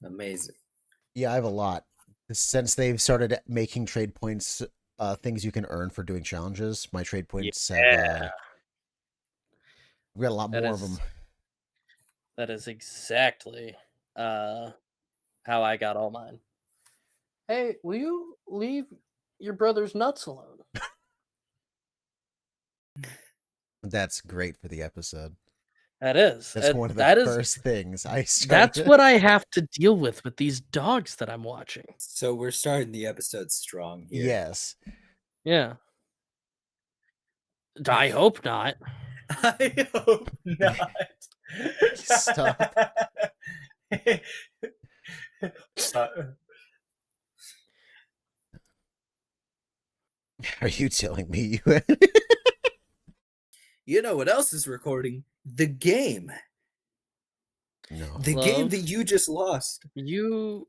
Amazing. Yeah, I have a lot. Since they've started making trade points, things you can earn for doing challenges, my trade points have, Yeah, we got a lot that more of them. is exactly how I got all mine. Hey, will you leave your brother's nuts alone? That's great for the episode. That is. That's one of the that is first things I started. That's what I have to deal with these dogs that I'm watching. So we're starting the episode strong here. Yes. Yeah. I hope not. I hope not. Stop. Are you telling me you? You know what else is recording? The game. No. The game that you just lost. You.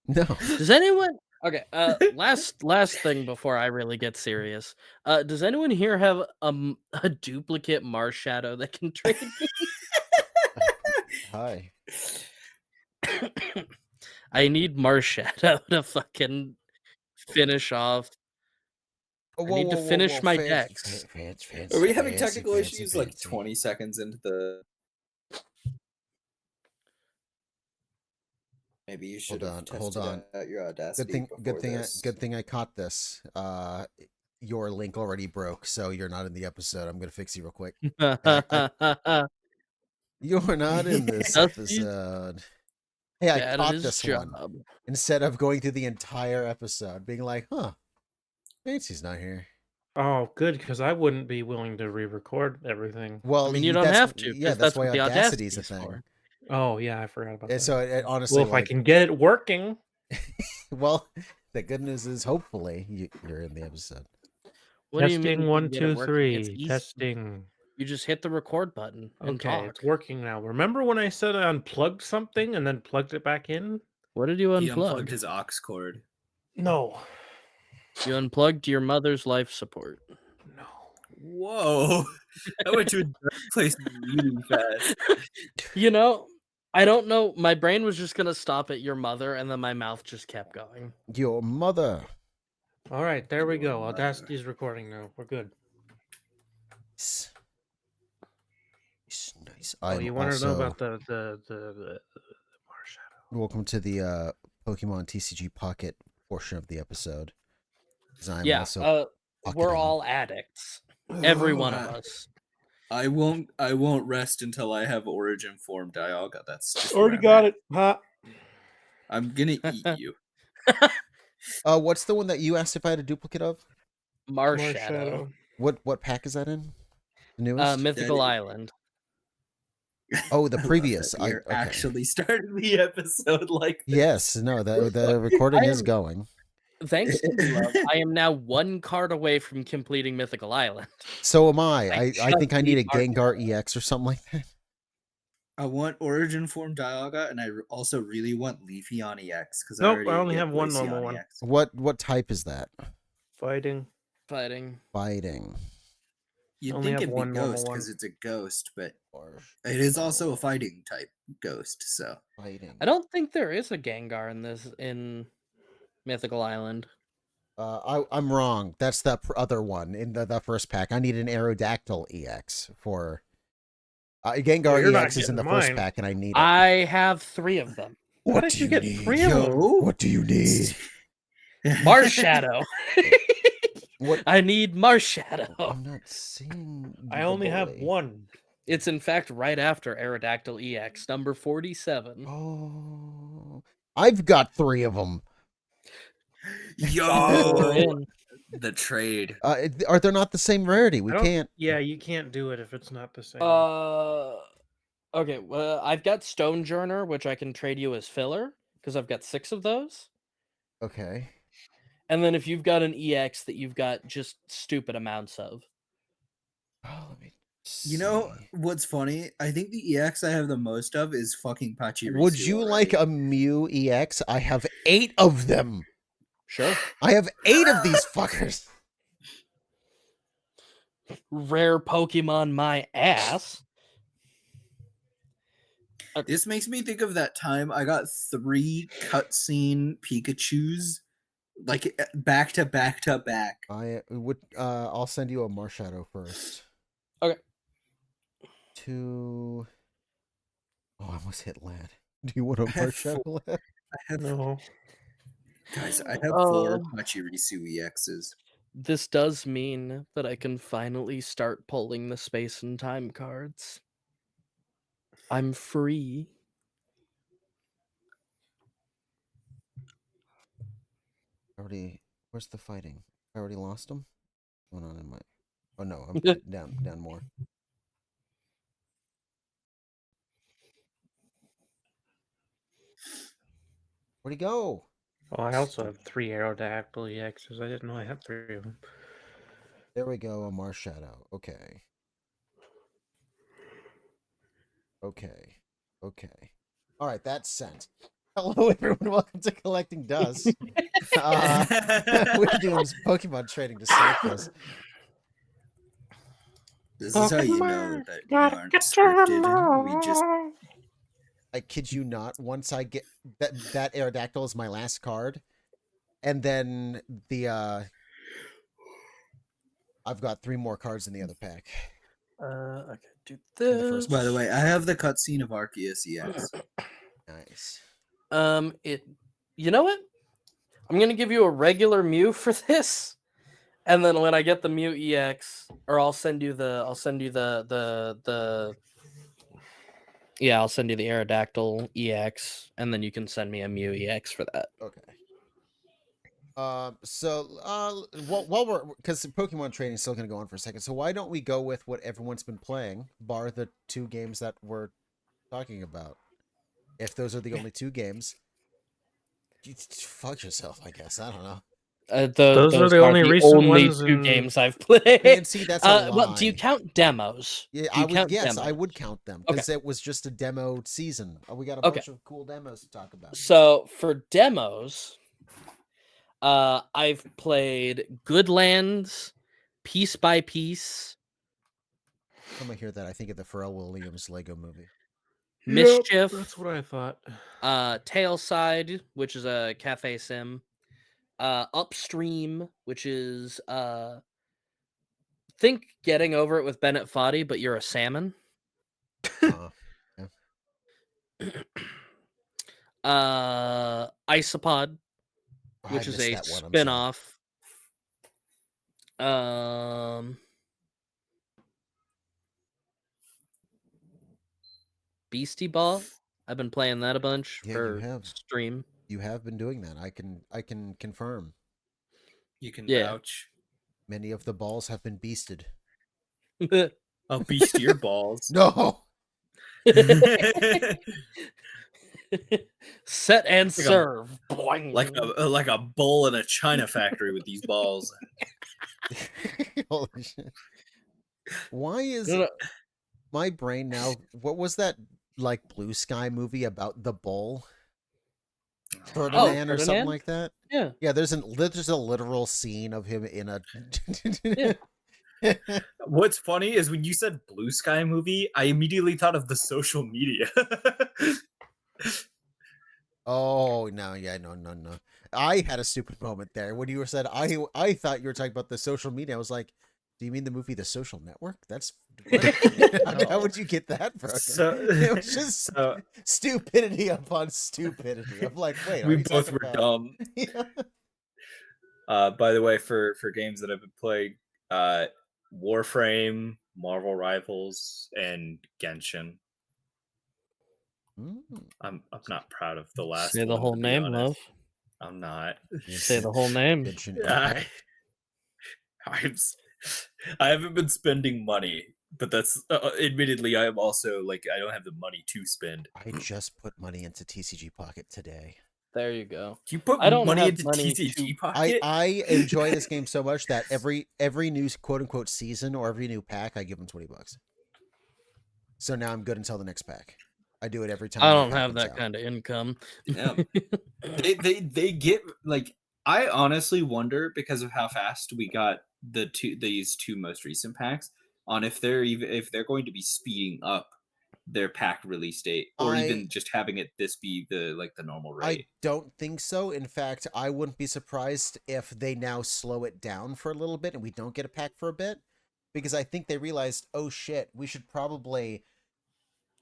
No. Does anyone? Okay. Last thing before I really get serious. Does anyone here have a duplicate Mars Shadow that can trade me? Hi. I need Mars Shadow to fucking finish off. I need to finish my decks. Are we having technical issues like 20 seconds into the... Maybe you should have tested out your Audacity before this. Good thing I caught this. Your link already broke, so you're not in the episode. I'm gonna fix you real quick. You're not in this episode. Hey, I caught this one. Instead of going through the entire episode, being like, huh, Fancy's not here. Oh, good, because I wouldn't be willing to re-record everything. Well, I mean, you don't have to. Yeah, that's why Audacity's a thing. For. Oh, yeah, I forgot about that. So it honestly, well, if I can get it working. Well, the good news is hopefully you're in the episode. What Testing, do you mean 1, 2, 3. Testing. You just hit the record button and talk. It's working now. Remember when I said I unplugged something and then plugged it back in? What did you unplug? He unplugged his aux cord. No. You unplugged your mother's life support. No. Whoa. I went to a dark place really fast. You know, I don't know. My brain was just going to stop at your mother, and then my mouth just kept going. Your mother. All right, there we go. Audacity's recording now. We're good. Nice. Oh, you want to know about the Mars Shadow? Welcome to the Pokemon TCG Pocket portion of the episode. Yeah, we're all addicts. Every one of us. I won't rest until I have Origin Form Dialga. That's just already got it. Huh? I'm gonna eat you. What's the one that you asked if I had a duplicate of? Mars Shadow. What pack is that in? The newest? Mythical Island. Oh, the previous. I actually started the episode like this. Yes, no, the recording is going. Thanks to you, love, I am now one card away from completing Mythical Island. So am I. I think I need a Gengar EX or something like that. I want Origin Form Dialga, and I also really want Leafeon EX because I only have one normal one. EX. What type is that? Fighting. You'd think it'd be Ghost because it's a ghost, but it is also a fighting type ghost. So I don't think there is a Gengar in Mythical Island. I'm wrong. That's the other one in the first pack. I need an Aerodactyl EX for Gengar EX is in the first pack, and I need it. I have 3 of them. What did you get 3 of them? What do you need? Mars Shadow. What? I need Mars Shadow. I'm not seeing. I only have 1. It's in fact right after Aerodactyl EX, number 47. Oh, I've got 3 of them. Yo, the trade. Are they not the same rarity? We can't. Yeah, you can't do it if it's not the same. Okay. Well, I've got Stonejourner, which I can trade you as filler because I've got 6 of those. Okay. And then if you've got an EX that you've got just stupid amounts of. Oh, let me see. You know what's funny? I think the EX I have the most of is fucking Pachirisu. Would you like a Mew EX? I have 8 of them. Sure. I have 8 of these fuckers. Rare Pokemon, my ass. This makes me think of that time I got 3 cutscene Pikachus, like back to back to back. I'll send you a Marshadow first. Okay. Oh, I almost hit Lad. Do you want a Marshadow, Lad? I have No. Guys, I have 4 Pachirisu EXs. This does mean that I can finally start pulling the space and time cards. I'm free. Where's the fighting? I already lost him? What's going on in my... Oh no, I'm down more. Where'd he go? Oh, I also have 3 Aerodactyl EXs. I didn't know I had 3 of them. There we go, a Marshadow. Okay. All right, that's sent. Hello, everyone. Welcome to Collecting Dust. We're doing Pokemon trading to start this. This is how you know that you aren't scripted. We just... I kid you not. Once I get that Aerodactyl is my last card, and then I've got 3 more cards in the other pack. I could do this. By the way, I have the cutscene of Arceus EX. Nice. You know what? I'm gonna give you a regular Mew for this, and then when I get the Mew EX, or I'll send you the Aerodactyl EX, and then you can send me a Mew EX for that. Okay. While we're, because Pokemon trading is still going to go on for a second, so why don't we go with what everyone's been playing, bar the 2 games that we're talking about? If those are the only 2 games, you fuck yourself, I guess. I don't know. Those are the only recent ones 2 games I've played. And see, that's a lie. Well, do you count demos? Yeah, I would count them because it was just a demo season. We got a bunch of cool demos to talk about. So for demos, I've played Goodlands, Piece by Piece. I'm gonna hear that. I think of the Pharrell Williams Lego movie. Mischief. Yep, that's what I thought. Tailside, which is a cafe sim. Upstream, which is think Getting Over It with Bennett Foddy, but you're a salmon. Isopod, which is a spin-off. Beastie Ball. I've been playing that a bunch for stream. You have been doing that. I can confirm. You can vouch. Many of the balls have been beasted. Oh, beast your balls. No. Set and serve. Like a bull in a china factory with these balls. Holy shit. Why is my brain now? What was that like Blue Sky movie about the bull? Ferdinand or something like that? Yeah. Yeah, there's a literal scene of him in a What's funny is when you said Blue Sky movie, I immediately thought of The Social Media. Oh no, no. I had a stupid moment there when you said I thought you were talking about The Social Media. I was like, do you mean the movie The Social Network? That's how would you get that from? It was just stupidity upon stupidity. I'm like, wait, we both were dumb. Yeah. By the way, for games that I've been playing, Warframe, Marvel Rivals, and Genshin. I'm not proud of the last. Say the whole name, love. I'm not. Say the whole name. I haven't been spending money, but that's admittedly I am also like I don't have the money to spend. I just put money into TCG Pocket today. There you go. You put money into TCG Pocket? I enjoy this game so much that every new quote unquote season or every new pack I give them $20. So now I'm good until the next pack. I do it every time. I don't have that kind of income. Yeah. they get like I honestly wonder because of how fast we got these 2 most recent packs on if they're going to be speeding up their pack release date, or even just having this be the normal I rate? don't think so. In fact, I wouldn't be surprised if they now slow it down for a little bit and we don't get a pack for a bit, because I think they realized, oh shit, we should probably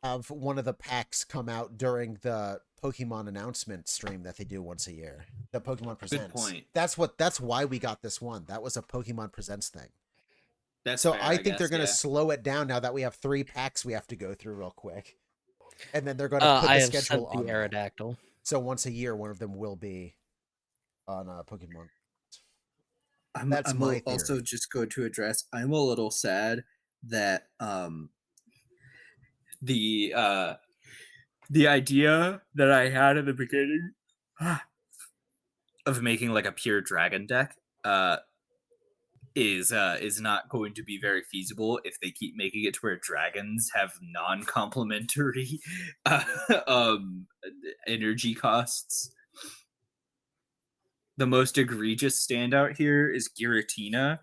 have one of the packs come out during the Pokemon announcement stream that they do once a year. The Pokemon Presents. Good point. That's why we got this one. That was a Pokemon Presents thing. That's so fair, I think they're guess, gonna yeah. slow it down now that we have 3 packs we have to go through real quick. And then they're gonna put I the have schedule sent the on that. Aerodactyl. So once a year one of them will be on Pokemon. I'm my also theory. just going to address, I'm a little sad that the idea that I had in the beginning of making like a pure dragon deck is not going to be very feasible if they keep making it to where dragons have non-complementary energy costs. The most egregious standout here is Giratina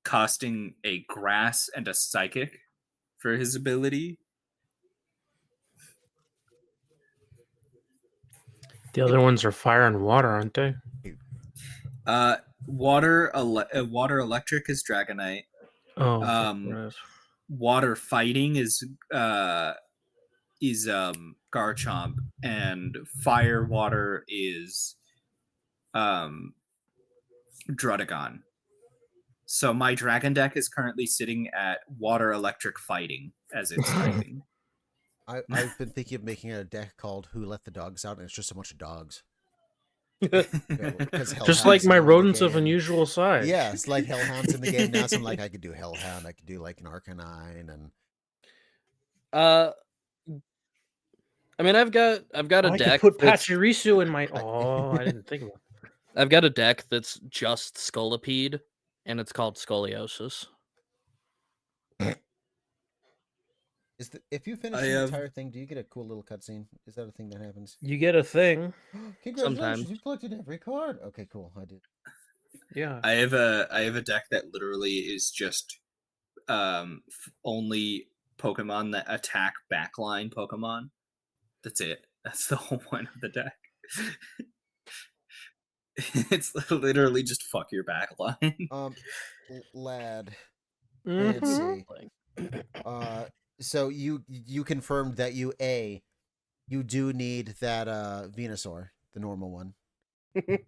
costing a grass and a psychic for his ability. The other ones are fire and water, aren't they? Water electric is Dragonite. Oh, Water fighting is Garchomp, and fire water is Druddigon. So my dragon deck is currently sitting at water electric fighting as its typing. I've been thinking of making a deck called Who Let the Dogs Out, and it's just a bunch of dogs. Just like my rodents of unusual size. Yeah, it's like Hellhound's in the game now, so I'm like, I could do Hellhound, I could do like an Arcanine, and I mean, I've got a I deck. could put Pachirisu in my. Oh, I didn't think about that. I've got a deck that's just Scolipede, and it's called Scoliosis. If you finish the entire thing, do you get a cool little cutscene? Is that a thing that happens? You get a thing. Congratulations, Sometimes. you collected every card. Okay, cool. I did. Yeah. I have a deck that literally is just only Pokemon that attack backline Pokemon. That's it. That's the whole point of the deck. It's literally just fuck your backline. Lad. Mhm. Let's see. So you confirmed that you do need that Venusaur, the normal one,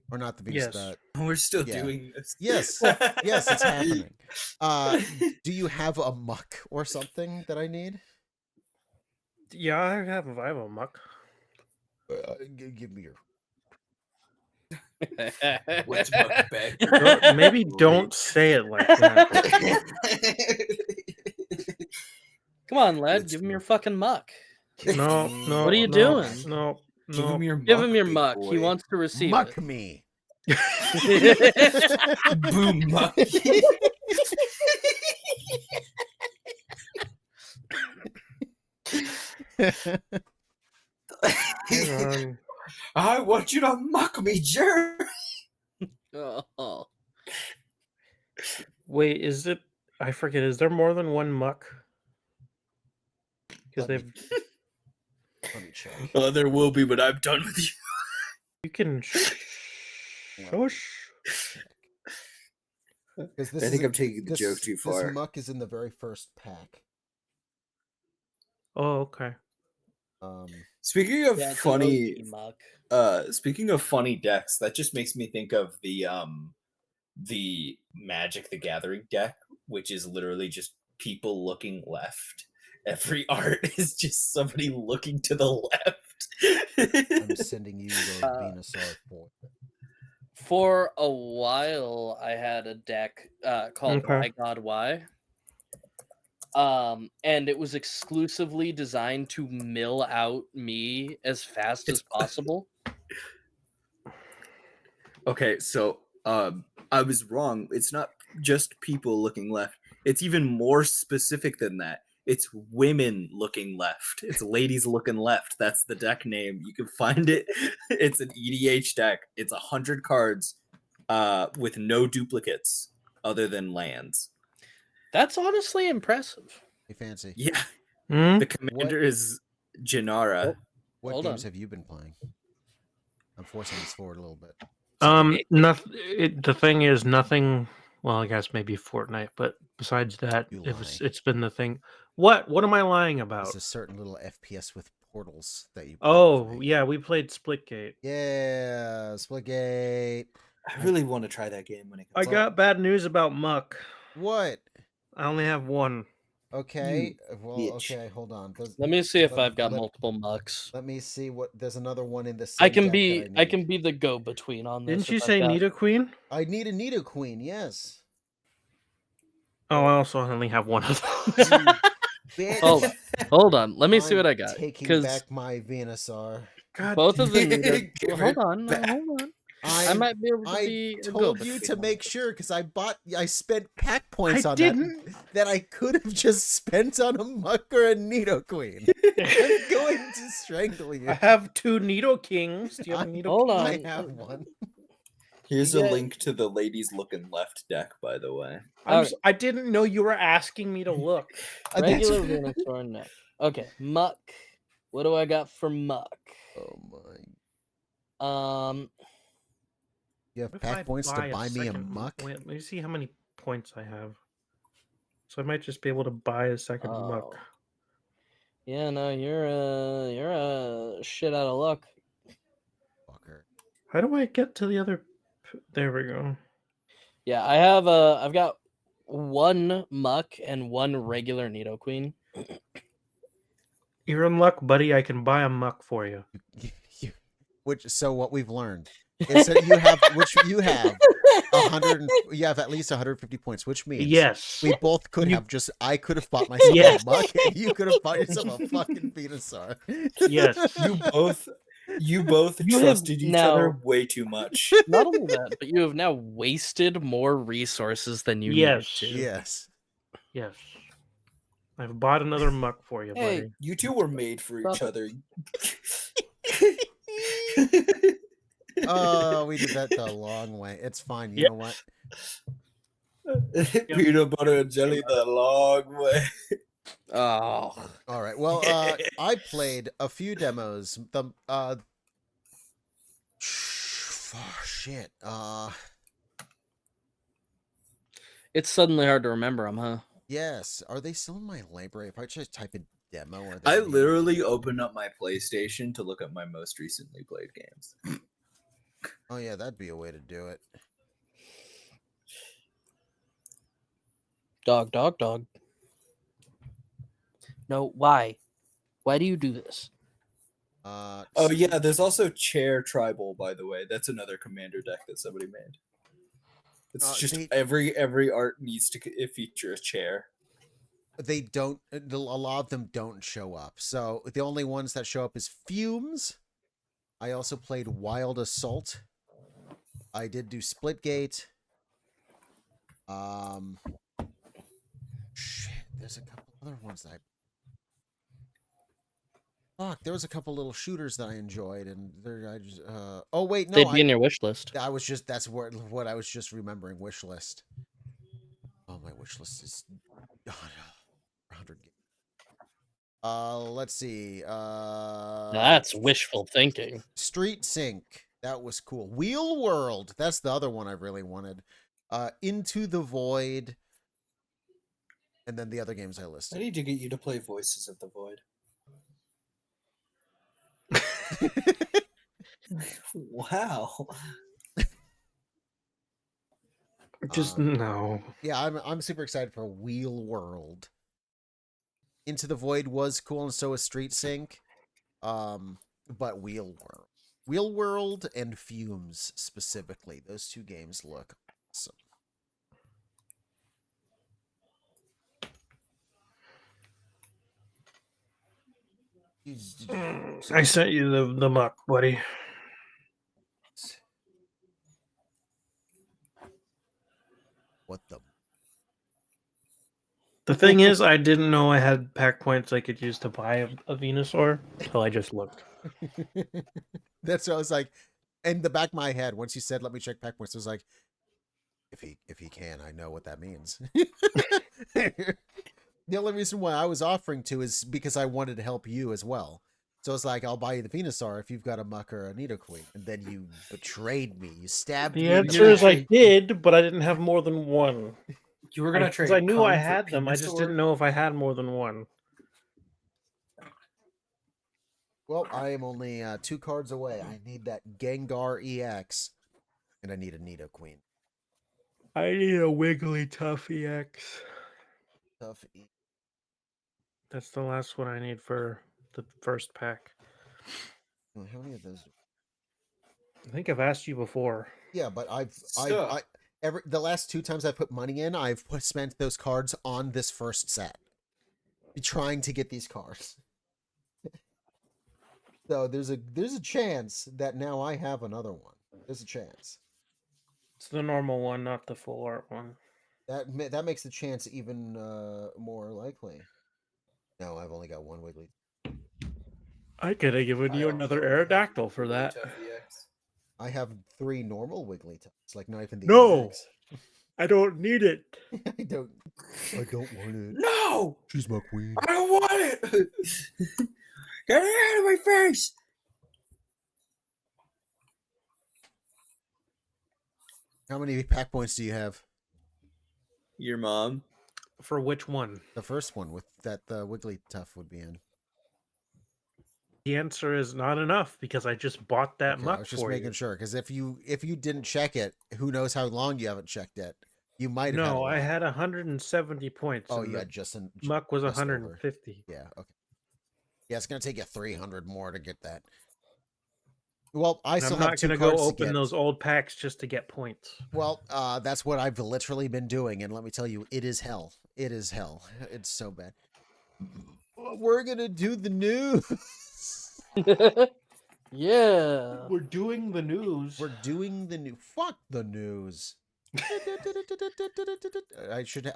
or not the Venusaur. Yes. We're still doing this. Yes, yes, it's happening. Do you have a muck or something that I need? Yeah, I have a muck. Give me your. What's muck back? Maybe don't say it like that. Come on, lad, give him your fucking muck. No. What are you doing? No. Give him your muck. Give him your muck. He wants to receive Muck it. me. Boom muck. I want you to muck me, Jerry. Oh. Wait, is it? I forget. Is there more than one muck? Because Let me check. Oh, there will be, but I'm done with you. You can shush. I think I'm taking the joke too far. This muck is in the very first pack. Oh, okay. Speaking of funny, muck. Speaking of funny decks, that just makes me think of the Magic the Gathering deck, which is literally just people looking left. Every art is just somebody looking to the left. I'm sending you the Venusaur for. For a while, I had a deck called Why God Why. And it was exclusively designed to mill out me as fast as possible. Okay, so I was wrong. It's not just people looking left. It's even more specific than that. It's women looking left. It's ladies looking left. That's the deck name. You can find it. It's an EDH deck. It's 100 cards with no duplicates other than lands. That's honestly impressive. Hey, fancy. Yeah. Hmm? The commander is Janara. Oh. What Hold games on. have you been playing? I'm forcing this forward a little bit. The thing is, nothing. Well, I guess maybe Fortnite, but besides that, You lie. it's been the thing. What am I lying about? There's a certain little FPS with portals that you. Oh yeah, we played Splitgate. Yeah, Splitgate. I really want to try that game when it I comes out. got bad news about Muck. What? I only have one. Okay. Well, bitch. okay. Hold on. Let me see if let- I've got let- multiple mucks. Let me see what. There's another one in the same I can deck that be I need. can be the go between on this. Didn't you if I've say got- Nita Queen? I need a Nido Queen. Yes. Oh, I also only have one of those. Bitch. Hold on. Let me see I'm what I got. Taking Because back my Venusaur. God both of damn. them. Give Hold it on. back. Hold on. I might be able to be. I a told you go-between to on make this. sure because I spent pack points I on didn't. that I could have just spent on a Muck or a Nido Queen. I'm going to strangle you. I have two Nido Kings. Do you have a Nido Hold King? on. I have one. Here's You a get- link to the ladies looking left deck, by the way. I didn't know you were asking me to look. Regular Venusaur, no. Okay, Muck. What do I got for Muck? Oh my! You have What if I pack points to buy buy me a second- Muck. Wait, let me see how many points I have. So I might just be able to buy a second Muck. Oh. Yeah, no, you're a shit out of luck. Fucker. How do I get to the other? There we go. Yeah, I've got one Muck and one regular Nido Queen. You're in luck, buddy. I can buy a Muck for you. So what we've learned is that you have 100. You have at least 150 points, which means Yes. we both could You- have just. I could have bought myself Yes. a Muck, and you could have bought yourself a fucking Venusaur. Yes. You both You have trusted each other now- way too much. Not only that, but you have now wasted more resources than you Yes. needed to. Yes. Yes. I've bought another Muck for you, Hey. buddy. You two were made for each Stop. other. Oh, we did that the long way. It's fine. You know what? Peanut butter and jelly the long way. Oh. All right. Well, I played a few demos. Shit. It's suddenly hard to remember them, huh? Yes. Are they still in my library? If I just type in demo, or I literally opened up my PlayStation to look at my most recently played games. Oh yeah, that'd be a way to do it. Dog, dog, dog. No, why? Why do you do this? Oh yeah, there's also Chair Tribal, by the way. That's another commander deck that somebody made. It's just every art needs to feature a chair. They don't. A lot of them don't show up. So the only ones that show up is Fumes. I also played Wild Assault. I did do Splitgate. Shit. There's a couple other ones that Fuck, there was a couple little shooters that I enjoyed, and I just. Oh wait, no, They'd be in your wish list. I was just that's what I was just remembering. Wish list. Oh, my wish list is 100. Let's see. That's wishful thinking. Street Sync. That was cool. Wheel World. That's the other one I really wanted. Into the Void. And then the other games I I listed. need to get you to play Voices of the Void. Wow. Just no. Yeah, I'm super excited for Wheel World. Into the Void was cool, and so is Street Sync. But Wheel World and Fumes specifically, those two games look awesome. I sent you the Muck, buddy. What the? The thing is, I didn't know I had pack points I could use to buy a Venusaur until I just looked. That's what I was like. In the back of my head, once you said, "Let me check pack points," I was like, "If he can, I know what that means." The only reason why I was offering to is because I wanted to help you as well. So it's like, I'll buy you the Venusaur if you've got a Muck or a Nidoqueen. And then you betrayed me. You stabbed The me. answer is I did, but I didn't have more than one. You were gonna trade. Because I knew I Cum for had them. I just didn't Venusaur? know if I had more than one. Well, I am only 2 cards away. I need that Gengar EX. And I need a Nidoqueen. I need a Wigglytuff EX. Tough E. That's the last one I need for the first pack. How many of those? I think I've asked you before. Yeah, but Stuff. the last 2 times I put money in, I've spent those cards on this first set, trying to get these cards. So there's a chance that now I have another one. There's a chance. It's the normal one, not the full art one. That makes the chance even more likely. No, I've only got one Wiggly. I could have given you another Aerodactyl for that. I have 3 normal Wigglytuffs, like not even the No! EX. I don't need it. I don't want it. No! She's my queen. I don't want it! Get it out of my face! How many pack points do you have? Your mom. For which one? The first one with that the Wigglytuff would be in. The answer is not enough because I just bought that Okay, muck I was just for making you. sure because if you didn't check it, who knows how long you haven't checked it? You might have. No, I had 170 points. Oh and yeah, the just in muck was just over. 150. Yeah. Okay. Yeah, it's gonna take you 300 more to get that. Well, I still I'm have not 2 going to go cards to open get. those old packs just to get points. Well, that's what I've literally been doing, and let me tell you, it is hell. It is hell. It's so bad. We're gonna do the news. Yeah. We're doing the news. We're doing the new. Fuck the news. I should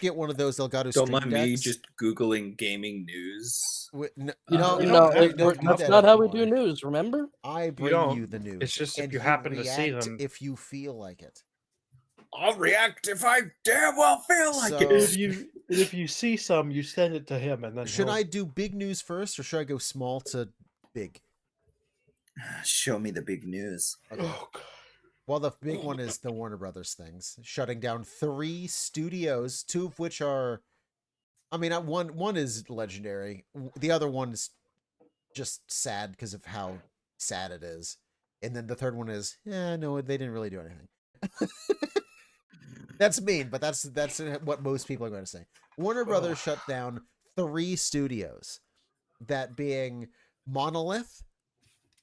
get one of those Elgato Don't Stream mind me Decks. just Googling gaming news. No, You no, don't have to don't do that's that not how we do anymore. news, remember? I bring don't. you the news. It's just if and you happen to see react them. if you feel like it. I'll react if I damn well feel like So- it. If you see some, you send it to him, and then Should I do big news first, or should I go small to big? Show me the big news. Okay. Oh, God. Well, the big one is the Warner Brothers things, shutting down 3 studios, 2 of which are, I mean, one is legendary. The other one's just sad because of how sad it is. And then the third one is, no, they didn't really do anything. That's mean, but that's what most people are going to say. Warner Brothers shut down 3 studios, that being Monolith,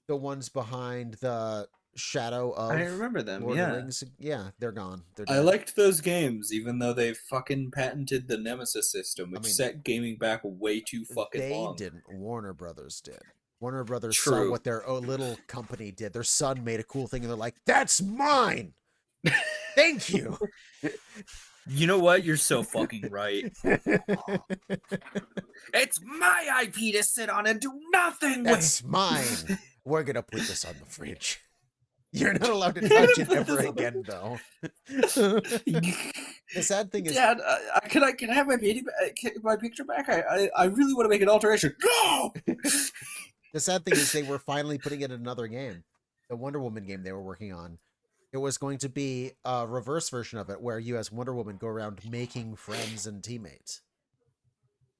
the ones behind the Shadow of I remember them, Lord of the yeah. Rings. Yeah, they're gone. They're I dead. liked those games, even though they fucking patented the Nemesis system, which set gaming back way too fucking long. They didn't. Warner Brothers did. Warner Brothers True. saw what their little company did. Their son made a cool thing, and they're like, "That's mine. Thank you." You know what? You're so fucking right. It's my IP to sit on and do nothing That's with. mine. We're gonna put this on the fridge. You're not allowed to touch it ever again, though. The sad thing is, Dad, can I have my my picture back? I really want to make an alteration. No. the sad thing is, they were finally putting it in another game, the Wonder Woman game they were working on. It was going to be a reverse version of it, where you as Wonder Woman go around making friends and teammates.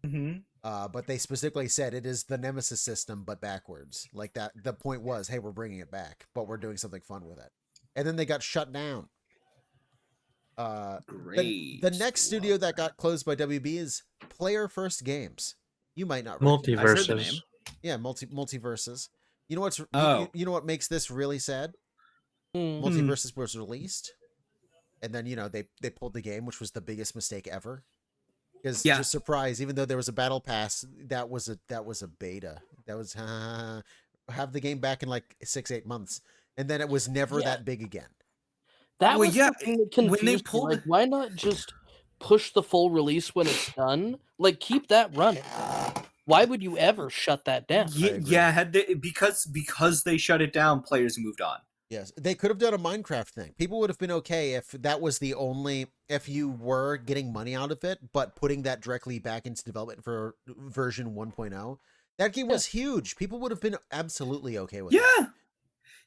Mm-hmm. But they specifically said it is the Nemesis system, but backwards. Like that. The point was, hey, we're bringing it back, but we're doing something fun with it. And then they got shut down. Great. The next studio that got closed by WB is Player First Games. You might not recognize. I've heard the Multiverses. name. Yeah, multiverses. You know what's you know what makes this really sad? Multiverses was released, and then they pulled the game, which was the biggest mistake ever. Because just surprise, even though there was a battle pass, that was a beta. That was have the game back in like 6-8 months, and then it was never that big again. That was the thing that confused when they me. pulled Like, why not just push the full release when it's done? Like, keep that running. Why would you ever shut that down? Yeah, had they because they shut it down, players moved on. Yes, they could have done a Minecraft thing. People would have been okay if that was the only, if you were getting money out of it, but putting that directly back into development for version 1.0. That game was huge. People would have been absolutely okay with it. Yeah,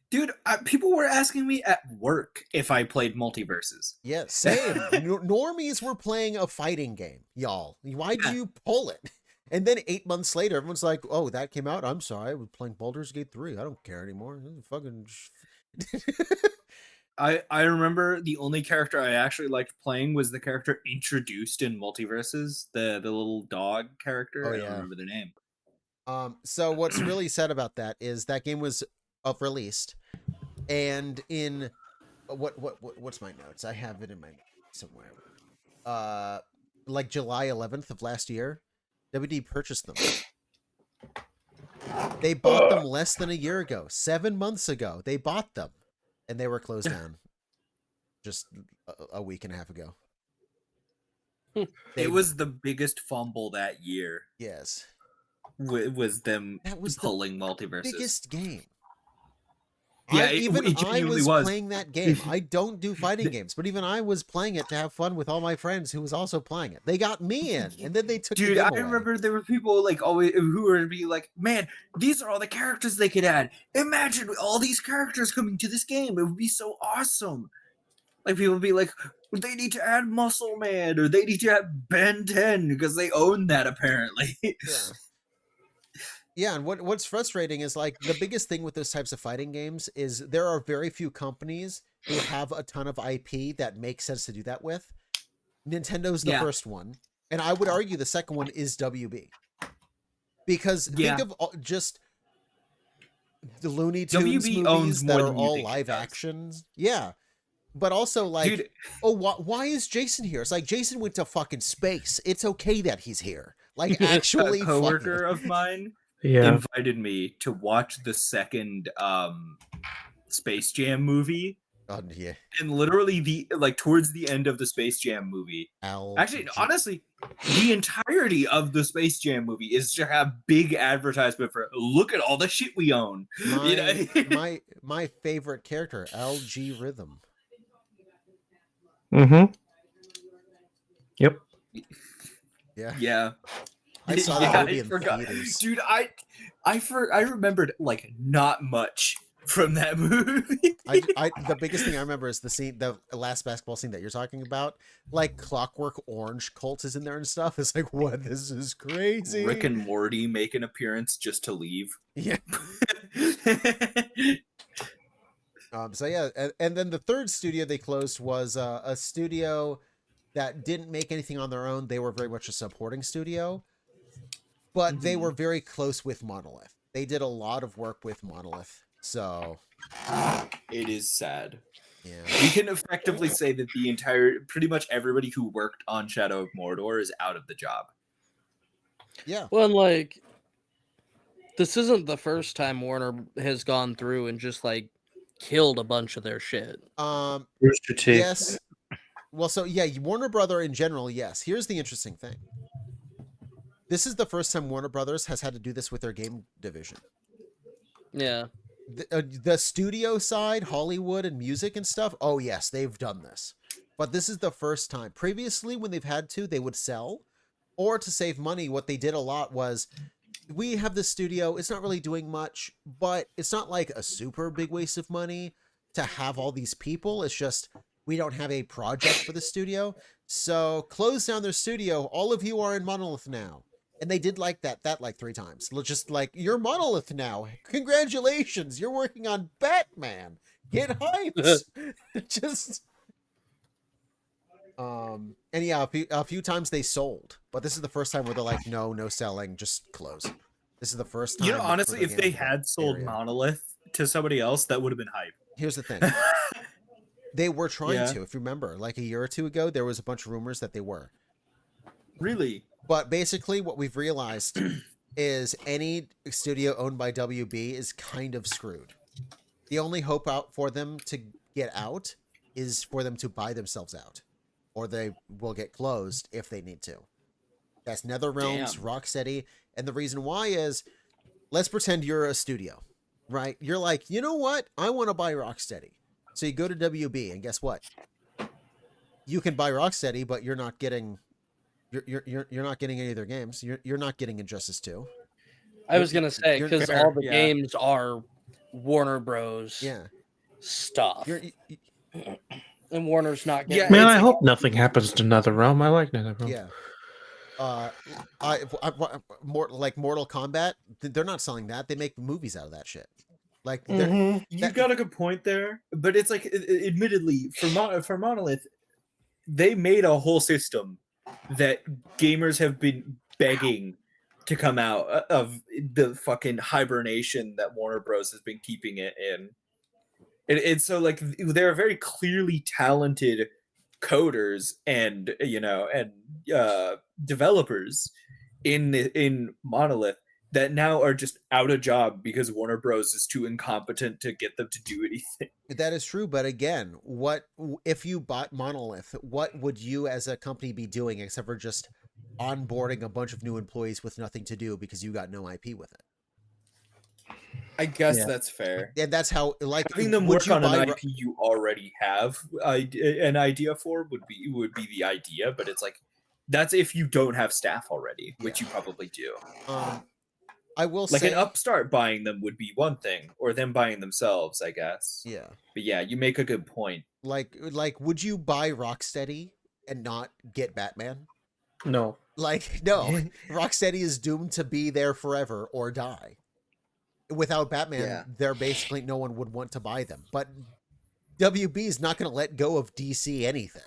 dude. People were asking me at work if I played multiverses. Yeah, same. Normies were playing a fighting game, y'all. Why'd you pull it? And then 8 months later, everyone's like, "Oh, that came out. I'm sorry. I was playing Baldur's Gate 3. I don't care anymore. Fucking." I remember the only character I actually liked playing was the character introduced in Multiverses, the little dog character. Oh, I yeah. don't remember the name. So what's really sad about that is that game was released, and in what's my notes? I have it in my notes somewhere. Like July 11th of last year, WD purchased them. They bought them less than a year ago. 7 months ago, they bought them, and they were closed down just a week and a half ago. It was the biggest fumble that year. Yes. Was them That was pulling Multiverses. Biggest game. Yeah, I it genuinely was was. playing that game. I don't do fighting games, but even I was playing it to have fun with all my friends who was also playing it. They got me in, and then they took the Dude, game I away. remember there were people like always who were be like, "Man, these are all the characters they could add. Imagine all these characters coming to this game. It would be so awesome." Like people would be like, "They need to add Muscle Man, or they need to add Ben 10 because they own that apparently." Yeah. Yeah, and what's frustrating is like the biggest thing with those types of fighting games is there are very few companies who have a ton of IP that makes sense to do that with. Nintendo's the first one, and I would argue the second one is WB. Because think of just the Looney Tunes WB movies owns that more are than you all think it live does. actions. Yeah. But also, like, Dude, oh, why is Jason here? It's like, Jason went to fucking space. It's okay that he's here. Like, actually, a coworker of mine Yeah. invited me to watch the second Space Jam movie. Oh, yeah. And literally towards the end of the Space Jam movie. Actually, honestly, the entirety of the Space Jam movie is to have big advertisement for look at all the shit we own. My favorite character, LG Rhythm. Mm-hmm. Yep. Yeah. Yeah. I saw that movie in forgot. theaters. Dude, I remembered like not much from that movie. The biggest thing I remember is the last basketball scene that you're talking about. Like Clockwork Orange cult is in there and stuff. It's like, what? This is crazy. Rick and Morty make an appearance just to leave. Yeah. So yeah, and then the third studio they closed was a studio that didn't make anything on their own. They were very much a supporting studio, but they were very close with Monolith. They did a lot of work with Monolith. So it is sad. Yeah. We can effectively say that pretty much everybody who worked on Shadow of Mordor is out of the job. Yeah. Well, like, this isn't the first time Warner has gone through and just like killed a bunch of their shit. Yes. Well, so yeah, Warner Brother in general, yes. Here's the interesting thing. This is the first time Warner Brothers has had to do this with their game division. Yeah. The studio side, Hollywood and music and stuff, oh yes, they've done this. But this is the first time. Previously, when they've had to, they would sell. Or to save money, what they did a lot was, we have this studio, it's not really doing much, but it's not like a super big waste of money to have all these people. It's just, we don't have a project for the studio. So close down their studio. All of you are in Monolith now. And they did like that like 3 times. Just like, you're Monolith now. Congratulations. You're working on Batman. Get hyped. Just... and yeah, a few times they sold, but this is the first time where they're like, no selling, just close. This is the first time. You know, honestly, if they had sold Monolith to somebody else, that would have been hype. Here's the thing. They were trying to, if you remember, like a year or 2 ago, there was a bunch of rumors that they were. Really? But basically what we've realized is any studio owned by WB is kind of screwed. The only hope out for them to get out is for them to buy themselves out. Or they will get closed if they need to. That's NetherRealms, Rocksteady, and the reason why is, let's pretend you're a studio. right? You're like, you know what? I want to buy Rocksteady. So you go to WB, and guess what? You can buy Rocksteady, but you're not getting you're not getting any of their games. You're not getting Injustice 2. I was gonna say You're- because Fair, all the yeah. games are Warner Bros. Yeah. stuff, You're and Warner's not Yeah, getting. Man, it's I like- hope nothing happens to NetherRealm. I like NetherRealm. yeah. More like Mortal Kombat, they're not selling that. They make movies out of that shit. Like they're Mhm. You've got a good point there, but it's like, admittedly, for Monolith, they made a whole system that gamers have been begging to come out of the fucking hibernation that Warner Bros. Has been keeping it in. And so, like, they're very clearly talented coders and developers in Monolith that now are just out of job because Warner Bros. Is too incompetent to get them to do anything. that is true, but again, what if you bought Monolith? What would you as a company be doing except for just onboarding a bunch of new employees with nothing to do because you got no IP with it? I guess Yeah. that's fair. And that's how, like, Having them would work you on an buy IP you already have an idea for would be the idea, but it's like that's if you don't have staff already, which you probably do. I will Like say, an upstart buying them would be one thing, or them buying themselves, I guess. yeah, But yeah, you make a good point. like would you buy Rocksteady and not get Batman? No. Like, no, Rocksteady is doomed to be there forever or die. Without Batman, Yeah. they're basically no one would want to buy them. But WB is not going to let go of DC anything.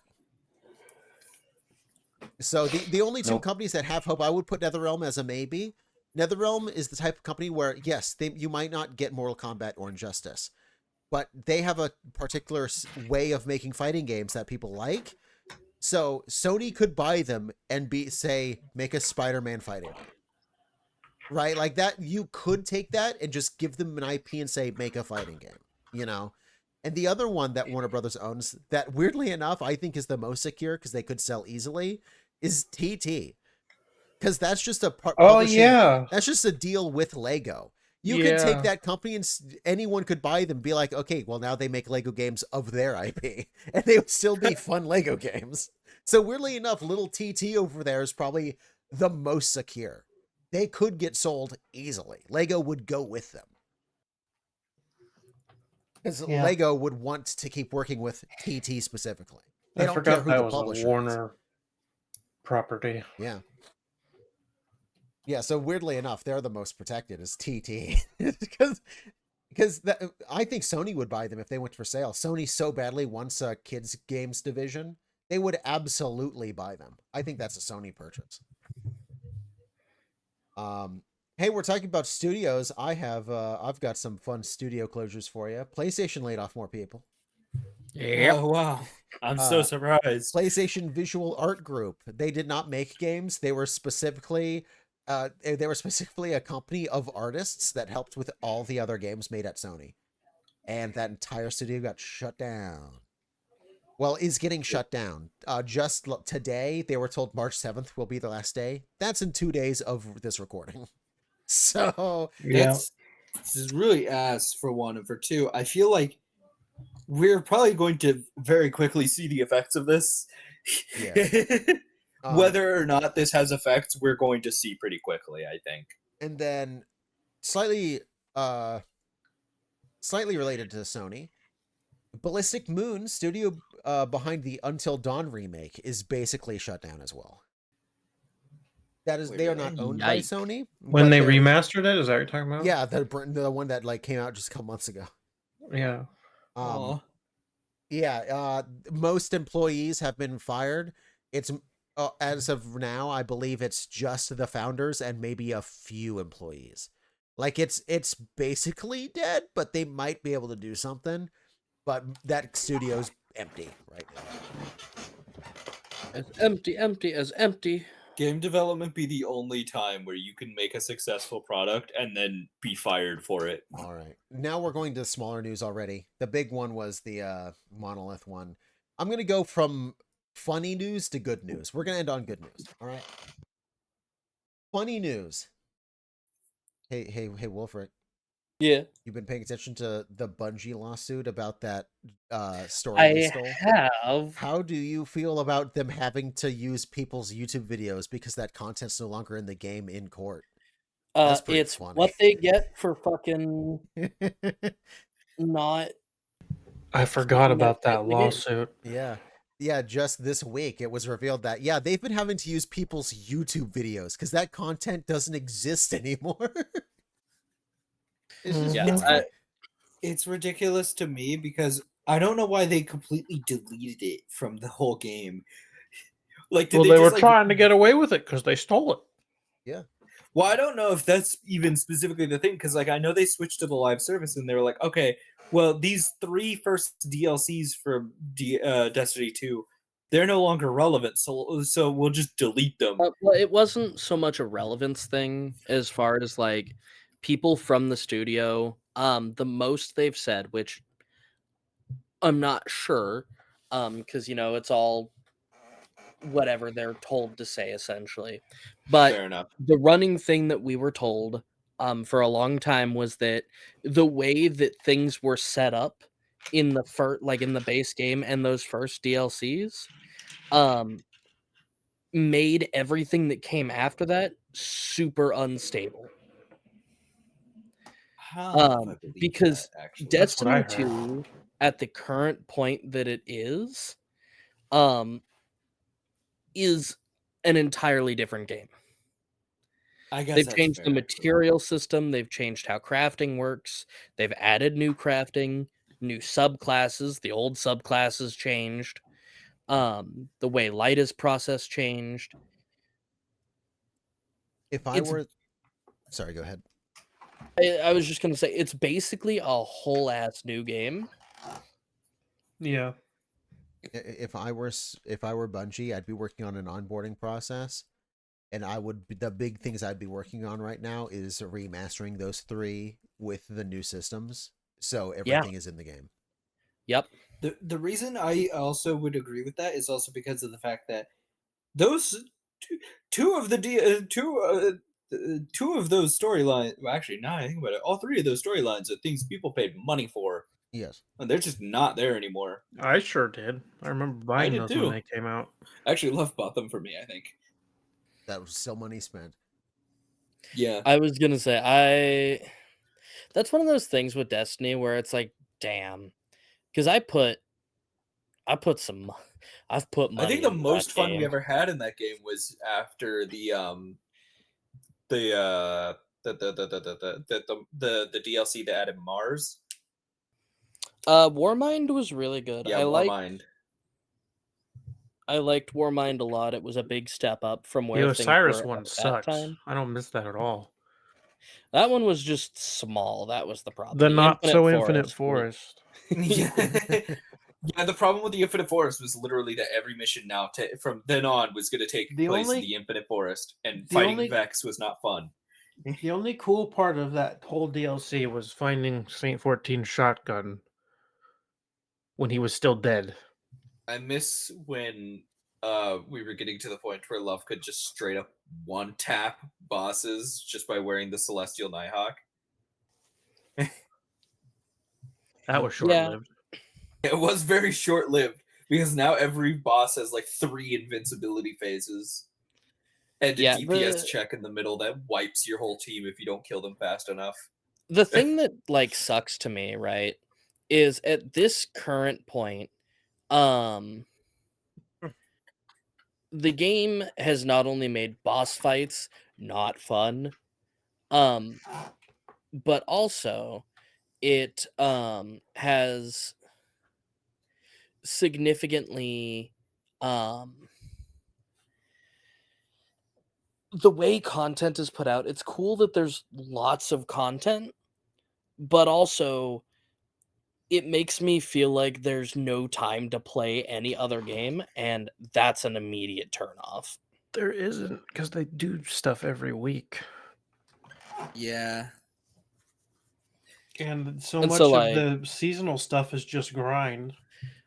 So the only two Nope. companies that have hope, I would put NetherRealm as a maybe. NetherRealm is the type of company where, yes, you might not get Mortal Kombat or Injustice, but they have a particular way of making fighting games that people like. So Sony could buy them and make a Spider-Man fighting game. Right? Like that, you could take that and just give them an IP and say, make a fighting game, you know? And the other one that Warner Brothers owns that weirdly enough, I think is the most secure because they could sell easily is TT. Because that's just a yeah. that's just a deal with Lego. You could take Yeah. that company and anyone could buy them, be like, okay, well now they make Lego games of their IP, and they would still be fun Lego games. So weirdly enough, little TT over there is probably the most secure. They could get sold easily. Lego would go with them. Because Yeah. Lego would want to keep working with TT specifically. They I don't care forgot who that the was a publisher is. Warner property. Yeah. Yeah, so weirdly enough, they're the most protected is TT. because I think Sony would buy them if they went for sale. Sony so badly wants a kids games division, they would absolutely buy them. I think that's a Sony purchase. Hey, we're talking about studios. I've got some fun studio closures for you. PlayStation laid off more people. Oh wow. I'm so surprised. PlayStation Visual Art Group. They did not make games. They were specifically a company of artists that helped with all the other games made at Sony. And that entire studio got shut down. Well, is getting shut down. Just today, they were told March 7th will be the last day. That's in 2 days of this recording. So Yeah. This is really ass for one, and for two, I feel like we're probably going to very quickly see the effects of this. Yeah. Whether or not this has effects, we're going to see pretty quickly, I think. And then slightly related to Sony, Ballistic Moon studio behind the Until Dawn remake is basically shut down as well. That is, they are not owned by Yikes. Sony. When but they they're- remastered it, is that what you're talking about? Yeah, the one that like came out just a couple months ago. Yeah. Aw. Yeah, most employees have been fired. It's as of now, I believe it's just the founders and maybe a few employees. Like it's basically dead, but they might be able to do something. But that studio's empty right now. As empty as empty. Game development be the only time where you can make a successful product and then be fired for it. All right. Now we're going to smaller news already. The big one was the Monolith one. I'm going to go from funny news to good news. We're going to end on good news. All right. Funny news. Hey, Wulfryk. Yeah, You've been paying attention to the Bungie lawsuit about that story they I stole? have. How do you feel about them having to use people's YouTube videos because that content's no longer in the game in court? That's pretty It's funny. what they get for fucking not I forgot sticking that about shit that in the game. lawsuit. Yeah. Yeah, just this week it was revealed that they've been having to use people's YouTube videos because that content doesn't exist anymore. It's just Yeah, funny. It's ridiculous to me because I don't know why they completely deleted it from the whole game. Like, did Well, they they just were like? trying to get away with it because they stole it. Yeah. Well, I don't know if that's even specifically the thing because, like, I know they switched to the live service and they were like, okay, well, these 3 first DLCs from Destiny 2, they're no longer relevant, so we'll just delete them. well, it wasn't so much a relevance thing as far as like people from the studio. The most they've said, which I'm not sure, because it's all whatever they're told to say essentially. But Fair enough. the running thing that we were told for a long time was that the way that things were set up in the in the base game and those first DLCs made everything that came after that super unstable. I don't know if I believe Because that, actually. That's what I Destiny heard. 2 at the current point that it um is an entirely different game. I guess They've that's changed the fair. material system, they've changed how crafting works, they've added new crafting, new subclasses, the old subclasses changed. The way light is processed changed. If I It's were sorry, go ahead. I was just gonna say it's basically a whole ass new game. Yeah. If I were Bungie, I'd be working on an onboarding process, and the big things I'd be working on right now is remastering those 3 with the new systems, so everything is in the game. Yep. The reason I also would agree with that is also because of the fact that those two of those storylines. Well, actually, now I think about it, all 3 of those storylines are things people paid money for, Yes. and they're just not there anymore. I sure did. I remember buying did those too. when they came out. Actually, Love bought them for me, I think. That was still money spent. Yeah. I was gonna say that's one of those things with Destiny where it's like, damn, because I've put money. I think the into most that fun we game. ever had in that game was after the DLC that added Mars. Warmind was really good. Yeah, I liked Warmind. Warmind a lot. It was a big step up from The where things Osiris were one at that sucks. time. I don't miss that at all. That one was just small. That was the problem. The not so Infinite infinite forest. Yeah. Yeah, the problem with the Infinite Forest was literally that every mission now from then on was going to take place in the Infinite Forest, and fighting Vex was not fun. The only cool part of that whole DLC was finding Saint 14's shotgun when he was still dead. I miss when we were getting to the point where Love could just straight up one tap bosses just by wearing the Celestial Nighthawk. That was short lived. It was very short lived because now every boss has like 3 invincibility phases and a DPS check in the middle that wipes your whole team if you don't kill them fast enough. The thing that like sucks to me, right, is at this current point, the game has not only made boss fights not fun, but also it has significantly the way content is put out. It's cool that there's lots of content, but also it makes me feel like there's no time to play any other game, and that's an immediate turnoff. There isn't, because they do stuff every week. Yeah. And so much of the seasonal stuff is just grind.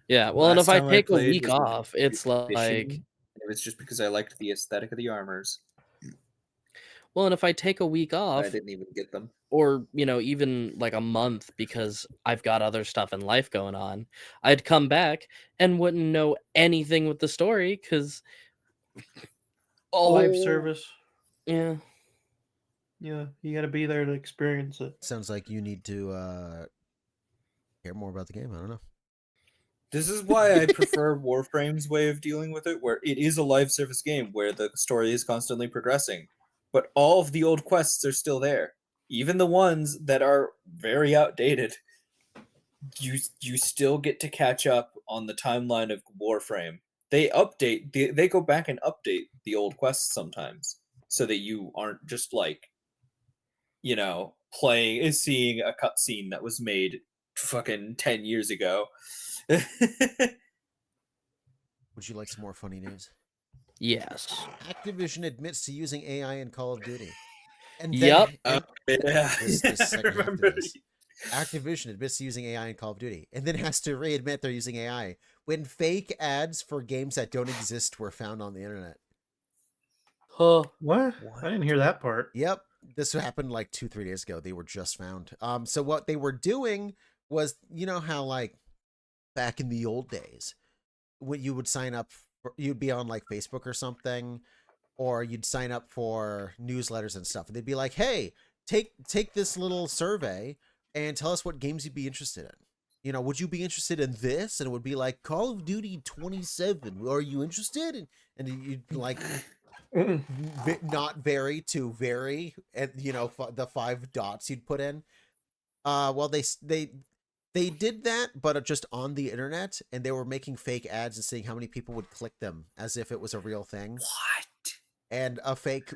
Yeah, well, and if I take a week off, it's like... It was just because I liked the aesthetic of the armors. Well, and if I take a week off, I didn't even get them. or even like a month because I've got other stuff in life going on, I'd come back and wouldn't know anything with the story because Live service. Yeah. Yeah, you got to be there to experience it. Sounds like you need to care more about the game. I don't know. This is why I prefer Warframe's way of dealing with it, where it is a live service game where the story is constantly progressing, but all of the old quests are still there. Even the ones that are very outdated, you still get to catch up on the timeline of Warframe. They go back and update the old quests sometimes, so that you aren't just like, seeing a cutscene that was made fucking 10 years ago. Would you like some more funny news? Yes. Activision admits to using AI in Call of Duty. And Yep. Yeah. this I second half to remember. this. Activision admits to using AI in Call of Duty, and then has to readmit they're using AI when fake ads for games that don't exist were found on the internet. Huh. What? I didn't hear that part. Yep, this happened like 2-3 days ago. They were just found. So what they were doing was, you know how like back in the old days, when you would sign up, you'd be on like Facebook or something, or you'd sign up for newsletters and stuff, and they'd be like, "Hey, take this little survey and tell us what games you'd be interested in. Would you be interested in this?" And it would be like Call of Duty 27. Are you interested? And you'd like not vary to vary, and the 5 dots you'd put in. Well, they did that, but just on the internet, and they were making fake ads and seeing how many people would click them as if it was a real thing. What? And a fake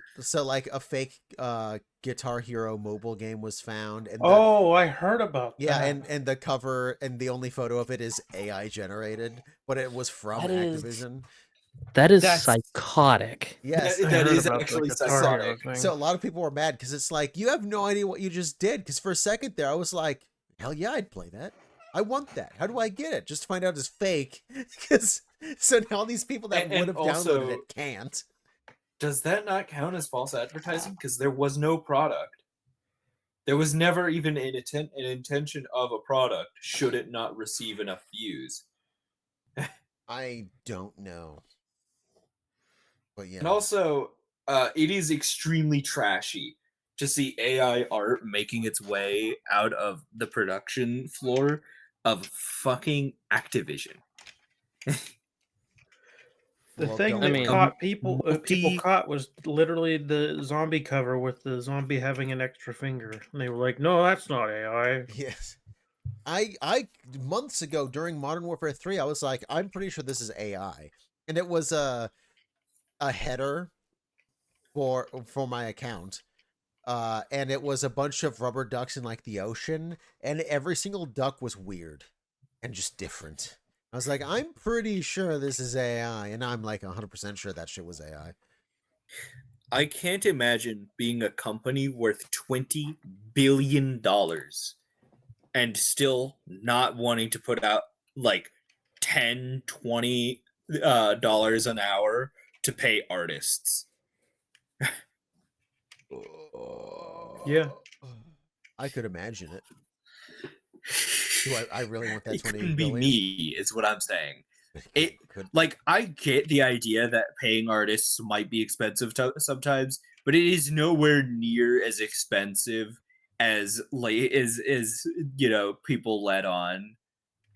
Guitar Hero mobile game was found. And I heard about yeah, that. and the cover and the only photo of it is AI generated, but it was from Activision. That's psychotic. Yes, I That heard is about the actually Guitar Hero psychotic. thing. so a lot of people were mad because it's like, you have no idea what you just did. Because for a second there, I was like, hell yeah, I'd play that. I want that. How do I get it? Just to find out it's fake. So now these people that And would have also, downloaded it can't. Does that not count as false advertising? Because there was no product. There was never even an intention of a product should it not receive enough views. I don't know. But yeah. And also, it is extremely trashy to see AI art making its way out of the production floor of fucking Activision. The Well, thing don't that worry. caught people multi- caught was literally the zombie cover with the zombie having an extra finger. And they were like, "No, that's not AI." Yes. I months ago during Modern Warfare 3, I was like, I'm pretty sure this is AI. And it was a header for my account. And it was a bunch of rubber ducks in like the ocean, and every single duck was weird and just different. I was like, I'm pretty sure this is AI, and I'm like 100% sure that shit was AI. I can't imagine being a company worth $20 billion and still not wanting to put out like $10, $20 dollars an hour to pay artists. Yeah. I could imagine it. Do I really want that It 20 couldn't be billion? me, is what I'm saying. It could. Like, I get the idea that paying artists might be expensive sometimes, but it is nowhere near as expensive as people let on.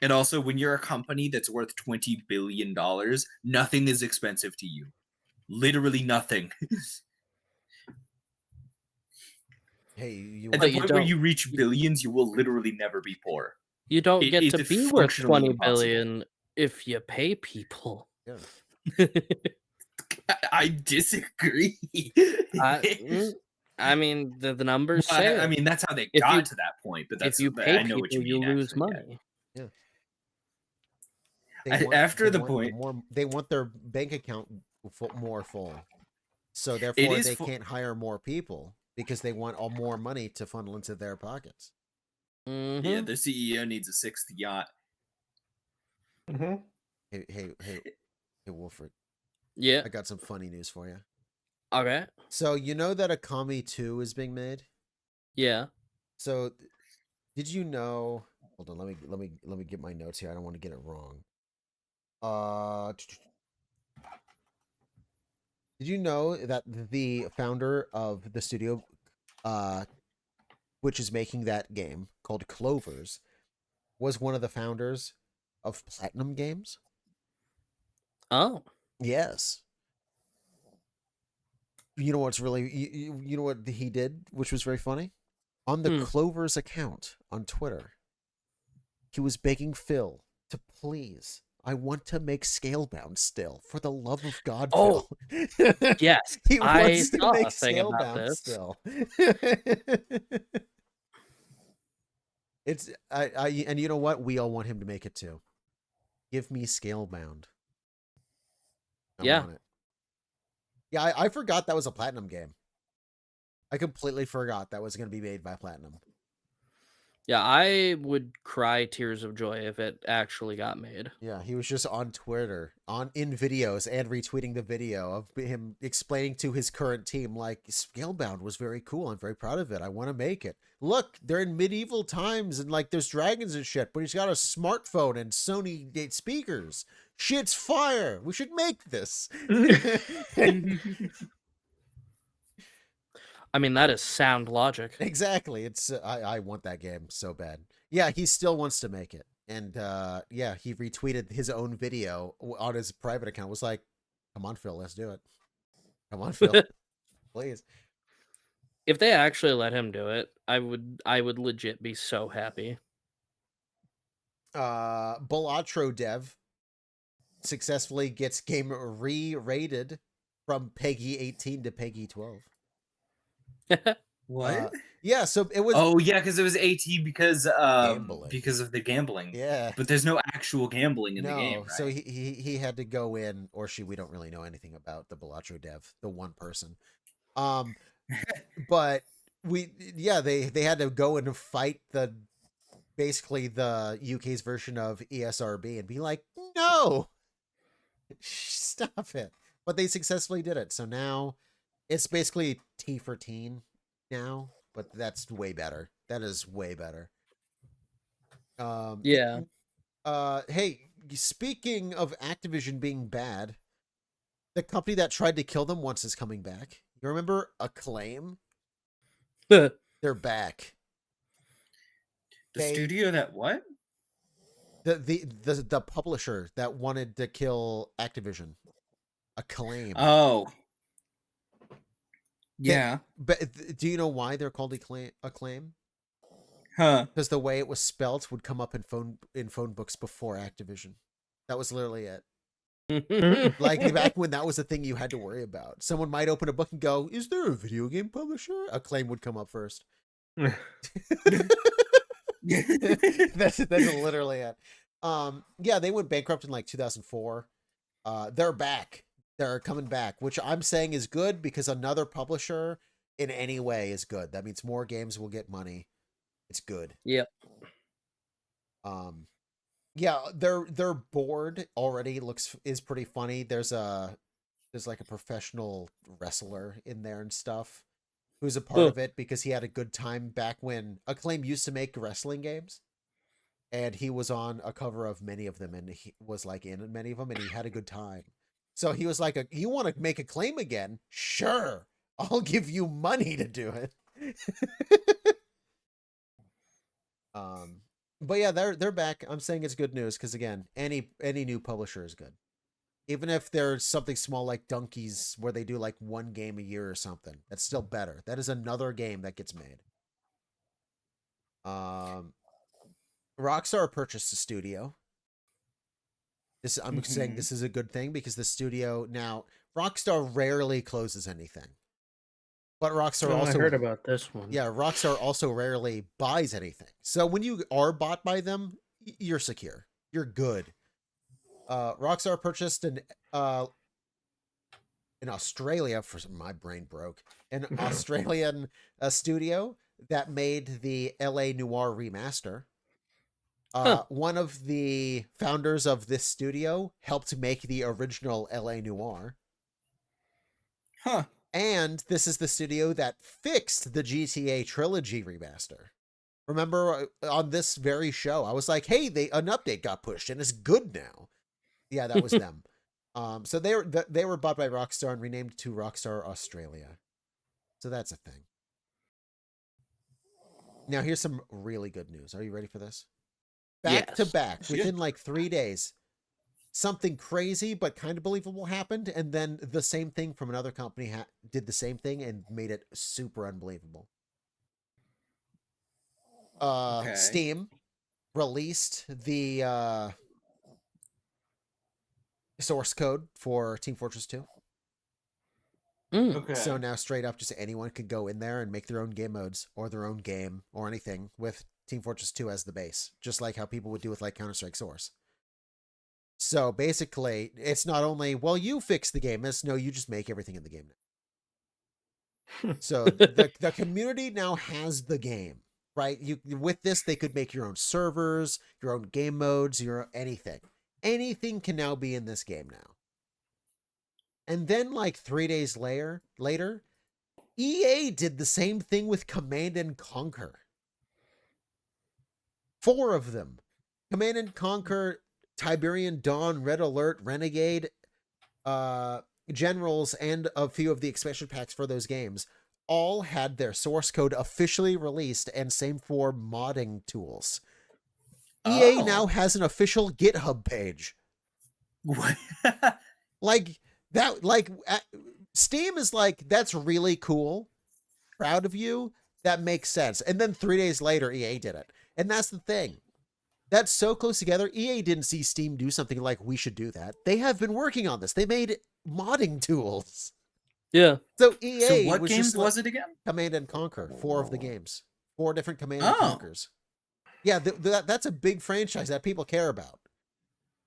And also, when you're a company that's worth $20 billion, nothing is expensive to you. Literally nothing. Hey, you At But the you point where don't- you reach billions, you will literally never be poor. You don't It get is to be worth functionally 20 impossible. billion if you pay people. Yeah. I disagree. I mean, the numbers Well, say I it. mean, that's how they If got you- to that point, but If that's you but pay I know what you people, you mean. lose Actually, yeah. money. They want their bank account more full, so therefore they can't hire more people because they want all more money to funnel into their pockets. Mhm. Yeah, the CEO needs a 6th yacht. Mm-hmm. Hey, Wulfryk, Yeah. I got some funny news for you. Okay. So you know that Akami 2 is being made? Yeah. So did you know? Hold on, let me get my notes here. I don't want to get it wrong. Did you know that the founder of the studio, uh, which is making that game called Clovers, was one of the founders of Platinum Games? Oh. Yes. You know what's really you know what he did, which was very funny? On the Hmm. Clovers account on Twitter, he was begging Phil to please. I want to make Scalebound still. For the love of God, Oh, Phil. yes. He I wants to saw make a thing about Scalebound this. still. It's I and you know what? We all want him to make it too. Give me Scalebound. I Yeah. want it. Yeah, I forgot that was a Platinum game. I completely forgot that was going to be made by Platinum. Yeah, I would cry tears of joy if it actually got made. Yeah, he was just on Twitter, in videos, and retweeting the video of him explaining to his current team, like, Scalebound was very cool. I'm very proud of it. I want to make it. Look, they're in medieval times, and, like, there's dragons and shit, but he's got a smartphone and Sony speakers. Shit's fire. We should make this. I mean, that is sound logic. Exactly. It's I want that game so bad. Yeah, he still wants to make it. And yeah, he retweeted his own video on his private account. Was like, "Come on, Phil, let's do it. Come on, Phil, please." If they actually let him do it, I would legit be so happy. Balatro dev successfully gets game re-rated from Peggy 18 to Peggy 12. What? Yeah, so it was Oh yeah, because it was 18 because Gambling. because of the gambling. Yeah. But there's no actual gambling in the game, No, right? so he had to go in, or she. We don't really know anything about the Balatro dev, the one person. But they had to go and fight basically the UK's version of ESRB and be like, no, stop it. But they successfully did it, so now it's basically T for teen now, but that's way better. That is way better. Yeah. Hey, speaking of Activision being bad, the company that tried to kill them once is coming back. You remember Acclaim? They're back. The studio that what? The publisher that wanted to kill Activision. Acclaim. Oh. Yeah. But do you know why they're called Acclaim? Huh. Because the way it was spelt would come up in phone books before Activision. That was literally it. Like back when that was a thing you had to worry about. Someone might open a book and go, "Is there a video game publisher?" Acclaim would come up first. that's literally it. Yeah, they went bankrupt in like 2004. They're back. They're coming back, which I'm saying is good because another publisher in any way is good. That means more games will get money. It's good. Yep. Yeah, their board already is pretty funny. There's like a professional wrestler in there and stuff who's a part of it because he had a good time back when Acclaim used to make wrestling games. And he was on a cover of many of them and he was like in many of them and he had a good time. So he was like, "You want to make Acclaim again? Sure. I'll give you money to do it." But yeah, they're back. I'm saying it's good news because again, any new publisher is good. Even if there's something small like Donkeys where they do like one game a year or something, that's still better. That is another game that gets made. Rockstar purchased the studio. I'm saying this is a good thing because the studio now Rockstar rarely closes anything. But Rockstar also I heard about this one. Yeah, Rockstar also rarely buys anything. So when you are bought by them, you're secure. You're good. Rockstar purchased in Australia for my brain broke. An Australian studio that made the LA Noire remaster. One of the founders of this studio helped make the original LA Noire. Huh. And this is the studio that fixed the GTA Trilogy remaster. Remember on this very show, I was like, hey, an update got pushed and it's good now. Yeah, that was them. So they were bought by Rockstar and renamed to Rockstar Australia. So that's a thing. Now here's some really good news. Are you ready for this? Back to Yes. back, within like 3 days, something crazy but kind of believable happened, and then the same thing from another company did the same thing and made it super unbelievable. Okay. Steam released the source code for Team Fortress 2. Mm. Okay. So now straight up just anyone could go in there and make their own game modes or their own game or anything with Team Fortress 2 as the base, just like how people would do with like Counter-Strike Source. So basically, it's not only, well, you fix the game, it's no, you just make everything in the game now. So the community now has the game, right? You with this, they could make your own servers, your own game modes, anything. Anything can now be in this game now. And then like 3 days later, EA did the same thing with Command and Conquer. 4 of them. Command and Conquer, Tiberian Dawn, Red Alert, Renegade, Generals, and a few of the expansion packs for those games all had their source code officially released, and same for modding tools. EA now has an official GitHub page. What? Like that, Steam is like, that's really cool. Proud of you. That makes sense. And then 3 days later, EA did it. And that's the thing. That's so close together. EA didn't see Steam do something like, we should do that. They have been working on this. They made modding tools. Yeah. So EA So what was games just was it again? Command and Conquer. 4 of the games. 4 different Command and Oh. Conquers. Yeah, that's a big franchise that people care about.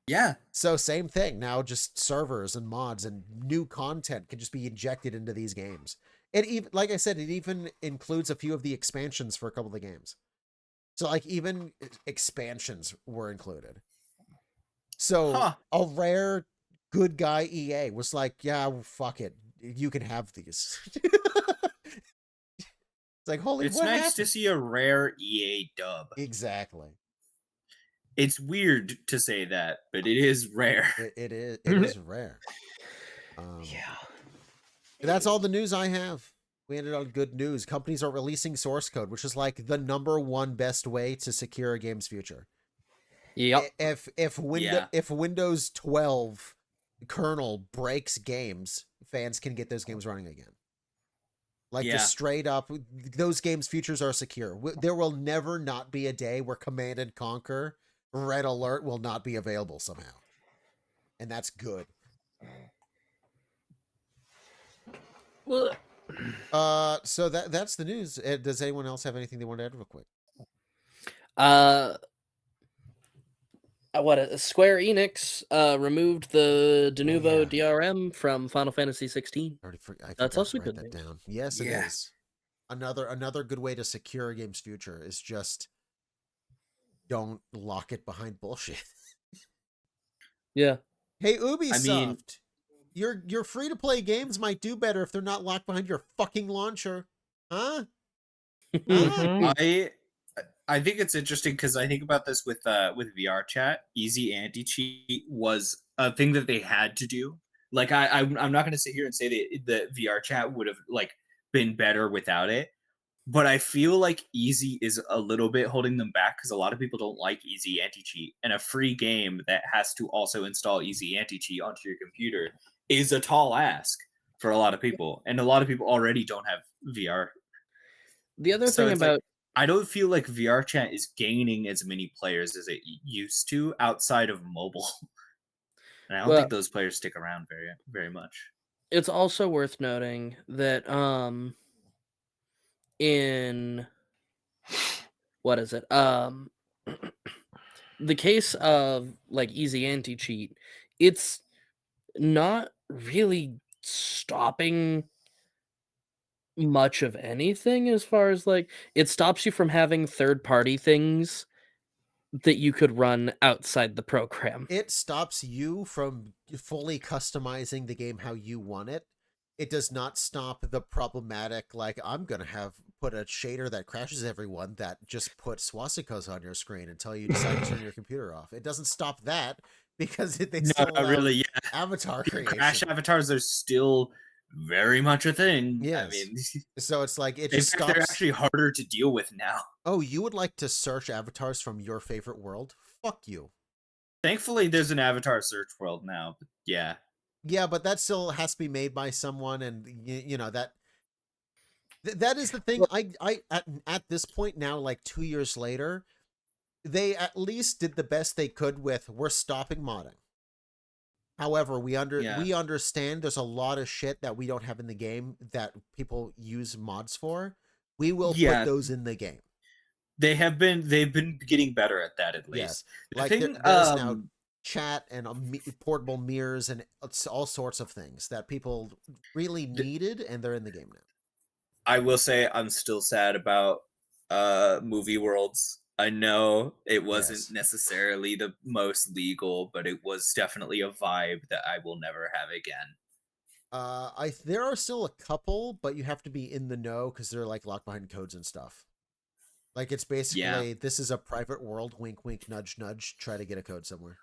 Yeah. So same thing. Now just servers and mods and new content can just be injected into these games. It even, like I said, it even includes a few of the expansions for a couple of the games. So like even expansions were included. So a rare good guy EA was like, yeah, fuck it. You can have these. It's like, holy, It's what nice happened? to see a rare EA dub. Exactly. It's weird to say that, but it is rare. It is rare. Yeah. That's all the news I have. We ended on good news. Companies are releasing source code, which is like the #1 best way to secure a game's future. Yep. If Windows 12 kernel breaks games, fans can get those games running again. Like just straight up, those games' futures are secure. There will never not be a day where Command and Conquer, Red Alert will not be available somehow, and that's good. So that's the news. Does anyone else have anything they want to add real quick? Square Enix removed the de novo yeah. DRM from Final Fantasy 16. That's also good. good news. Down. Yes, it is. Another good way to secure a game's future is just don't lock it behind bullshit. Yeah. Hey, Ubisoft, your free to play games might do better if they're not locked behind your fucking launcher, huh? I think it's interesting because I think about this with VR chat. Easy anti-cheat was a thing that they had to do. Like I'm not going to sit here and say that VR chat would have like been better without it, but I feel like Easy is a little bit holding them back because a lot of people don't like Easy anti-cheat, and a free game that has to also install Easy anti-cheat onto your computer is a tall ask for a lot of people, and a lot of people already don't have VR. The other thing about I don't feel like VR chat is gaining as many players as it used to outside of mobile. And I don't think those players stick around very, very much. It's also worth noting that in what is it? The case of like Easy anti-cheat, it's not really stopping much of anything as far as like it stops you from having third-party things that you could run outside the program. It stops you from fully customizing the game how you want it. it does not stop the problematic, like, I'm gonna put a shader that crashes everyone that just put swastikas on your screen until you decide to turn your computer off. It doesn't stop that because they No, still not allow really. Yeah, avatar crash creation. avatars are still very much a thing. I Yes. mean, So it's like, it in just fact, they're stops. actually harder to deal with now. Oh, you would like to search avatars from your favorite world? Fuck you. Thankfully, there's an avatar search world now. But yeah, Yeah, but that still has to be made by someone, and you know that that is the thing. Well, At this point now, like 2 years later, they at least did the best they could with, we're stopping modding. However, yeah. we understand there's a lot of shit that we don't have in the game that people use mods for. We will put Yeah, those in the game. they've been getting better at that at Yes, least. The like thing, there's now chat and portable mirrors and it's all sorts of things that people really needed, and they're in the game now. I will say I'm still sad about movie worlds. I know it wasn't Yes. necessarily the most legal, but it was definitely a vibe that I will never have again. There are still a couple, but you have to be in the know because they're like locked behind codes and stuff. Like, it's Yeah. basically, this is a private world. Wink, wink, nudge, nudge. Try to get a code somewhere.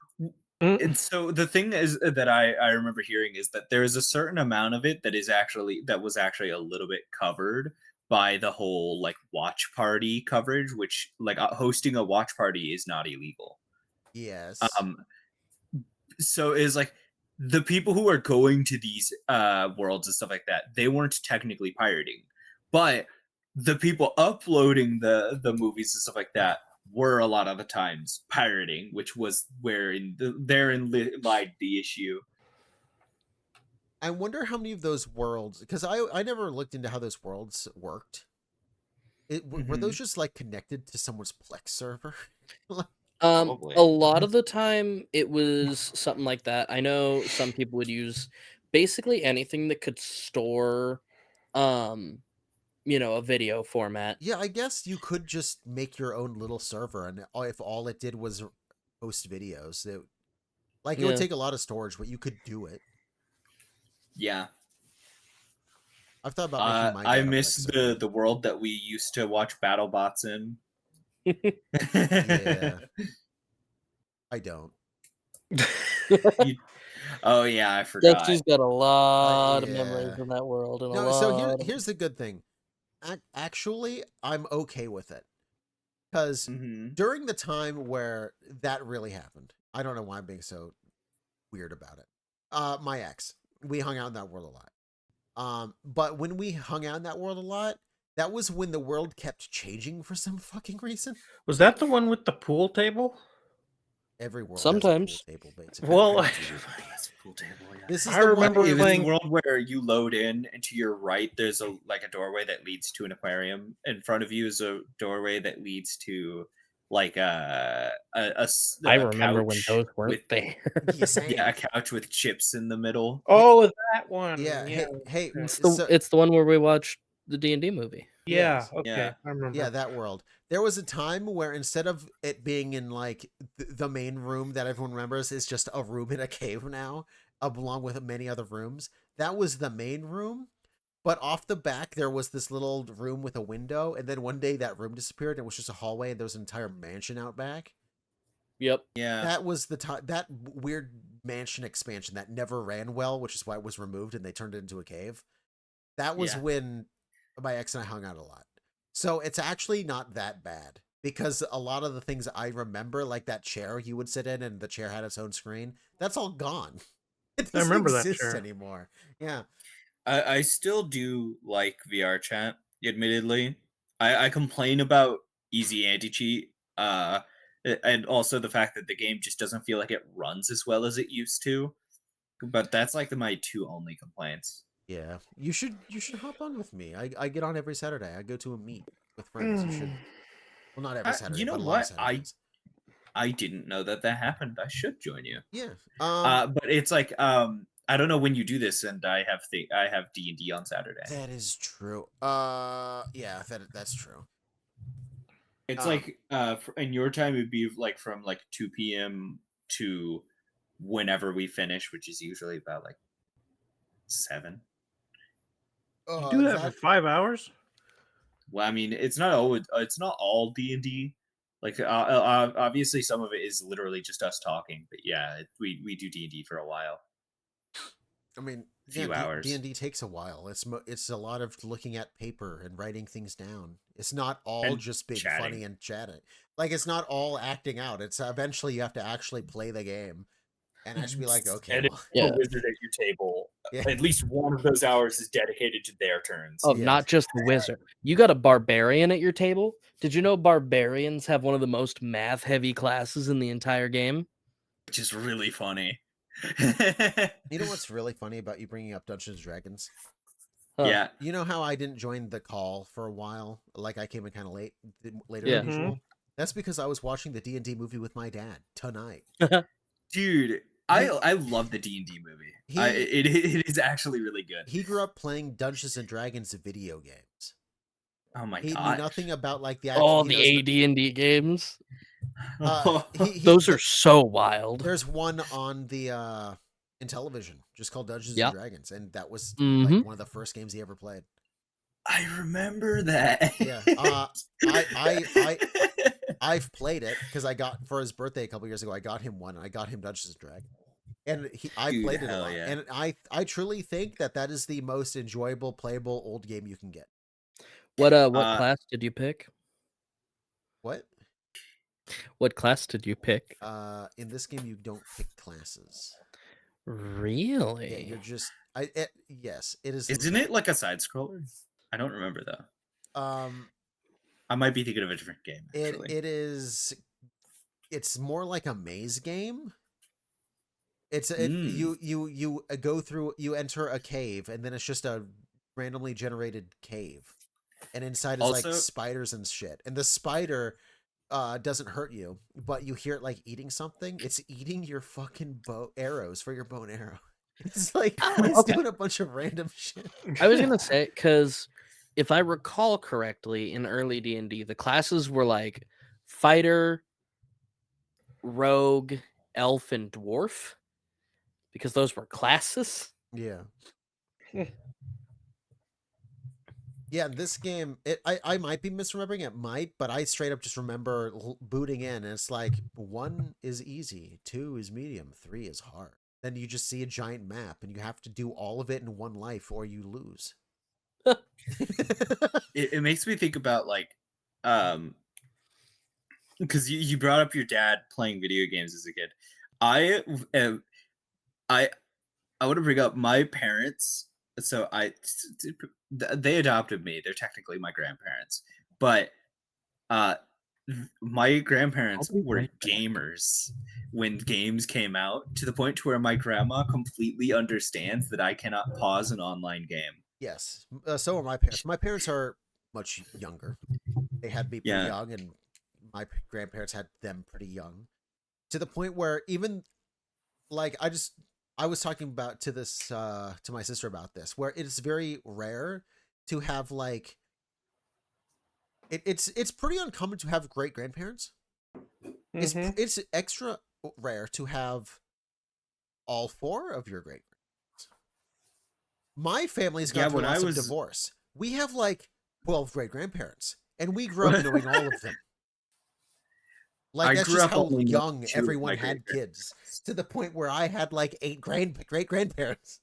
And so the thing is that I remember hearing is that there is a certain amount of it that was actually a little bit covered by the whole like watch party coverage, which like hosting a watch party is not illegal. Yes. So is like the people who are going to these worlds and stuff like that, they weren't technically pirating, but the people uploading the movies and stuff like that were a lot of the times pirating, which was therein lied the issue. I wonder how many of those worlds, because I never looked into how those worlds worked. Were those just like connected to someone's Plex server? Probably. A lot of the time it was something like that. I know some people would use basically anything that could store, a video format. Yeah, I guess you could just make your own little server, and if all it did was post videos, it would Yeah. take a lot of storage, but you could do it. Yeah. I've thought about making my I dad a miss Plex server. the world that we used to watch BattleBots in. Yeah. I don't. Oh yeah, I forgot. Dusty's got a lot of Yeah. memories in that world, and a No, lot. so here's the good thing. Actually, I'm okay with it. Because Mhm. during the time where that really happened, I don't know why I'm being so weird about it. My ex, we hung out in that world a lot. But when we hung out in that world a lot, that was when the world kept changing for some fucking reason. Was that the one with the pool table? Every world Sometimes. has a pool table, basically. Well, Pool table, yeah. This is I the remember one. It was playing- the world where you load in, and to your right there's a doorway that leads to an aquarium. In front of you is a doorway that leads to like I a remember when couch those weren't with there. yeah, a couch with chips in the middle. Oh, that one. Yeah. Hey. It's the one where we watched the D&D movie. Yeah. Yes. Okay. Yeah. I remember. Yeah, that world. There was a time where instead of it being in like the main room that everyone remembers is just a room in a cave now, along with many other rooms. That was the main room, but off the back there was this little room with a window, and then one day that room disappeared. And it was just a hallway, and there was an entire mansion out back. Yep. Yeah. That was the time, that weird mansion expansion that never ran well, which is why it was removed and they turned it into a cave. That was Yeah. when my ex and I hung out a lot. So it's actually not that bad, because a lot of the things I remember, like that chair you would sit in and the chair had its own screen, that's all gone. It doesn't remember that exist chair. anymore. Yeah. I still do like VR chat, admittedly. I complain about easy anti-cheat, and also the fact that the game just doesn't feel like it runs as well as it used to. But that's like my two only complaints. Yeah. You should hop on with me. I get on every Saturday. I go to a meet with friends. You should. Well, not every Saturday, You know but a lot of what? Saturdays. I didn't know that happened. I should join you. Yeah. But it's like I don't know when you do this, and I have D&D on Saturday. That is true. Yeah, that's true. It's like in your time it'd be like from like 2 p.m. to whenever we finish, which is usually about like 7. You do that for That 5 hours? Well, I mean, it's not all D&D. Like, obviously, some of it is literally just us talking. But yeah, we do D&D for a while, I mean, a few hours. D&D takes a while. It's a lot of looking at paper and writing things down. It's not all And just being chatting. funny and chatting. Like, it's not all acting out. It's eventually you have to actually play the game and actually be like, okay, And well, Yeah. a wizard at your table. Yeah. At least one of those hours is dedicated to their turns. Oh, Yeah. not just the wizard. You got a barbarian at your table? Did you know barbarians have one of the most math-heavy classes in the entire game? Which is really funny. You know what's really funny about you bringing up Dungeons and Dragons? Huh. Yeah. You know how I didn't join the call for a while? Like I came in kind of later Yeah. than usual? That's because I was watching the D&D movie with my dad tonight. Dude, I love the D&D movie. It is actually really good. He grew up playing Dungeons and Dragons video games. Oh my He god. knew nothing about like the actual. Oh, he the knows AD&D games. Those Those are so wild. There's one on the in television just called Dungeons Yep. and Dragons, and that was Mhm. like one of the first games he ever played. I remember that. Yeah. I've played it because I got for his birthday a couple years ago. I got him one. And I got him Dungeons and Dragons, and I Dude, played it a hell lot. yeah. And I truly think that is the most enjoyable, playable old game you can get. What class did you pick? What? What class did you pick? In this game, you don't pick classes. Really? Yeah, you're just. Yes, it is. Isn't it like a side scroller? I don't remember though. I might be thinking of a different game. Actually. It is. It's more like a maze game. You go through. You enter a cave, and then it's just a randomly generated cave, and inside is like Also- spiders and shit. And the spider doesn't hurt you, but you hear it like eating something. It's eating your fucking arrows for your bow and arrow. It's like it's okay. doing a bunch of random shit. I was gonna say, because if I recall correctly, in early D&D, the classes were like fighter, rogue, elf, and dwarf, because those were classes. Yeah. Yeah, this game, I might be misremembering it, might, but I straight up just remember booting in, and it's like 1 is easy, 2 is medium, 3 is hard. Then you just see a giant map, and you have to do all of it in one life, or you lose. It makes me think about like, because you brought up your dad playing video games as a kid. I want to bring up my parents. So they adopted me. They're technically my grandparents, but my grandparents were gamers when games came out, to the point to where my grandma completely understands that I cannot pause an online game. Yes, so are my parents. My parents are much younger. They had me pretty Yeah. young, and my grandparents had them pretty young. To the point where even, like, I was talking about to my sister about this, where it is very rare to have like it's pretty uncommon to have great grandparents. It's extra rare to have all 4 of your great grandparents. My family's got when I lots of was- divorce. We have like 12 great grandparents, and we grew up knowing all of them. Like I that's grew just up how only knowing young 2 of everyone my had great-grandparents. kids, to the point where I had like 8 great grandparents.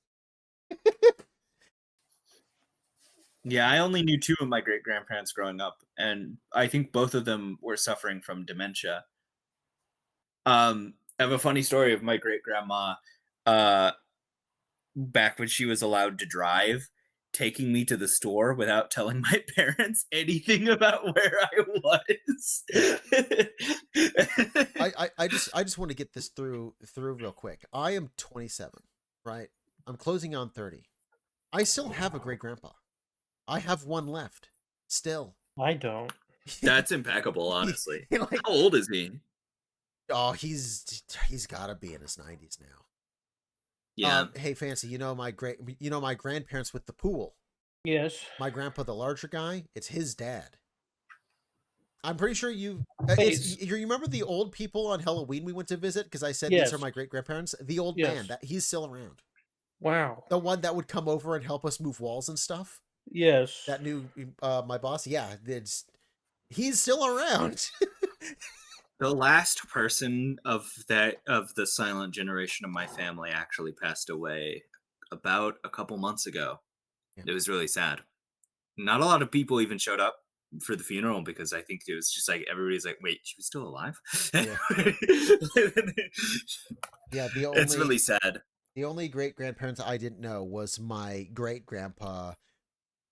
Yeah, I only knew 2 of my great grandparents growing up, and I think both of them were suffering from dementia. I have a funny story of my great grandma, back when she was allowed to drive, taking me to the store without telling my parents anything about where I was. I just want to get this through real quick. I am 27, right? I'm closing on 30. I still have a great grandpa. I have one left still. I don't. That's impeccable, honestly. Like, How old is he? oh, he's got to be in his 90s now. Yeah. Hey, Fancy, you know my grandparents with the pool. Yes. My grandpa, the larger guy, it's his dad. I'm pretty sure you remember the old people on Halloween we went to visit, because I said Yes. these are my great grandparents. The old Yes. man, that he's still around. Wow. The one that would come over and help us move walls and stuff. Yes. That new my boss, yeah, he's still around. The last person of the silent generation of my family actually passed away about a couple months ago. Yeah. It was really sad. Not a lot of people even showed up for the funeral because I think it was just like everybody's like, "Wait, she was still alive?" Yeah. Yeah, It's really sad. the only great grandparents I didn't know was my great grandpa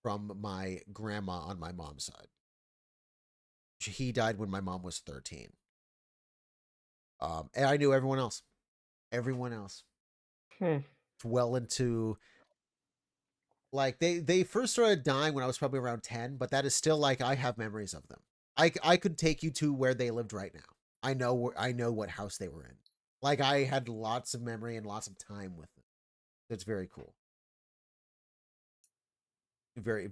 from my grandma on my mom's side. He died when my mom was 13. And I knew everyone else. Everyone else. Hmm. Well into like they first started dying when I was probably around 10, but that is still like I have memories of them. I could take you to where they lived right now. I know what house they were in. Like I had lots of memory and lots of time with them. It's very cool. Very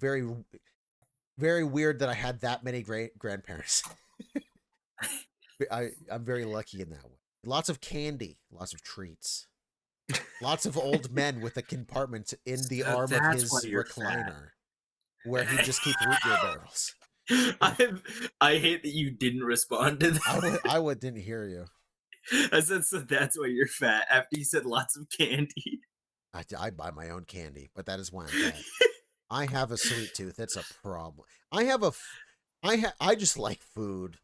very weird that I had that many great grandparents. I'm very lucky in that way. Lots of candy, lots of treats, lots of old men with a compartment in the arm of That's why his you're fat. recliner, where he just keep root beer barrels. I hate that you didn't respond to that. I didn't hear you. I said, so that's why you're fat. After you said lots of candy. I buy my own candy, but that is why I'm fat. I have a sweet tooth. It's a problem. I just like food.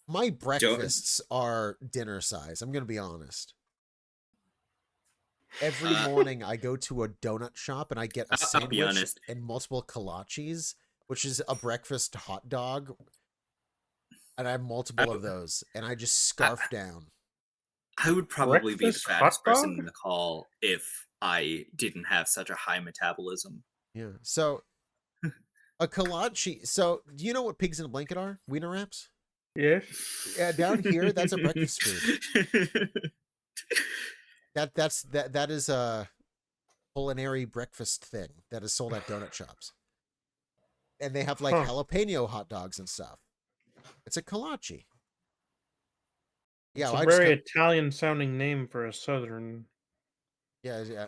My Joe, breakfasts are dinner size. I'm gonna be honest. Every uh, morning I go to a donut shop and I get a I'll be sandwich honest. and multiple kolaches, which is a breakfast hot dog, and I have I, multiple of those, and I just I, scarf down. I would probably be the Breakfast hot fattest person dog? in the call if I didn't have such a high metabolism. Yeah. So a kolache. So do you know what pigs in a blanket are? Wiener wraps. Yes. Yeah, down here that's a breakfast food. That is a culinary breakfast thing that is sold at donut shops, and they have like Huh. jalapeno hot dogs and stuff. It's a kolache. Yeah, It's well, a I just very got Italian sounding name for a southern. yeah.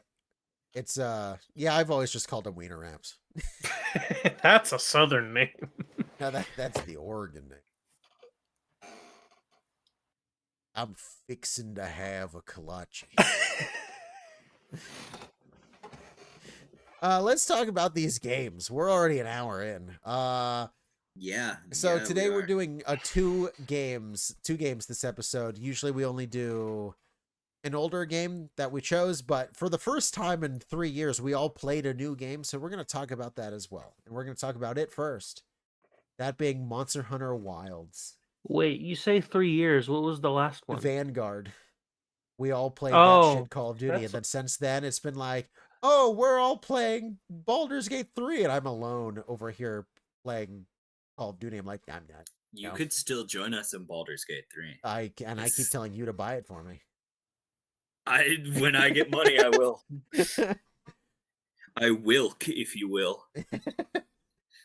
It's yeah. I've always just called them wiener wraps. That's a southern name. Now that's the Oregon name. I'm fixing to have a kolache. Let's talk about these games. We're already an hour in. So yeah, we today we're are. doing two games this episode. Usually we only do an older game that we chose, but for the first time in 3 years, we all played a new game, so we're going to talk about that as well. And we're going to talk about it first. That being Monster Hunter Wilds. Wait, you say 3 years. What was the last one? Vanguard. We all played that Oh, shit Call of Duty, that's and then since then it's been like, oh, we're all playing Baldur's Gate 3, and I'm alone over here playing Call of Duty. I'm like, I'm not. You No. could still join us in Baldur's Gate 3. I keep telling you to buy it for me. When I get money, I will. I will, if you will.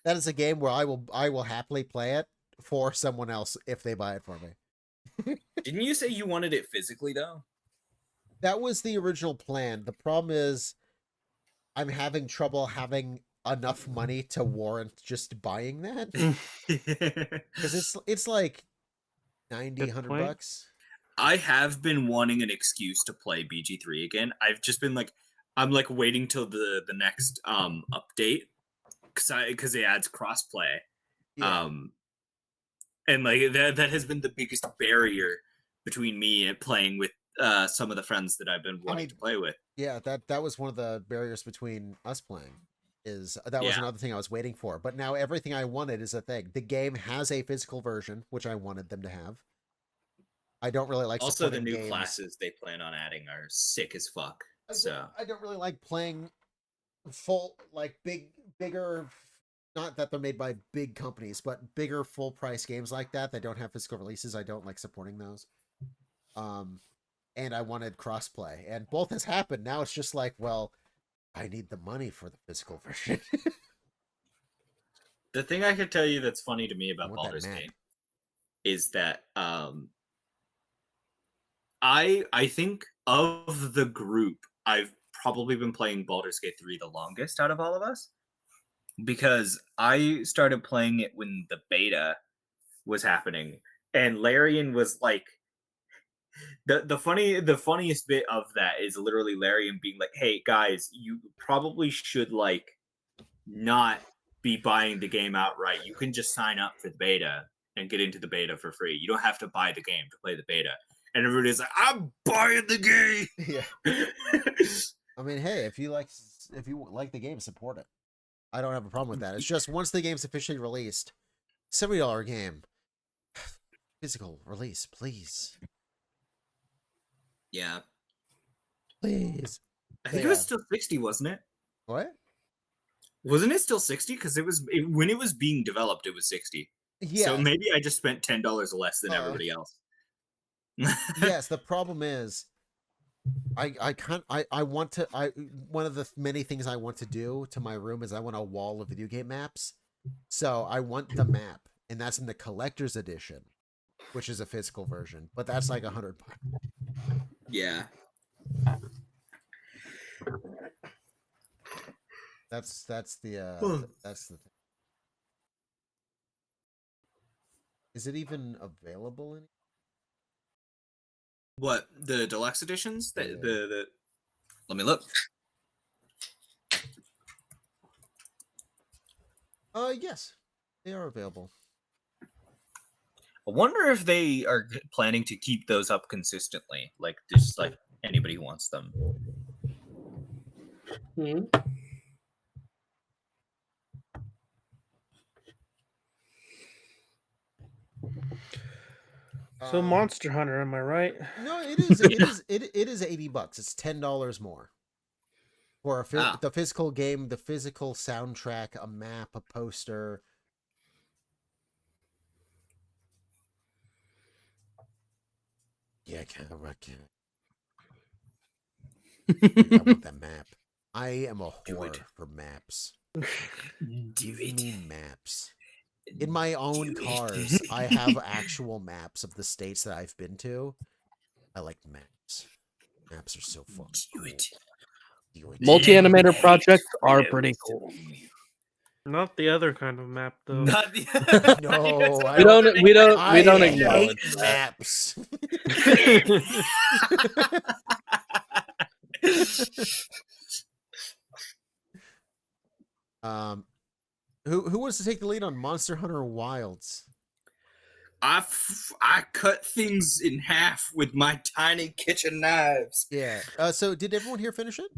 That is a game where I will happily play it for someone else if they buy it for me. Didn't you say you wanted it physically though? That was the original plan. The problem is I'm having trouble having enough money to warrant just buying that because it's like 90 Good 100 point. bucks. I have been wanting an excuse to play BG3 again. I've just been like, I'm like waiting till the next update because it adds crossplay. Yeah. And like that has been the biggest barrier between me and playing with some of the friends that I've been wanting to play with. Yeah, that was one of the barriers between us playing. Is that was Yeah. another thing I was waiting for. But now everything I wanted is a thing. The game has a physical version, which I wanted them to have. I don't really like Also, the supporting new games. classes they plan on adding are sick as fuck. I don't really like playing full like bigger. Not that they're made by big companies, but bigger full price games like that don't have physical releases. I don't like supporting those. And I wanted crossplay, and both has happened. Now it's just like, well, I need the money for the physical version. The thing I could tell you that's funny to me I about want that Baldur's map. Gate is that I think of the group, I've probably been playing Baldur's Gate 3 the longest out of all of us. because I started playing it when the beta was happening, and Larian was like the funniest bit of that is literally Larian being like, "Hey guys, you probably should like not be buying the game outright. You can just sign up for the beta and get into the beta for free. You don't have to buy the game to play the beta." And everybody's like, "I'm buying the game." Yeah. I mean, hey, if you like the game, support it. I don't have a problem with that. It's just once the game's officially released, $70 game, physical release, please, Yeah, please. I think it was still 60, wasn't it? What? Wasn't it still 60? Because when it was being developed, it was 60. Yeah. So maybe I just spent $10 less than everybody else. Yes. The problem is, I want to. One of the many things I want to do to my room is I want a wall of video game maps. So I want the map, and that's in the collector's edition, which is a physical version, but that's like $100. Yeah. That's the thing. Is it even available in? What, the deluxe editions? Yeah. The let me look. Yes, they are available. I wonder if they are planning to keep those up consistently, like just like anybody who wants them. So Monster Hunter, am I right? No, it is. It is $80. It's $10 more for the physical game, the physical soundtrack, a map, a poster. Yeah, I can't. I want that map. I am a whore for maps. Do it. Maps. In my own cars, I have actual maps of the states that I've been to. I like maps. Maps are so fun. Do it. Multi-animator projects are pretty cool. Not the other kind of map, though. Not the No, we don't I acknowledge hate that. maps. Who wants to take the lead on Monster Hunter Wilds? I cut things in half with my tiny kitchen knives. Yeah. So did everyone here finish it?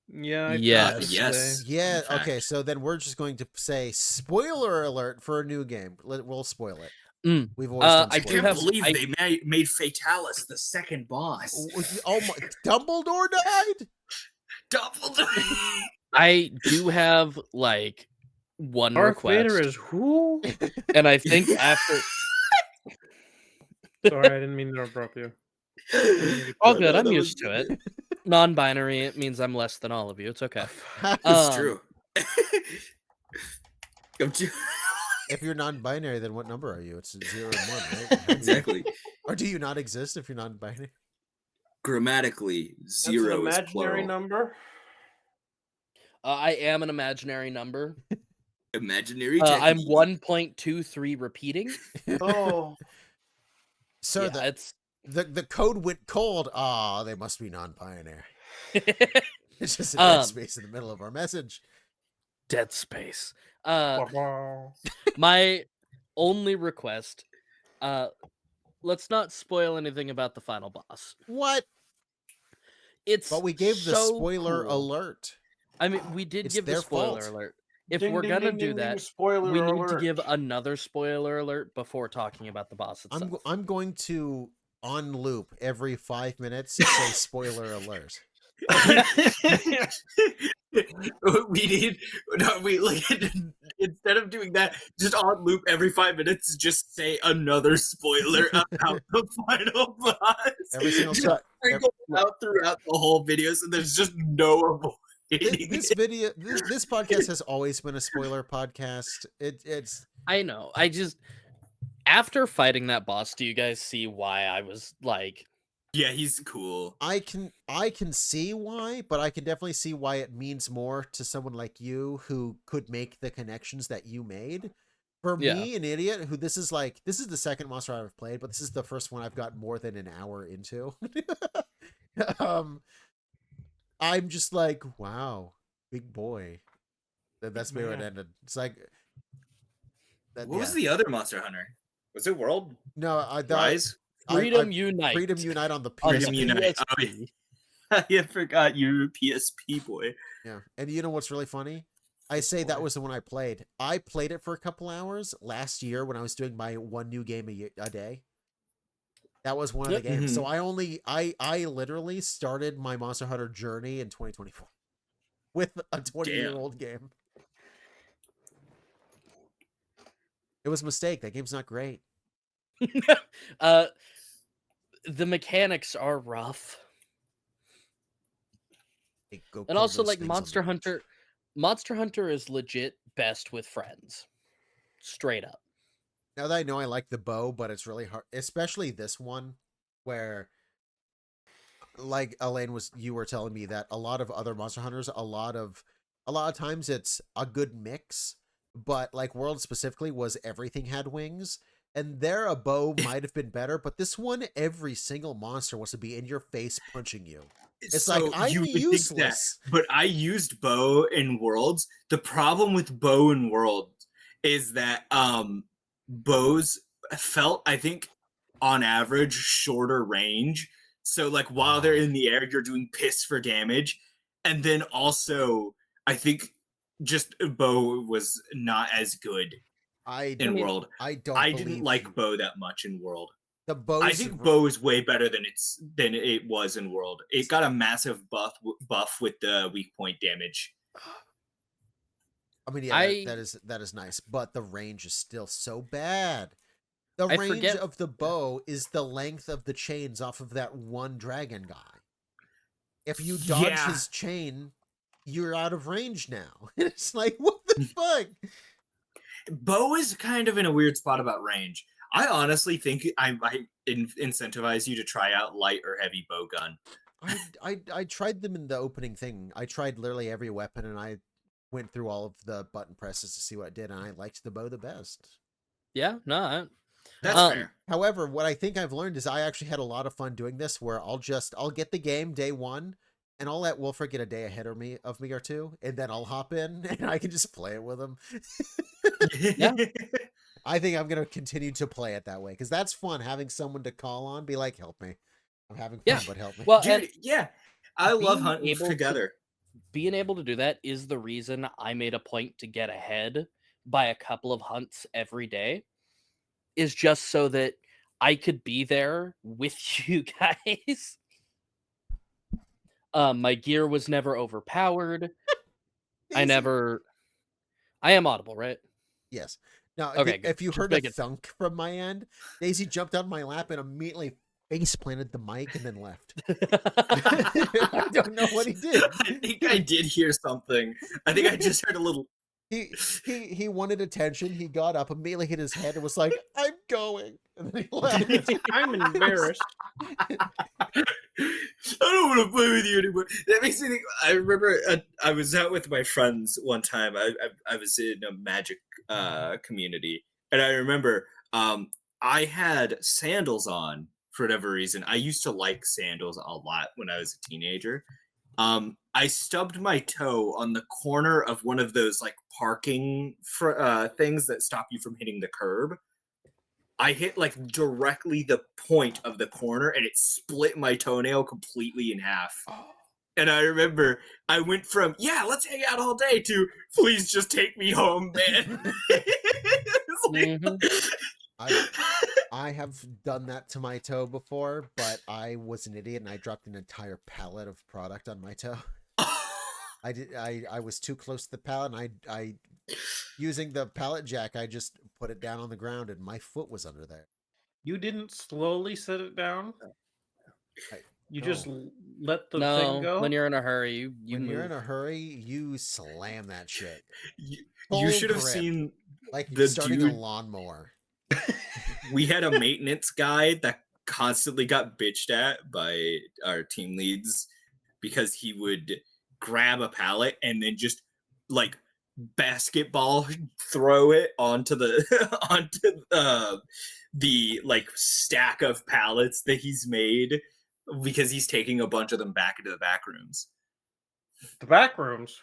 Yeah. Yes. Yeah. Okay. So then we're just going to say spoiler alert for a new game. We'll spoil it. We've always done I spoilers. can't believe they made Fatalis the second boss. Oh my! Dumbledore died. Dumbledore. I do have like one Darth request, Vader is who? and I think after. Sorry, I didn't mean to interrupt you. All good. I'm used to it. Non-binary. It means I'm less than all of you. It's okay. It's true. If you're non-binary, then what number are you? It's 0 and 1, right? Exactly. Or do you not exist if you're non-binary? Grammatically, 0 That's an is imaginary plural. number. I am an imaginary number. Imaginary. I'm 1.23 repeating. Oh, Sir, Yeah, the code went cold. Ah, they must be non-binary. It's just a dead space in the middle of our message. Dead space. wow. My only request, let's not spoil anything about the final boss. What? It's But we gave the so spoiler cool. alert. I mean, we did It's give the their spoiler fault. alert. If Ding, we're ding, gonna ding, do ding, that, ding, spoiler we need alert. to give another spoiler alert before talking about the boss itself. I'm going to on loop every 5 minutes say spoiler alert. Instead of doing that, just on loop every 5 minutes, just say another spoiler about the final boss. Every single Just time. sprinkle it out throughout the whole video, so there's just no avoiding This video, this podcast has always been a spoiler podcast. It's. I know. I just after fighting that boss, do you guys see why I was like Yeah, he's cool. I can see why, but I can definitely see why it means more to someone like you who could make the connections that you made. For Yeah. me, an idiot who this is the second Monster Hunter I've played, but this is the first one I've got more than an hour into. um, I'm just like, wow, big boy. That's where it Man. ended. It's like that. What Yeah. was the other Monster Hunter? Was it World No, I Rise? Freedom Unite. Freedom Unite on the on the Freedom PSP. Unite. Oh, PSP. I forgot you were a PSP boy. Yeah. And you know what's really funny? I Yes, say that boy. was the one I played. I played it for a couple hours last year when I was doing my one new game a day. That was one of the Yep. games. So I literally started my Monster Hunter journey in 2024 with a 20-year-old game. It was a mistake. That game's not great. The mechanics are rough. Hey, go And kill also those like things on the beach. Monster Hunter is legit best with friends. Straight up. Now that I know I like the bow, but it's really hard, especially this one, where like Elaine you were telling me that a lot of other Monster Hunters, a lot of times it's a good mix, but like World specifically was everything had wings. And there a bow might have been better, but this one, every single monster wants to be in your face punching you. It's like, I'm you would think that, useless. but I used bow in Worlds. The problem with bow in Worlds is that bows felt, I think, on average, shorter range. So like while they're in the air, you're doing piss for damage, and then also I think just bow was not as good in World. I don't I believe didn't like you. bow that much in World. The I bows. think bow is way better than it was in World. It got a massive buff with the weak point damage. I mean, yeah, that is nice, but the range is still so bad. The I range forget- of the bow is the length of the chains off of that one dragon guy. If you dodge Yeah. his chain, you're out of range now. It's like, what the fuck? Bow is kind of in a weird spot about range. I honestly think I might incentivize you to try out light or heavy bow gun. I tried them in the opening thing. I tried literally every weapon, and I went through all of the button presses to see what it did, and I liked the bow the best. Yeah, no. That's fair. However, what I think I've learned is I actually had a lot of fun doing this, where I'll get the game day one, and I'll let Wulfryk get a day ahead of me or two, and then I'll hop in and I can just play it with him. Yeah. I think I'm gonna continue to play it that way because that's fun having someone to call on, be like, "Help me, I'm having fun, Yeah. but help me." Well, Dude, and yeah. I love being hunting able to- together. being able to do that is the reason I made a point to get ahead by a couple of hunts every day, is just so that I could be there with you guys. My gear was never overpowered. I am audible, right? Yes. Now, Okay, good. if you Just heard a making- thunk from my end, Daisy jumped on my lap and immediately face planted the mic and then left. I don't know what he did. I think I did hear something. I think I just heard a little. He wanted attention. He got up, immediately hit his head, and was like, "I'm going," and then he left. I'm embarrassed. I don't want to play with you anymore. That makes me think. I remember I was out with my friends one time. I was in a Magic community, and I remember I had sandals on for whatever reason. I used to like sandals a lot when I was a teenager. I stubbed my toe on the corner of one of those like parking things that stop you from hitting the curb. I hit like directly the point of the corner and it split my toenail completely in half. And I remember I went from, yeah, let's hang out all day to, please just take me home, man. It's like- Mhm. I have done that to my toe before, but I was an idiot and I dropped an entire pallet of product on my toe. I was too close to the pallet, and I using the pallet jack, I just put it down on the ground and my foot was under there. You didn't slowly set it down. You just let the No, thing go. when you're in a hurry, you When move. you're in a hurry, you slam that shit. You Full should have grip. seen Like the starting dude. a lawnmower. We had a maintenance guy that constantly got bitched at by our team leads because he would grab a pallet and then just like basketball throw it onto the onto the like stack of pallets that he's made because he's taking a bunch of them back into the back rooms. The back rooms.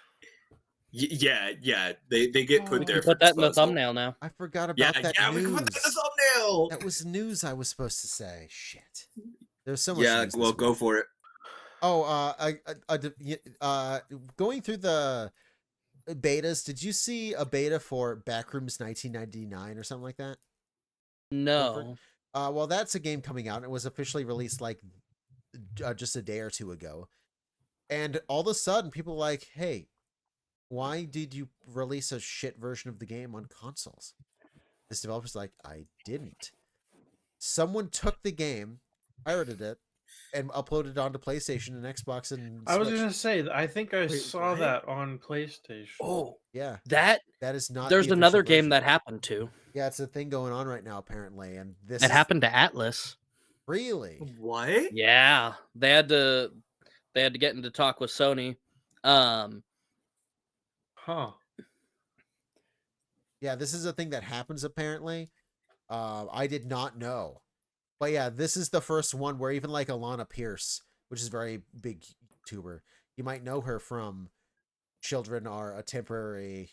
Yeah, they get put Oh. there You for put that in the disposal. thumbnail now. I forgot Yeah, about that yeah, news. we can put that in the thumbnail. That was news I was supposed to say. Shit. There's so much Yeah, news well, this go week. for it. Oh, going through the betas, did you see a beta for Backrooms 1999 or something like that? No. Well, that's a game coming out. It was officially released like just a day or two ago. And all of a sudden, people are like, hey, why did you release a shit version of the game on consoles? This developer's like, I didn't. Someone took the game, pirated it, and uploaded it onto PlayStation and Xbox and I was Switch. gonna say, I think I Wait, saw what? that on PlayStation. Oh, Yeah, that that is not. there's the another official game version. that happened to. Yeah, it's a thing going on right now apparently, and this It is happened to Atlas. really. What? Yeah, they had to get into talk with Sony. Huh. Yeah, this is a thing that happens apparently. I did not know. But yeah, this is the first one where even like Alana Pierce, which is a very big YouTuber, you might know her from Children Are a Temporary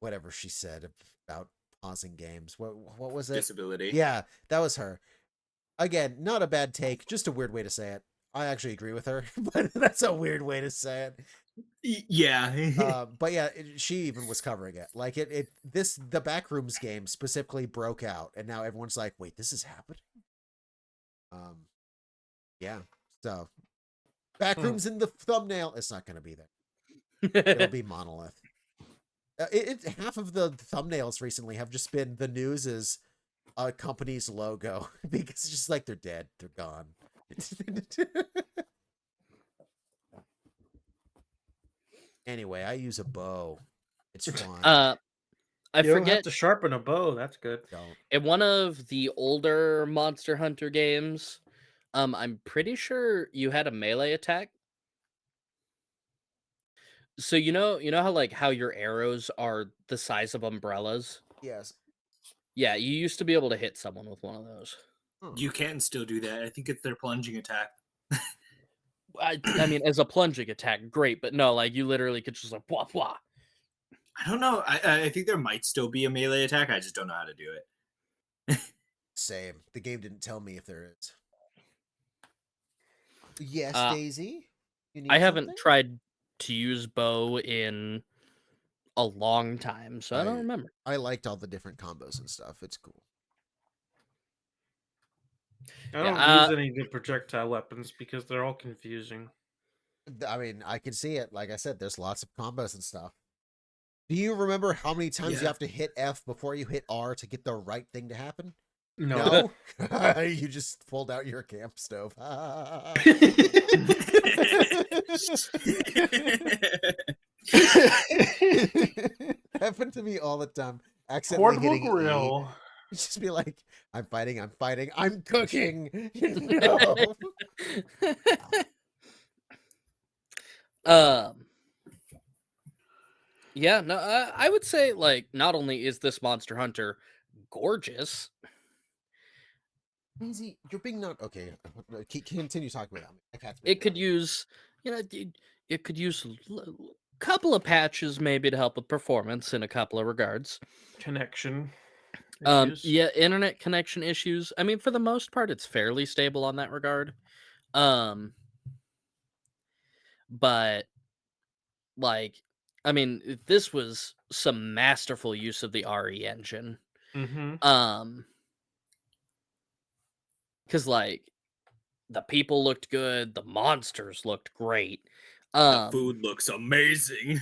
whatever she said about pausing games. What was it? Disability. Yeah, that was her. Again, not a bad take, just a weird way to say it. I actually agree with her, but that's a weird way to say it. Yeah. But yeah, she even was covering it. Like the Backrooms game specifically broke out, and now everyone's like, "Wait, this is happening." Yeah. So, Backrooms in the thumbnail. It's not going to be there. It'll be Monolith. Half of the thumbnails recently have just been the news is a company's logo because it's just like they're dead, they're gone. Anyway, I use a bow. It's fun. I You don't have forget to sharpen a bow. That's good. Don't. in one of the older Monster Hunter games, I'm pretty sure you had a melee attack. So you know how like how your arrows are the size of umbrellas? Yes. Yeah, you used to be able to hit someone with one of those. You can still do that. I think it's their plunging attack. I mean, as a plunging attack, great, but no, like you literally could just like blah blah. I don't know. I think there might still be a melee attack. I just don't know how to do it. Same. The game didn't tell me if there is. Yes, Uh, Daisy. You need I haven't something? tried to use bow in a long time, so I don't remember. I liked all the different combos and stuff. It's cool. I Yeah, don't use any good projectile weapons because they're all confusing. I mean, I can see it. Like I said, there's lots of combos and stuff. Do you remember how many times you Yeah. have to hit F before you hit R to get the right thing to happen? No. No? You just pulled out your camp stove. Happened to me all the time. Accidentally hitting E. Real. Just be like, I'm fighting, I'm cooking. No. Yeah, no, I would say like not only is this Monster Hunter gorgeous, Easy, you're being not okay. Continue talking about that. it could use, it could use a couple of patches maybe to help with performance in a couple of regards. Connection issues. Yeah, internet connection issues. I mean, for the most part, it's fairly stable on that regard. But like, I mean, this was some masterful use of the RE engine. Mm-hmm. Because like the people looked good, the monsters looked great. The food looks amazing.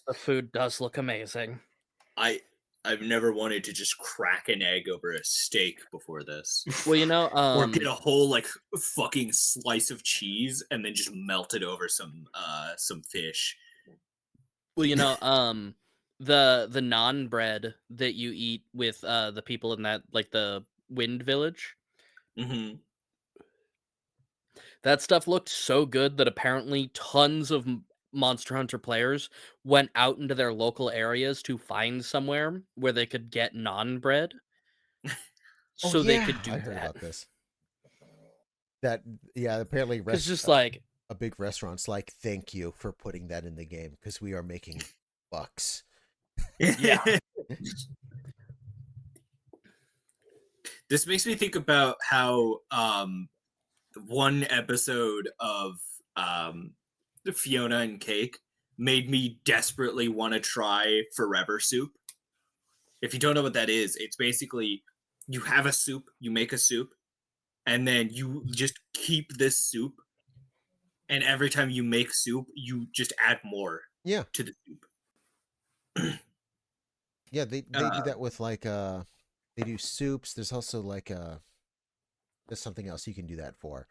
The food does look amazing. I've never wanted to just crack an egg over a steak before this. Well, Or get a whole like fucking slice of cheese and then just melt it over some fish. well, the naan bread that you eat with the people in that like the wind village, Hmm. That stuff looked so good that apparently tons of Monster Hunter players went out into their local areas to find somewhere where they could get non-bread Oh so they yeah, could do I heard that. about this. That yeah, apparently Because just like, a big restaurant's like, thank you for putting that in the game because we are making bucks. yeah. This makes me think about how one episode of um, Fiona and Cake made me desperately want to try Forever Soup. If you don't know what that is, it's basically you have a soup, you make a soup, and then you just keep this soup, and every time you make soup, you just add more Yeah, to the soup. yeah, they do that with like they do soups. There's also like there's something else you can do that for.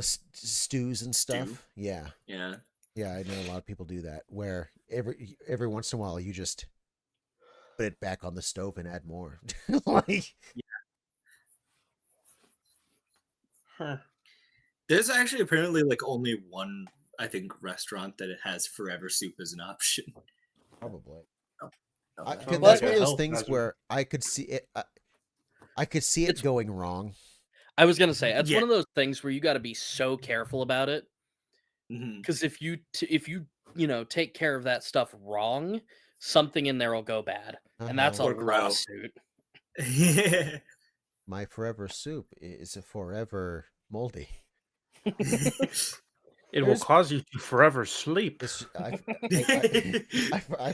Stews and Stew. stuff. Yeah. Yeah. Yeah, I know a lot of people do that where every once in a while you just put it back on the stove and add more. Like Huh. There's actually apparently like only one, I think, restaurant that it has Forever Soup as an option. probably. Oh, That's Sounds one like a of those health things hazard. where I could see it. I could see it It's- going wrong. I was gonna say, it's Yeah. one of those things where you got to be so careful about it. Mhm. Because if you take care of that stuff wrong, something in there will go bad, and that's a Or grow. lawsuit. My forever soup is a forever moldy. It will There's- cause you to forever sleep. I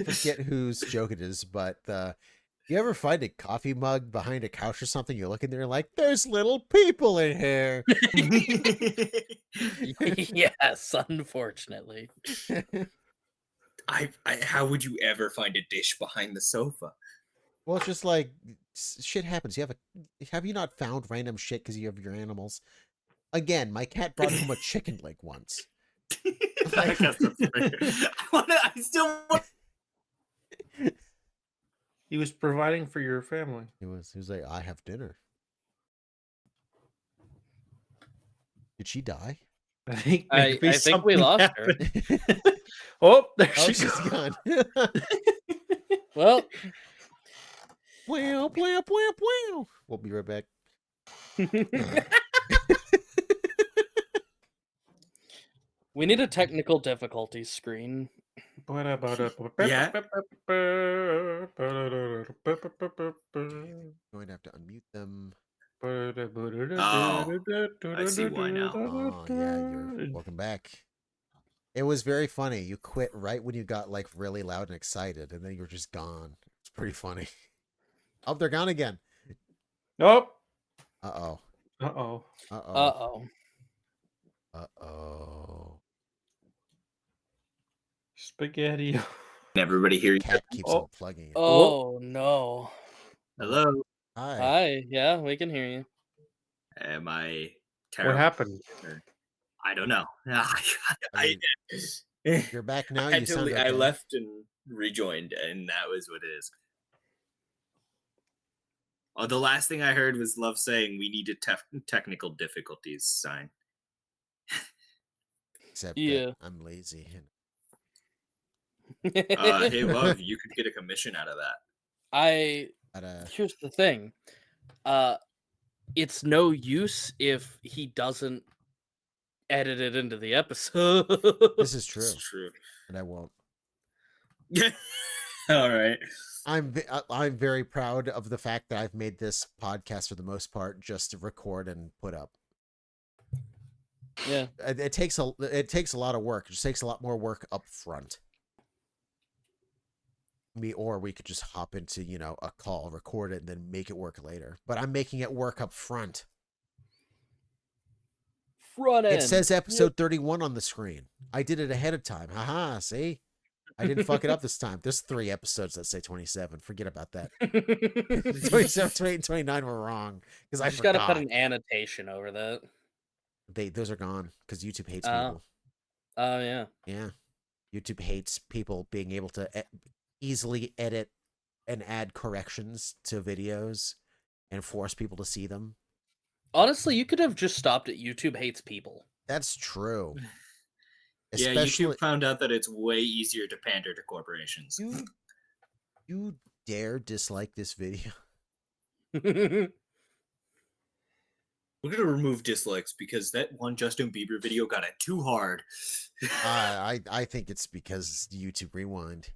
forget whose joke it is, but you ever find a coffee mug behind a couch or something? You look in there and like, there's little people in here. Yes, unfortunately. How would you ever find a dish behind the sofa? Well, it's just like shit happens. Have you not found random shit because you have your animals? Again, my cat brought home a chicken leg once. I guess that's fair. I still want. He was providing for your family. He was like, I have dinner. Did she die? I think I maybe think we something lost her. happened. Oh, there Oh, she she's goes. gone. Well, Wow, wow, wow, wow. We'll be right back. we need a technical difficulties screen. Yeah. Going to have to unmute them. I see why now. Oh, yeah, you're welcome back. It was very funny. You quit right when you got like really loud and excited, and then you were just gone. It's pretty funny. Oh, they're gone again. Nope. Uh-oh. Uh-oh. Uh-oh. Uh-oh. Uh-oh. Spaghetti. Can everybody hear you? Cat keeps Oh. unplugging it. Oh, no. Hello. Hi. Hi. Yeah, we can hear you. Am I What terrible? happened? I don't know. I mean, you're back now. I You sound okay. I left and rejoined, and that was what it is. Oh, the last thing I heard was Love saying we need a technical difficulties sign. Except Yeah. that I'm lazy. Hey, Love, you could get a commission out of that. Here's the thing. It's no use if he doesn't edit it into the episode. This is true. It's true. And I won't. Yeah. All right. I'm very proud of the fact that I've made this podcast for the most part just to record and put up. Yeah. It takes a lot of work. It just takes a lot more work up front. Or we could just hop into, a call, record it, and then make it work later. But I'm making it work up front. Front end. It says episode 31 on the screen. I did it ahead of time. Haha, see? I didn't fuck it up this time. There's 3 episodes that say 27. Forget about that. 27, 28, and 29 were wrong. Because I just forgot. got to put an annotation over that. Those are gone because YouTube hates Oh. people. Oh, yeah. Yeah. YouTube hates people being able to easily edit and add corrections to videos. and force people to see them. Honestly, you could have just stopped at YouTube hates people. That's true. Yeah, Especially YouTube found out that it's way easier to pander to corporations. you dare dislike this video? We're gonna remove dislikes because that one Justin Bieber video got it too hard. I think it's because YouTube Rewind.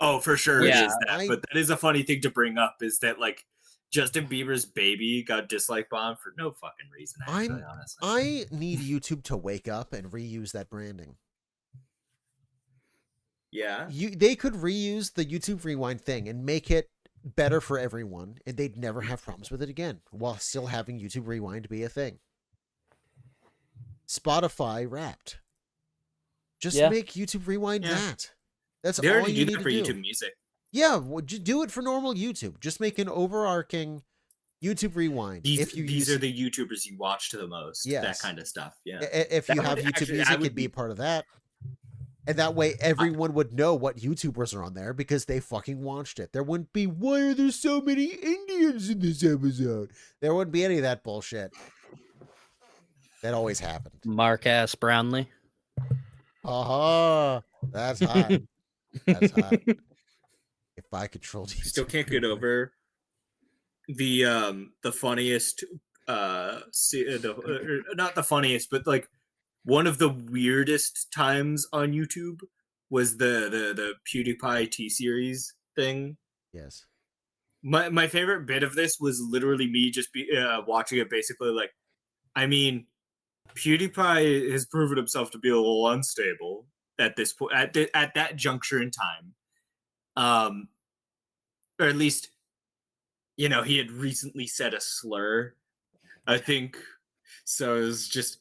Oh, for sure it Yeah, is that. But that is a funny thing to bring up, is that like Justin Bieber's baby got dislike bombed for no fucking reason, actually, honestly. I need YouTube to wake up and reuse that branding. Yeah. They could reuse the YouTube Rewind thing and make it better for everyone, and they'd never have problems with it again, while still having YouTube Rewind be a thing. Spotify Wrapped. Just make YouTube Rewind that. That's they all already you do need that for to YouTube do. Music. Yeah, well, do it for normal YouTube. Just make an overarching YouTube Rewind. These are the YouTubers you watch the most. Yes. That kind of stuff. Yeah. If you have YouTube Music, it'd be part of that. And that way everyone would know what YouTubers are on there because they fucking watched it. There wouldn't be, why are there so many Indians in this episode? There wouldn't be any of that bullshit. That always happened. Mark ass Brownlee. Aha! That's hot. That's hot. If I controlled YouTube. Still can't get over the funniest not the funniest, but like one of the weirdest times on YouTube was the PewDiePie T-Series thing. Yes. My favorite bit of this was literally me just watching it, basically like, I mean, PewDiePie has proven himself to be a little unstable at this point, at that juncture in time. Or at least, you know, he had recently said a slur, I think. So it was just,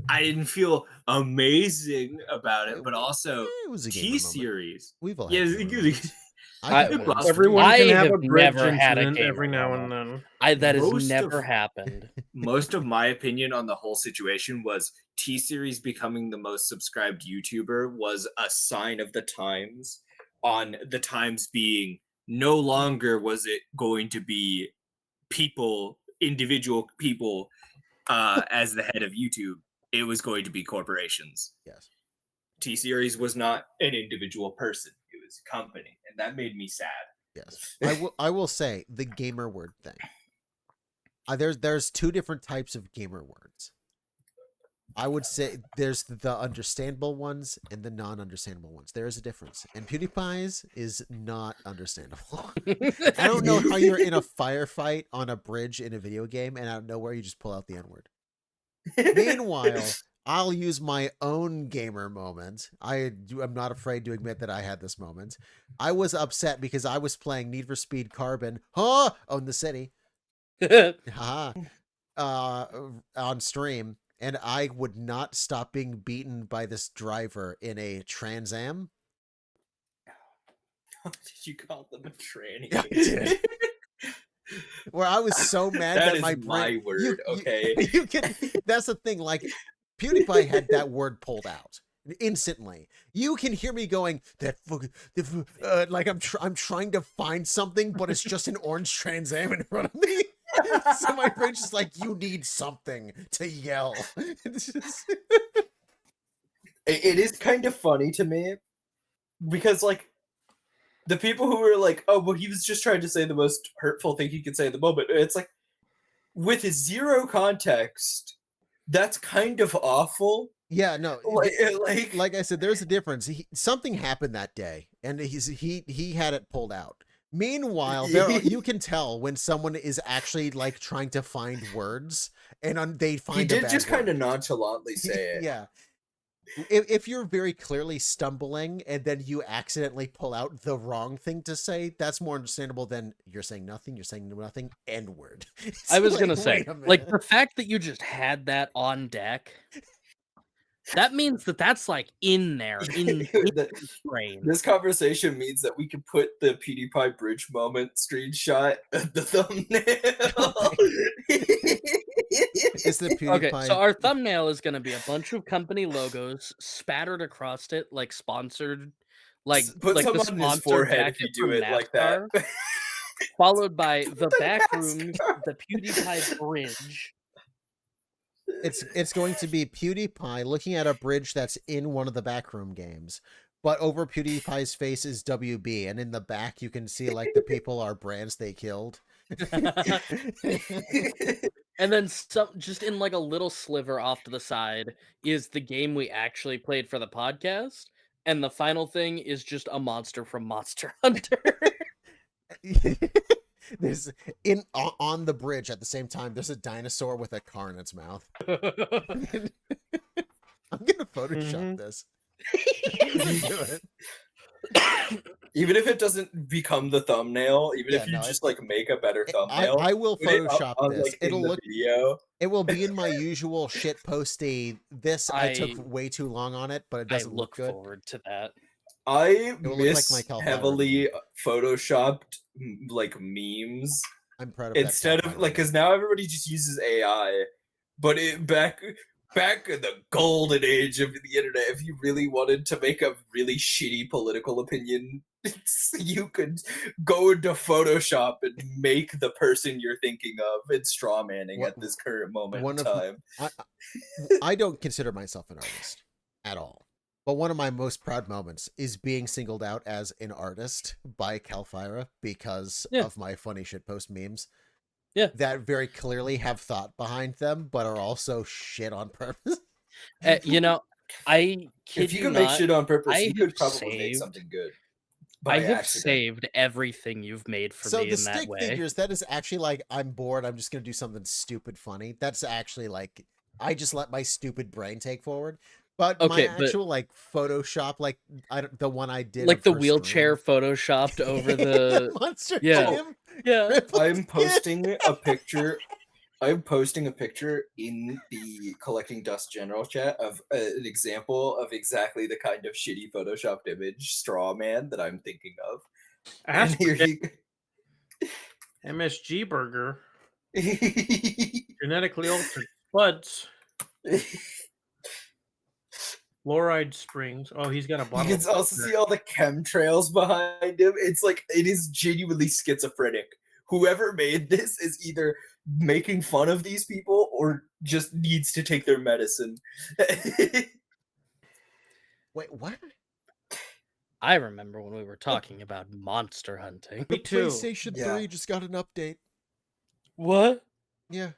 I didn't feel amazing about it, but also it was a T-Series. We've all had everyone can have a bridge never had a incident gamer every now moment. and then. That has never happened. Most of my opinion on the whole situation was T-Series becoming the most subscribed YouTuber was a sign of the times, on the times being no longer was it going to be individual people as the head of YouTube. It was going to be corporations. Yes. T-Series was not an individual person. It was a company. And that made me sad. Yes. I will say the gamer word thing. There's two different types of gamer words. I would say there's the understandable ones and the non-understandable ones. There is a difference. And PewDiePie's is not understandable. I don't know how you're in a firefight on a bridge in a video game and out of nowhere you just pull out the N-word. Meanwhile, I'll use my own gamer moment. I'm not afraid to admit that I had this moment. I was upset because I was playing Need for Speed Carbon, on the city, on stream, and I would not stop being beaten by this driver in a Trans Am. Did you call them a tranny? Yeah, I did. Where I was so mad that my brain, my word, okay. You can. That's the thing. Like PewDiePie had that word pulled out instantly. You can hear me going that like I'm trying to find something, but it's just an orange Trans Am in front of me. So my brain's just like, you need something to yell. It is kind of funny to me because, like, the people who were like, oh, well, he was just trying to say the most hurtful thing he could say at the moment. It's like, with zero context, that's kind of awful. Yeah, no. Like I said, there's a difference. Something happened that day, and he had it pulled out. Meanwhile, you can tell when someone is actually like trying to find words, and they find. He did a bad just word. kind of nonchalantly say it. Yeah. If you're very clearly stumbling and then you accidentally pull out the wrong thing to say, that's more understandable than you're saying nothing, N-word. I was going to say, like, the fact that you just had that on deck, that means that that's like in there, in the brain. This conversation means that we can put the PewDiePie bridge moment screenshot at the thumbnail. It's the PewDiePie. Okay, so our thumbnail is going to be a bunch of company logos spattered across it, like sponsored, like put like some the on his sponsor forehead if you jacket do from it like that. NASCAR. followed by the back NASCAR. rooms, the PewDiePie bridge. It's going to be PewDiePie looking at a bridge that's in one of the backroom games, but over PewDiePie's face is WB, and in the back you can see like the people are brands they killed. And then some, just in like a little sliver off to the side, is the game we actually played for the podcast, and the final thing is just a monster from Monster Hunter. There's on the bridge at the same time. There's a dinosaur with a car in its mouth. I'm gonna Photoshop this. I'm gonna do it. Even if it doesn't become the thumbnail, even Yeah, if you no, just like make a better thumbnail, I will put it up Photoshop on, this. like, in It'll the look. video. It will be in my usual shit posty. This I took I- way too long on it, but it I doesn't look look good. forward to that. I will look like miss my Calfire heavily photoshopped like memes I'm proud of that. instead of Calfire like, because now everybody just uses AI, but back in the golden age of the internet, if you really wanted to make a really shitty political opinion, you could go into Photoshop and make the person you're thinking of and strawmanning What- at this current moment one in of- time. I don't consider myself an artist at all. But one of my most proud moments is being singled out as an artist by Calfira because Yeah. of my funny shitpost memes. Yeah. That very clearly have thought behind them, but are also shit on purpose. You know, I kid If you you could not, make shit on purpose, I you could have probably make saved- something good. I By have accident. saved everything you've made for So me the in that stick way. figures, that is actually like, I'm bored, I'm just gonna do something stupid funny. That's actually like, I just let my stupid brain take forward. But Okay, my but- actual like Photoshop, like the one I did, Like of the her wheelchair stream- photoshopped over the monster Yeah. Jim. yeah. Crippled I'm kid. posting a picture. I'm posting a picture in the Collecting Dust general chat of an example of exactly the kind of shitty photoshopped image straw man that I'm thinking of. And Ask here you MSG Burger, go. genetically altered spuds, fluoride springs. Oh, he's got a You bottle. can also see all the chemtrails behind him. It's like, it is genuinely schizophrenic. Whoever made this is either making fun of these people or just needs to take their medicine. Wait, what? I remember when we were talking about monster hunting. Me The too. PlayStation Yeah. 3 just got an update. What? Yeah.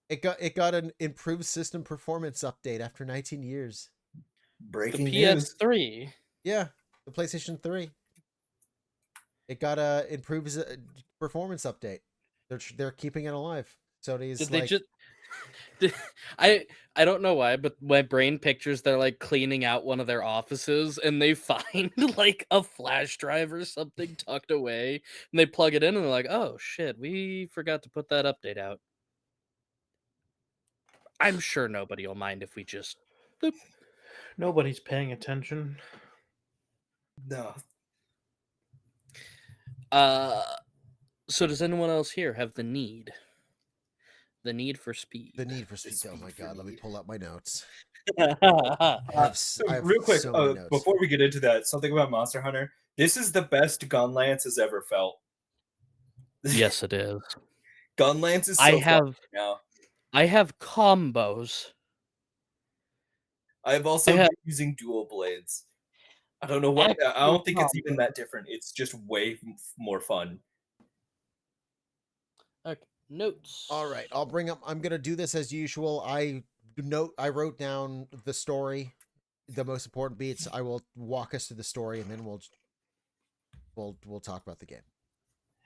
It got an improved system performance update after 19 years. The Breaking news. PS3. Yeah, the PlayStation 3. It got a improved performance update. They're keeping it alive. Sony's Did like, they just? I don't know why, but my brain pictures they're like cleaning out one of their offices and they find like a flash drive or something tucked away and they plug it in and they're like, oh shit, we forgot to put that update out. I'm sure nobody will mind if we just Nobody's paying attention. No. So does anyone else here have the need for speed? the need for speed. Oh speed my for god, let me need. pull up my notes. Yeah. I have Real quick, so many notes. before we get into that, something about Monster Hunter. This is the best Gunlance has ever felt. Yes, it is. Gunlance is so I fun have now. combos. I've also I have- been using dual blades. I don't know what. I don't think it's even that different. It's just way more fun. Okay, notes. All right, I'll bring up. I'm gonna do this as usual. I wrote down the story, the most important beats. I will walk us through the story, and then we'll talk about the game.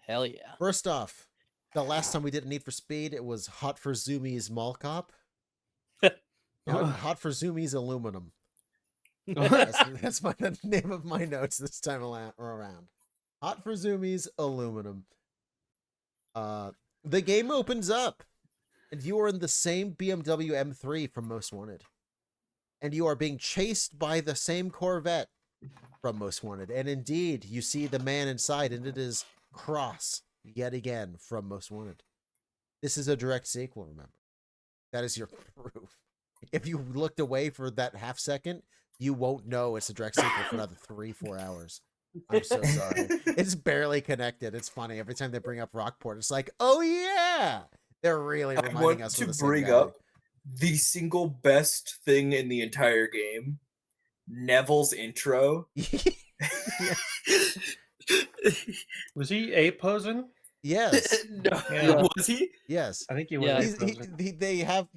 Hell yeah. First off, the last time we did a Need for Speed, it was Hot for Zoomies Mall Cop. Hot for Zoomies Aluminum. That's the name of my notes this time around. Hot for Zoomies Aluminum. The game opens up, and you are in the same BMW M3 from Most Wanted. And you are being chased by the same Corvette from Most Wanted. And indeed, you see the man inside, and it is Cross, yet again, from Most Wanted. This is a direct sequel, remember. That is your proof. If you looked away for that half second, you won't know it's a direct sequel for another 3-4 hours. I'm so sorry. It's barely connected. It's funny. Every time they bring up Rockport, it's like, oh yeah. They're really I reminding want us to of the same bring guy. up the single best thing in the entire game, Neville's intro. Yeah. Was he A posing? Yes. No, Yeah. was he? Yes. I think he was Yeah. A He's, posing. they have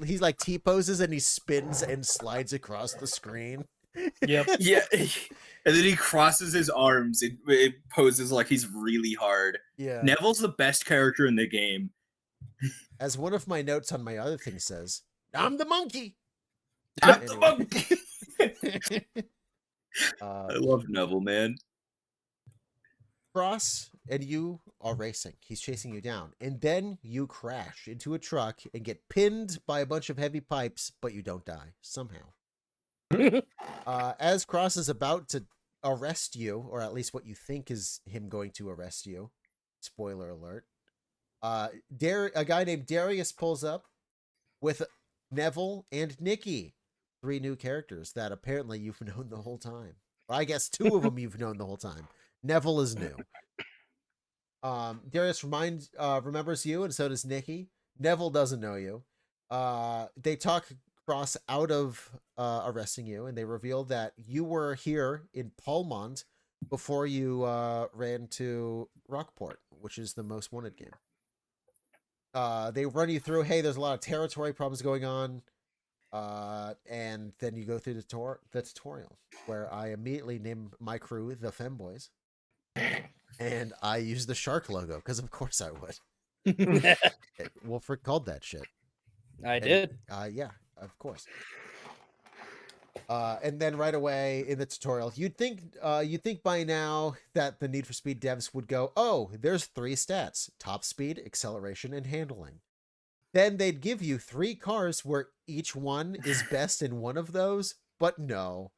he's like T poses and he spins and slides across the screen. Yep. Yeah, and then he crosses his arms. It poses like he's really hard. Yeah. Neville's the best character in the game. As one of my notes on my other thing says, I'm the monkey. I'm the Anyway. monkey. I love Neville, man. Cross and you are racing. He's chasing you down. And then you crash into a truck and get pinned by a bunch of heavy pipes, but you don't die somehow. As Cross is about to arrest you, or at least what you think is him going to arrest you, spoiler alert, a guy named Darius pulls up with Neville and Nikki, 3 new characters that apparently you've known the whole time. Well, I guess 2 of them you've known the whole time. Neville is new. Darius remembers you, and so does Nikki. Neville doesn't know you. They talk Cross out of arresting you, and they reveal that you were here in Palmont before you ran to Rockport, which is the most wanted game. They run you through, hey, there's a lot of territory problems going on. And then you go through the tutorial, where I immediately name my crew the Femboys. And I use the shark logo, because of course I would. Wulfryk called that shit. I did. Yeah, of course. And then right away in the tutorial, you'd think by now that the Need for Speed devs would go, oh, there's 3 stats: top speed, acceleration, and handling. Then they'd give you 3 cars where each one is best in one of those, but no.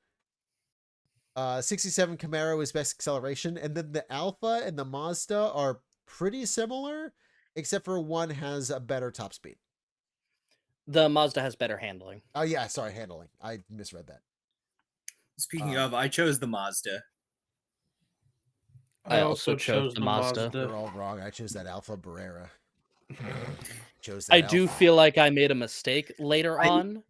67 Camaro is best acceleration, and then the Alpha and the Mazda are pretty similar, except for one has a better top speed. The Mazda has better handling. Oh yeah, sorry, handling. I misread that. Speaking of, I chose the Mazda. I also chose the Mazda. You're all wrong. I chose that Alpha Barrera. I do feel like I made a mistake later on,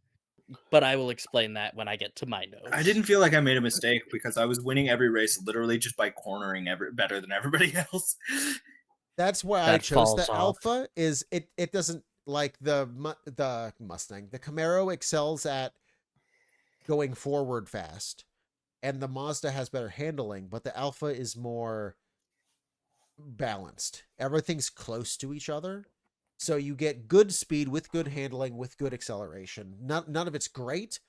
but I will explain that when I get to my notes. I didn't feel like I made a mistake because I was winning every race literally just by cornering better than everybody else. That's why I chose the Alpha. Is it doesn't like the Mustang. The Camaro excels at going forward fast, and the Mazda has better handling, but the Alpha is more balanced. Everything's close to each other. So you get good speed with good handling with good acceleration. None of it's great.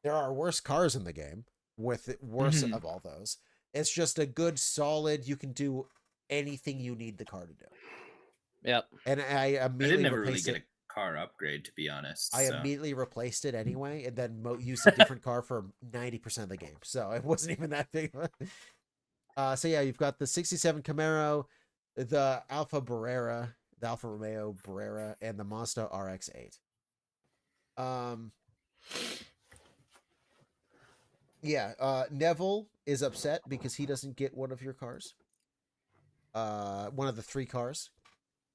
There are worse cars in the game with worse of all those. It's just a good, solid, you can do anything you need the car to do. Yep. And I immediately didn't ever really get a car upgrade, to be honest. I immediately replaced it anyway, and then used a different car for 90% of the game. So it wasn't even that big. So yeah, you've got the 67 Camaro, the Alfa Barrera, the Alfa Romeo Barrera, and the Mazda RX-8. Neville is upset because he doesn't get one of your cars. One of the 3 cars.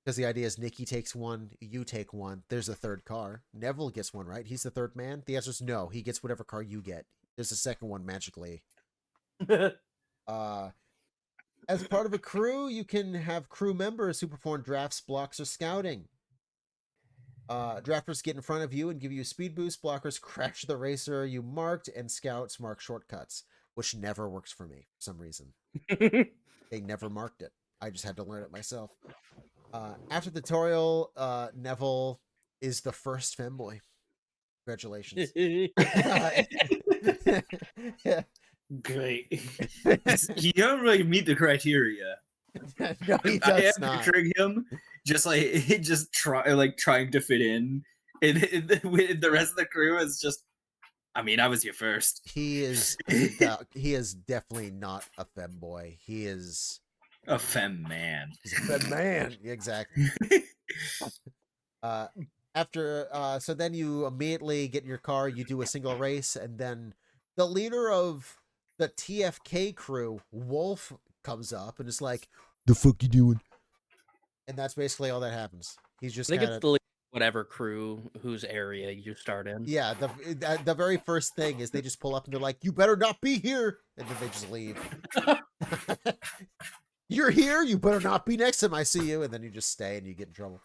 Because the idea is Nikki takes one, you take one, there's a 3rd car. Neville gets one, right? He's the 3rd man? The answer is no. He gets whatever car you get. There's a 2nd one magically. As part of a crew, you can have crew members who perform drafts, blocks, or scouting. Drafters get in front of you and give you a speed boost. Blockers crash the racer you marked, and scouts mark shortcuts, which never works for me for some reason. They never marked it. I just had to learn it myself. After the tutorial, Neville is the first femboy. Congratulations. Great. He don't really meet the criteria. No, he does I am not. picturing him trying to fit in. And the rest of the crew is just, I mean, I was here first. He is definitely not a femboy. He is a femme man. He's a femme man. Exactly. So then you immediately get in your car, you do a single race, and then the leader of the TFK crew, Wolf comes up and is like, "The fuck you doing?" And that's basically all that happens. He's I just think kind it's of the whatever crew whose area you start in. yeah. The very first thing is they just pull up and they're like, "You better not be here," and then they just leave. You're here. You better not be next time I see you, and then you just stay and you get in trouble.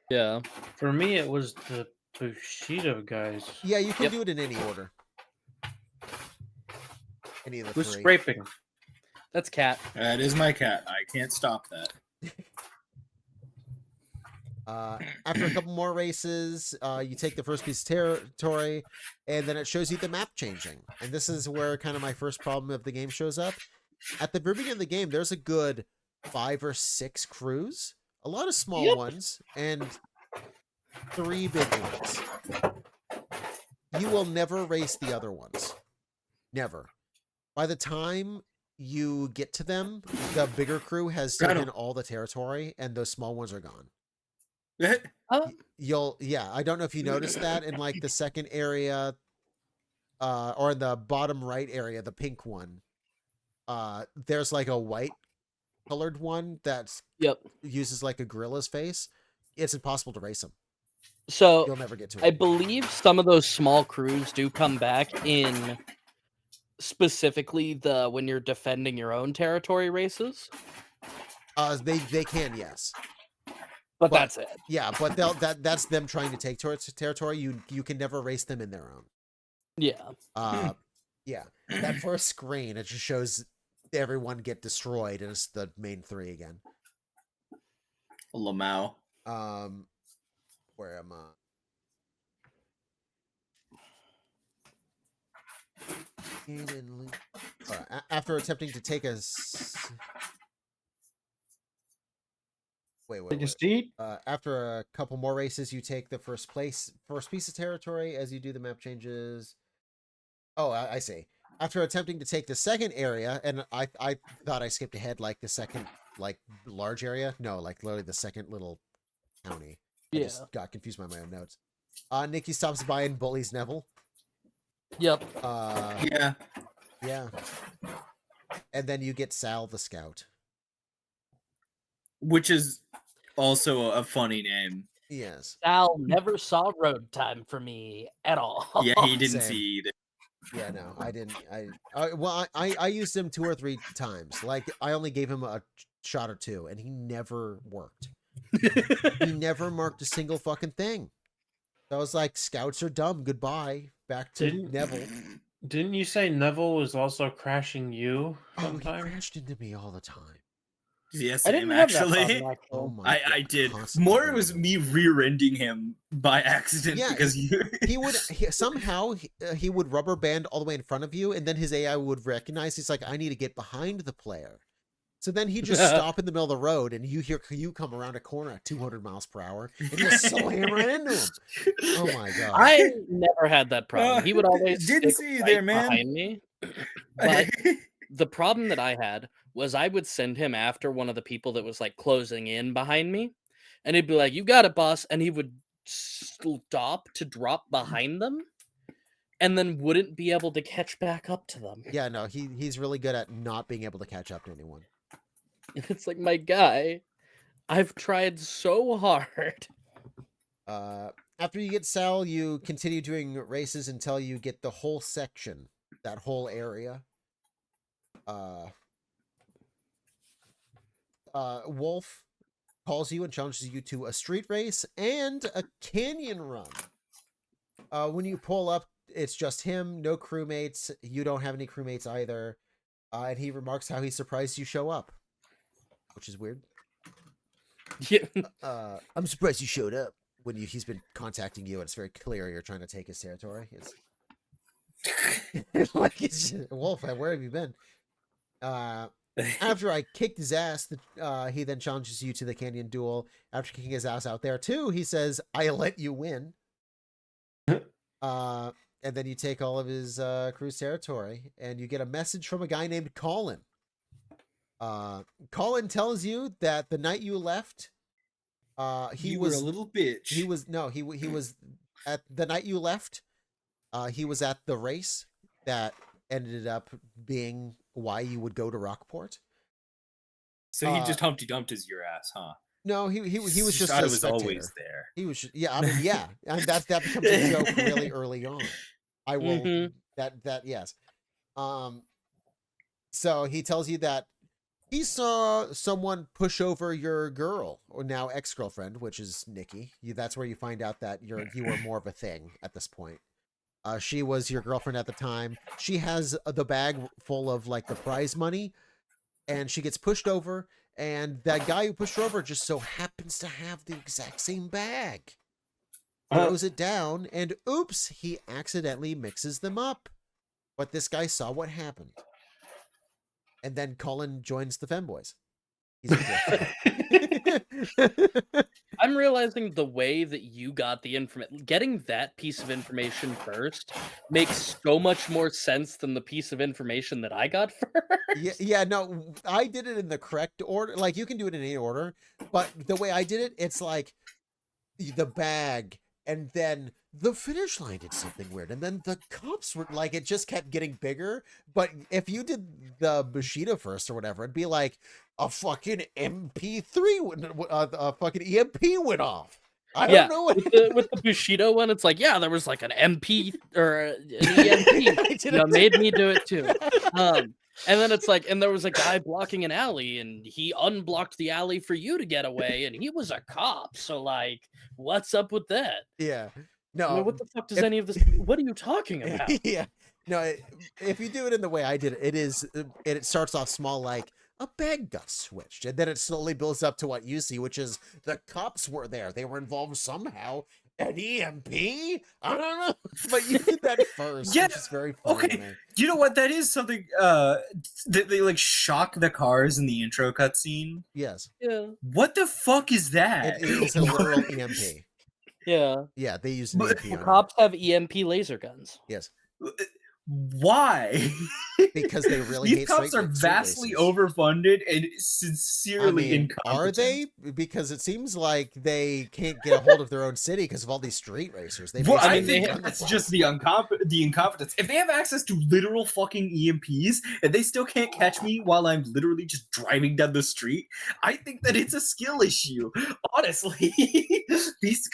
Yeah. For me, it was the Bushido guys. Yeah, you can Yep. do it in any order. Any of the Who's three. scraping? That's Cat. That is my cat. I can't stop that. After a couple more races, you take the first piece of territory, and then it shows you the map changing. And this is where kind of my first problem of the game shows up. At the very beginning of the game, there's a good 5 or 6 crews, a lot of small ones, and 3 big ones. You will never race the other ones. Never. By the time you get to them, the bigger crew has taken all the territory, and those small ones are gone. I don't know if you noticed that in like the second area, or in the bottom right area, the pink one. There's like a white colored one that uses like a gorilla's face. It's impossible to race them. So You'll never get to it. I believe some of those small crews do come back in specifically the when you're defending your own territory races. They can, yes. But that's it. Yeah, but that's them trying to take territory. You can never race them in their own. Yeah. Yeah. That first screen, it just shows everyone get destroyed, and it's the main 3 again. Lamau. Where am I? After attempting to take a Take a seat. after a couple more races, you take the first piece of territory as you do the map changes. Oh, I see. After attempting to take the second area, and I thought I skipped ahead, like the second like large area. No, like literally the second little county. I just got confused by my own notes. Nikki stops by and bullies Neville. Yep. Yeah. Yeah. And then you get Sal the Scout. Which is also a funny name. Yes. Sal never saw road time for me at all. Yeah, he didn't Same. see either. Yeah, no, I didn't. I used him 2 or 3 times. Like, I only gave him a shot or 2, and he never worked. He never marked a single fucking thing. So I was like, scouts are dumb. Goodbye. Back to Neville. Didn't you say Neville was also crashing you Oh, sometime? he crashed into me all the time. Yes, I didn't have that actually. problem, Oh my I did. constantly More it doing was it. me rear-ending him by accident Yeah, because you. somehow he would rubber band all the way in front of you, and then his AI would recognize. He's like, I need to get behind the player. So then he'd just stop in the middle of the road, and you hear you come around a corner at 200 miles per hour and just slam right into him. Oh my god! I never had that problem. He would always Didn't stick see you right there, man. behind me. But the problem that I had was I would send him after one of the people that was like closing in behind me, and he'd be like, "You got it, boss," and he would stop to drop behind them, and then wouldn't be able to catch back up to them. Yeah, no, he's really good at not being able to catch up to anyone. It's like, my guy, I've tried so hard. After you get Sal, you continue doing races until you get the whole section, that whole area. Wolf calls you and challenges you to a street race and a canyon run. When you pull up, it's just him, no crewmates. You don't have any crewmates either. And he remarks how he's surprised you show up, which is weird. Yeah. I'm surprised you showed up when he's been contacting you, and it's very clear you're trying to take his territory. It's like, Wolf, where have you been? After I kicked his ass, he then challenges you to the canyon duel. After kicking his ass out there too, he says, "I let you win." And then you take all of his crew's territory, and you get a message from a guy named Colin. Colin tells you that the night you left, he was a little bitch. He was at the night you left. He was at the race ended up being why you would go to Rockport. So he just Humpty Dumped his your ass, huh? No, he was You just thought a it was always spectator. there. He was yeah, I mean yeah, and that becomes a joke really early on. I will Mhm. that yes. So he tells you that he saw someone push over your girl, or now ex-girlfriend, which is Nikki. That's where you find out that you were more of a thing at this point. She was your girlfriend at the time. She has the bag full of like the prize money, and she gets pushed over. And that guy who pushed her over just so happens to have the exact same bag. Throws it down, and oops, he accidentally mixes them up. But this guy saw what happened. And then Colin joins the femboys. He's a dick. I'm realizing the way that you got the information, getting that piece of information first makes so much more sense than the piece of information that I got first. Yeah, no, I did it in the correct order. Like, you can do it in any order, but the way I did it, it's like the bag, and then the finish line did something weird, and then the cups were like, it just kept getting bigger. But if you did the Bushido first or whatever, it'd be like a fucking MP3, a fucking EMP went off. I don't know what. With the Bushido one, it's like, yeah, there was like an MP or an EMP. You made me do it too. And then it's like, and there was a guy blocking an alley, and he unblocked the alley for you to get away, and he was a cop. So, like, what's up with that? Yeah. I No. mean, what the fuck does any of this? What are you talking about? Yeah. No, if you do it in the way I did it, it starts off small, like a bag got switched, and then it slowly builds up to what you see, which is the cops were there. They were involved somehow. An EMP? I don't know. But you did that first, Yeah, which is very funny to Okay, me. you know what? That is something. They like shock the cars in the intro cutscene. Yes. Yeah. What the fuck is that? It's a literal EMP. Yeah. Yeah, they used an But- EMP The on it. cops have EMP laser guns. Yes. Why? Because they really These hate cops straight are vastly racers. overfunded and I sincerely mean, incompetent. are they? Because it seems like they can't get a hold of their own city because of all these street racers. They Well, I basically think run the that's place. just the incompetence. If they have access to literal fucking EMPs and they still can't catch me while I'm literally just driving down the street, I think that it's a skill issue. Honestly, these.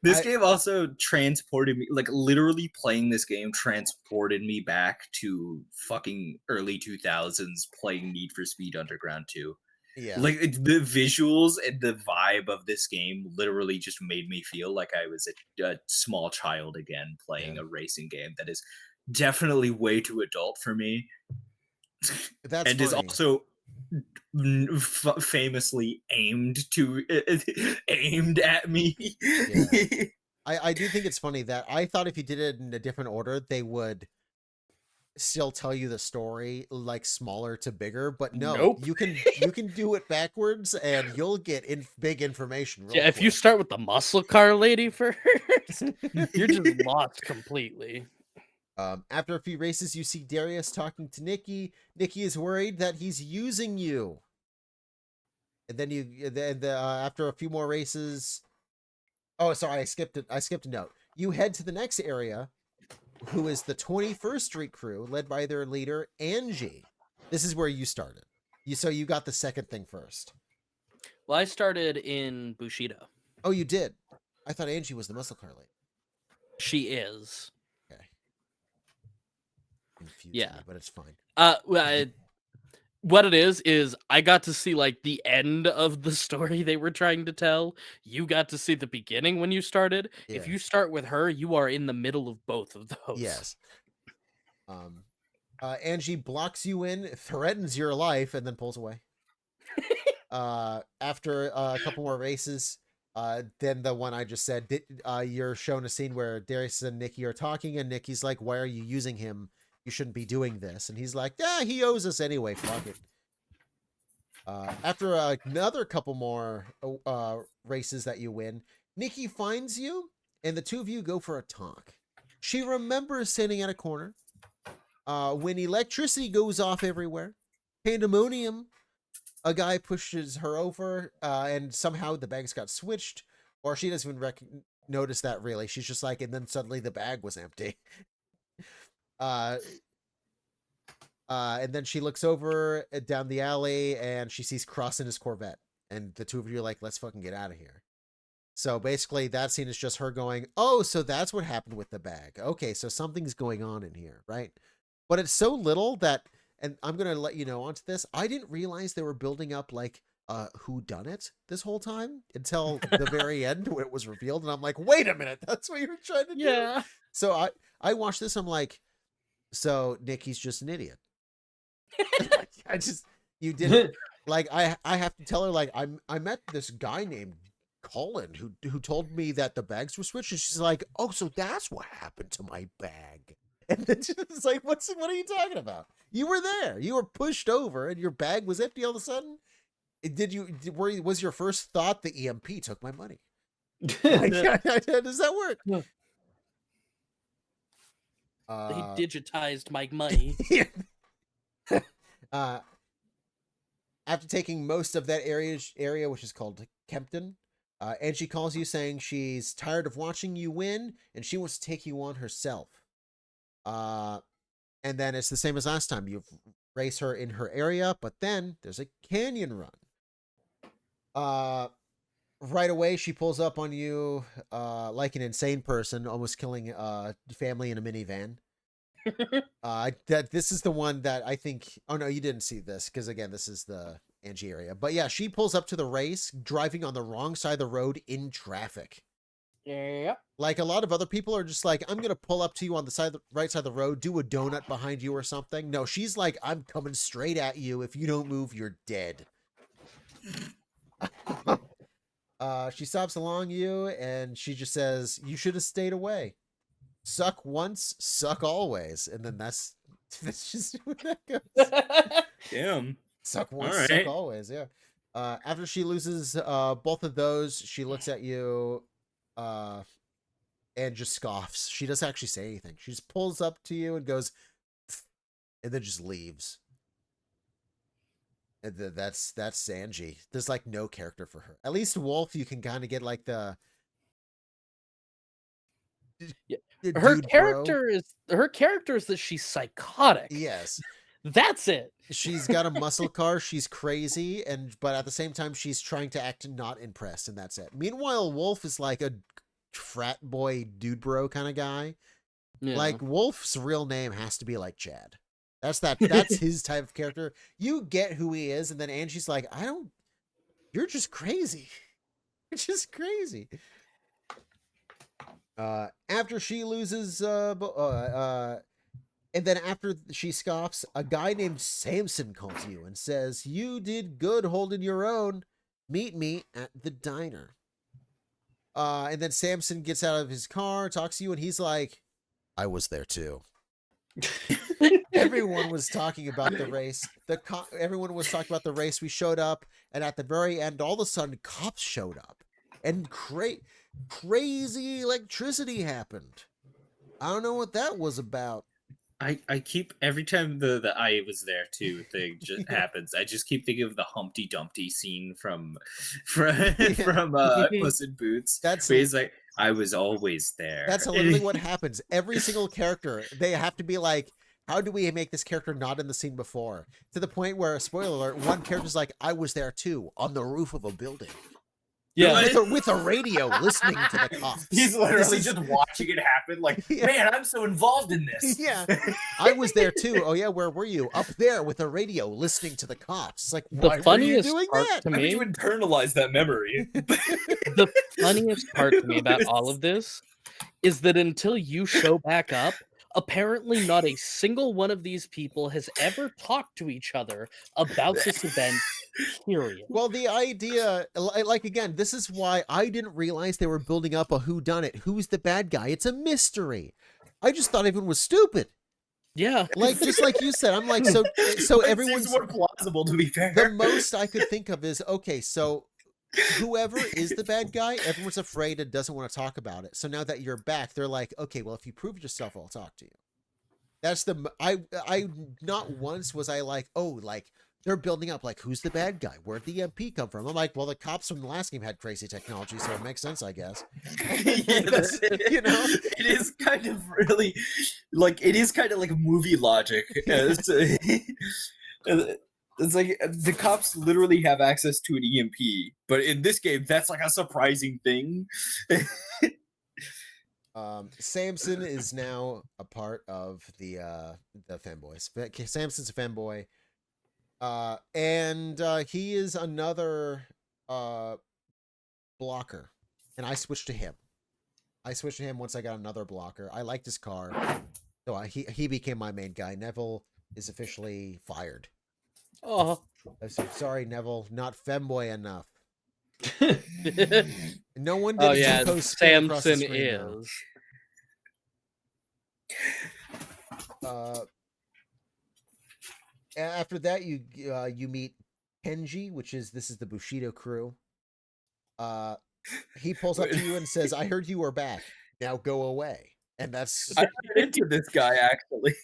This game also transported me, like literally playing this game transported me back to fucking early 2000s playing Need for Speed Underground 2. Yeah. Like the visuals and the vibe of this game literally just made me feel like I was a small child again playing a racing game that is definitely way too adult for me. That's and funny. is also famously aimed at me. Yeah. I do think it's funny that I thought if you did it in a different order, they would still tell you the story like smaller to bigger, but no, Nope. you can do it backwards and you'll get big information. Real Yeah, if you quick. start with the muscle car lady first, you're just lost completely. After a few races, you see Darius talking to Nikki. Nikki is worried that he's using you. And then after a few more races, oh, sorry, I skipped it. I skipped a note. You head to the next area, who is the 21st Street crew, led by their leader, Angie. This is where you started. So you got the second thing first. Well, I started in Bushido. Oh, you did? I thought Angie was the muscle car lady. She is. Okay. Confusing Yeah. me, but it's fine. What it is I got to see like the end of the story they were trying to tell. You got to see the beginning when you started. If Yeah. you start with her, you are in the middle of both of those. Yes. Angie blocks you in, threatens your life, and then pulls away. After a couple more races, then the one I just said, you're shown a scene where Darius and Nikki are talking, and Nikki's like, "Why are you using him? You shouldn't be doing this." And he's like, "Yeah, he owes us anyway. Fuck it." After another couple more races that you win, Nikki finds you, and the two of you go for a talk. She remembers standing at a corner when electricity goes off everywhere. Pandemonium. A guy pushes her over, and somehow the bags got switched, or she doesn't even notice that really. She's just like, and then suddenly the bag was empty. Uh, and then she looks over down the alley and she sees Cross in his Corvette. And the two of you are like, let's fucking get out of here. So basically, that scene is just her going, oh, so that's what happened with the bag. Okay, so something's going on in here, right? But it's so little that, and I'm going to let you know onto this, I didn't realize they were building up like who done it this whole time until the very end when it was revealed. And I'm like, wait a minute, that's what you were trying to do? Yeah. So I watched this, I'm like, so Nikki's just an idiot. You didn't, like, I have to tell her, like, I met this guy named Colin who told me that the bags were switched, and she's like, oh, so that's what happened to my bag. And then she's like, what are you talking about? You were there, you were pushed over and your bag was empty all of a sudden. Was your first thought the EMP took my money? Like, does that work? He digitized my money. After taking most of that area, which is called Kempton, Angie calls you saying she's tired of watching you win and she wants to take you on herself. And then it's the same as last time. You race her in her area, but then there's a canyon run. Right away, she pulls up on you like an insane person, almost killing a family in a minivan. This is the one that I think. Oh no, you didn't see this because again, this is the Angie area. But yeah, she pulls up to the race, driving on the wrong side of the road in traffic. Yep. Like a lot of other people are just like, I'm gonna pull up to you on the right side of the road, do a donut behind you or something. No, she's like, I'm coming straight at you. If you don't move, you're dead. She stops along you and she just says, you should have stayed away. Suck once, suck always. And then that's just where that goes. Damn. Suck once, All right. suck always, yeah. After she loses both of those, she looks at you and just scoffs. She doesn't actually say anything. She just pulls up to you and goes, and then just leaves. And that's Angie. There's like no character for her. At least Wolf, you can kind of get like the her character is that she's psychotic. Yes. That's it. She's got a muscle car, she's crazy, but at the same time she's trying to act not impressed, and that's it. Meanwhile, Wolf is like a frat boy dude bro kind of guy. Yeah. Like Wolf's real name has to be like Chad. That's his type of character. You get who he is, and then Angie's like, you're just crazy. You're just crazy. After she loses, and then after she scoffs, a guy named Samson calls you and says, you did good holding your own. Meet me at the diner. And then Samson gets out of his car, talks to you, and he's like, I was there too. Everyone was talking about the race. Everyone was talking about the race. We showed up, and at the very end, all of a sudden, cops showed up, and crazy electricity happened. I don't know what that was about. I keep every time the I was there too thing just happens. I just keep thinking of the Humpty Dumpty scene from Puss in Boots. That's where he's like, I was always there. That's literally what happens. Every single character, they have to be like, how do we make this character not in the scene before? To the point where, spoiler alert, one character's like, I was there too, on the roof of a building. Yeah, with a radio, listening to the cops. He's literally just watching it happen. Like, yeah. Man, I'm so involved in this. Yeah, I was there too. Oh yeah, where were you? Up there with a radio, listening to the cops. It's like, why the funniest were you doing part that? to me, you internalize that memory. the funniest part to me about all of this is that until you show back up, apparently not a single one of these people has ever talked to each other about this event. Period. Well, the idea, like again, this is why I didn't realize they were building up a whodunit. Who's the bad guy? It's a mystery. I just thought everyone was stupid. Yeah, like just like you said, I'm like, so everyone's more plausible, to be fair. The most I could think of is, okay, so whoever is the bad guy, everyone's afraid and doesn't want to talk about it. So now that you're back, they're like, okay, well, if you prove yourself, I'll talk to you. That's I not once was I like, oh, like they're building up like, who's the bad guy? Where'd the EMP come from? I'm like, well, the cops from the last game had crazy technology, so it makes sense, I guess. That's, you know, it is kind of really like movie logic. It's like the cops literally have access to an EMP, but in this game, that's like a surprising thing. Samson is now a part of the fanboys. Samson's a fanboy. And he is another blocker. And I switched to him. Once I got another blocker. I liked his car. So he became my main guy. Neville is officially fired. Oh. I said, sorry, Neville, not femboy enough. No one did Oh yeah, Samson is. After that, you meet Kenji, this is the Bushido crew. He pulls up to you and says, "I heard you were back. Now go away." And that's I ran into this guy actually.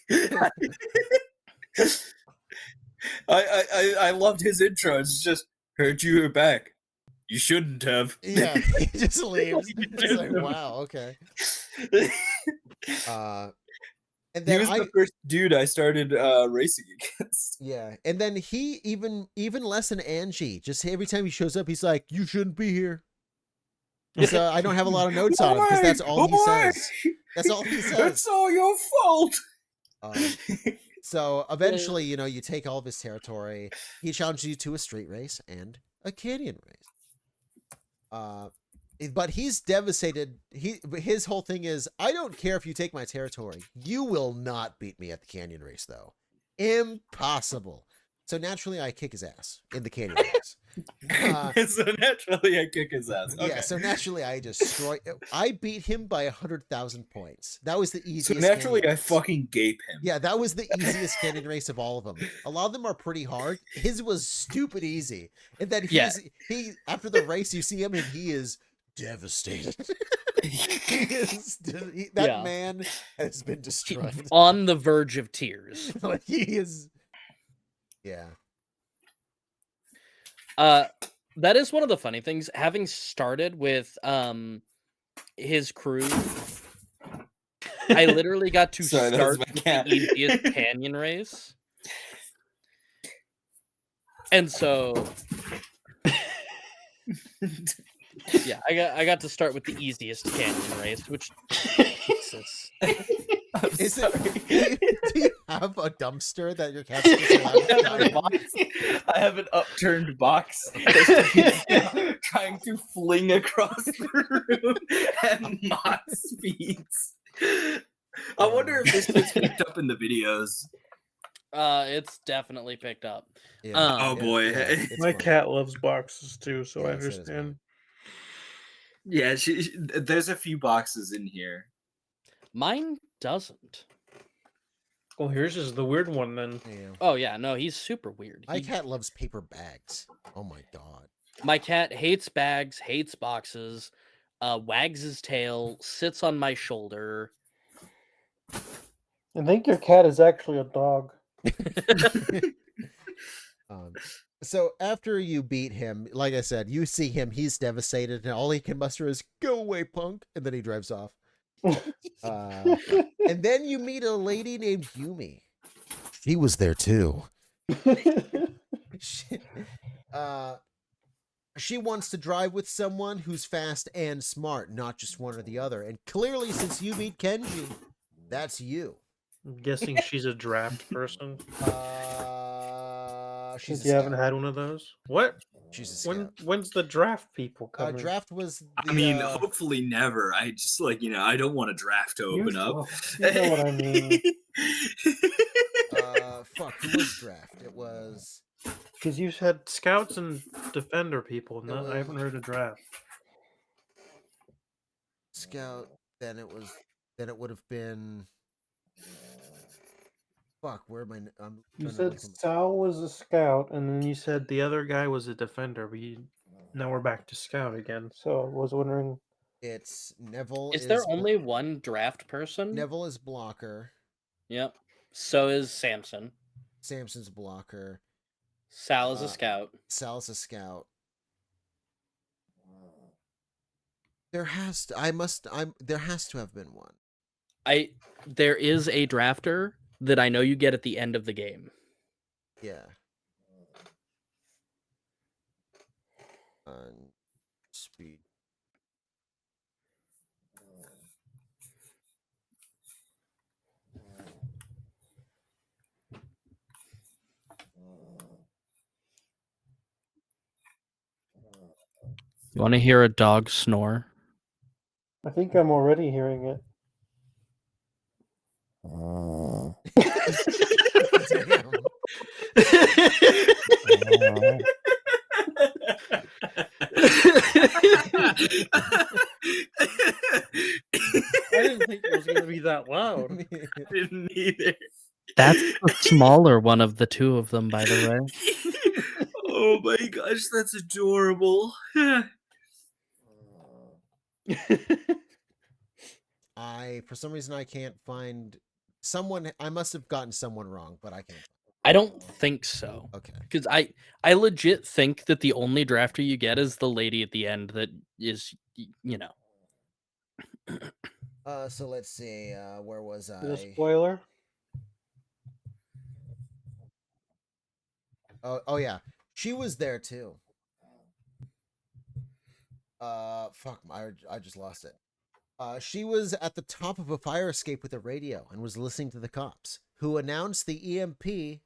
I loved his intro. It's just heard you were back. You shouldn't have. Yeah, he just leaves. It's like, wow, okay. And then he was the first dude I started racing against. Yeah, and then he even less than Angie. Just every time he shows up, he's like, "You shouldn't be here." So I don't have a lot of notes on him because that's all he says. That's all he says. It's all your fault. So eventually, you take all of his territory. He challenges you to a street race and a canyon race. But he's devastated. His whole thing is, I don't care if you take my territory. You will not beat me at the canyon race, though. Impossible. So naturally, I kick his ass in the canyon race. So naturally, I kick his ass. Okay. Yeah, so naturally, I beat him by 100,000 points. That was the easiest. So naturally, I fucking gape him. Yeah, that was the easiest canyon race of all of them. A lot of them are pretty hard. His was stupid easy. And then he after the race, you see him and he is devastated. That man has been destroyed. On the verge of tears. Like he is. Yeah. That is one of the funny things. Having started with his crew, I literally got to start with the easiest canyon race. And so yeah, I got to start with the easiest canyon race, which Jesus. Is it? Do you have a dumpster that your cat's I have an upturned box trying to fling across the room at mock speeds. I wonder if this gets picked up in the videos. It's definitely picked up. Yeah. Oh boy, my cat loves boxes too, so I understand. Yeah, there's a few boxes in here. Mine doesn't. Oh, yours is the weird one then. Yeah. Oh yeah, no, he's super weird. My cat loves paper bags. Oh my god. My cat hates bags, hates boxes, wags his tail, sits on my shoulder. I think your cat is actually a dog. So after you beat him, like I said, you see him, he's devastated, and all he can muster is, "Go away, punk," and then he drives off. And then you meet a lady named Yumi. She was there too. She wants to drive with someone who's fast and smart, not just one or the other. And clearly, since you beat Kenji, that's you. I'm guessing she's a draft person. She's you haven't had one of those. What? She's a scout. When's the draft people coming? Draft was. I mean, hopefully never. I just I don't want a draft to open up. You know what I mean. Fuck. Who was draft? It was. Because you said scouts and defender people. No, I haven't heard of draft. Scout. Then it would have been. Fuck, where am I? You said Sal was a scout, and then you said the other guy was a defender. But now we're back to scout again. So I was wondering. It's Neville. Is there only one draft person? Neville is blocker. Yep. So is Samson. Samson's blocker. Sal is a scout. Sal's a scout. There has to have been one. There is a drafter that I know you get at the end of the game. Yeah. Speed. You want to hear a dog snore? I think I'm already hearing it. Damn. I didn't think it was going to be that loud. I didn't either. That's the smaller one of the two of them, by the way. Oh my gosh, that's adorable. For some reason, I can't find someone. I must have gotten someone wrong, but I can't. I don't think so. Okay. Because I legit think that the only drafter you get is the lady at the end that is, you know. So let's see. Where was I? The spoiler? Oh yeah, she was there too. Fuck, I just lost it. She was at the top of a fire escape with a radio and was listening to the cops, who announced the EMP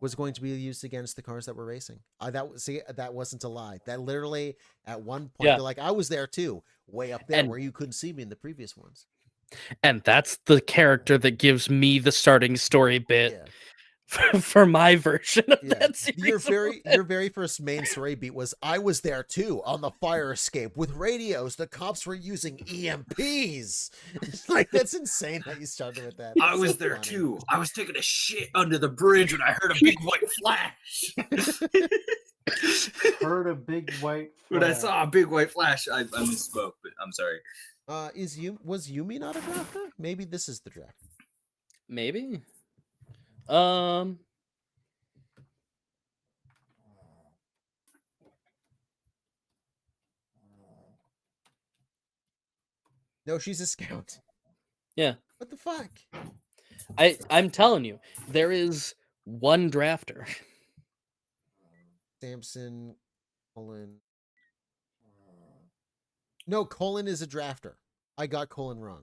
was going to be used against the cars that were racing. That wasn't a lie. That literally at one point Yeah. they're like, I was there too, way up there And- where you couldn't see me in the previous ones. And that's the character that gives me the starting story bit Yeah. for my version of Yeah. that series. Your very first main story beat was I was there too on the fire escape with radios. The cops were using EMPs. Like, that's insane that you started with that. I That's was so there funny. too. I was taking a shit under the bridge when I heard a big white flash. Heard a big white When I flash. saw a big white flash, I misspoke, but I'm sorry. Was Yumi not a drafter? Maybe this is the draft. Maybe. No, she's a scout. Yeah. What the fuck? I'm telling you, there is one drafter. Samson, Colin. No, Colin is a drafter. I got Colin wrong.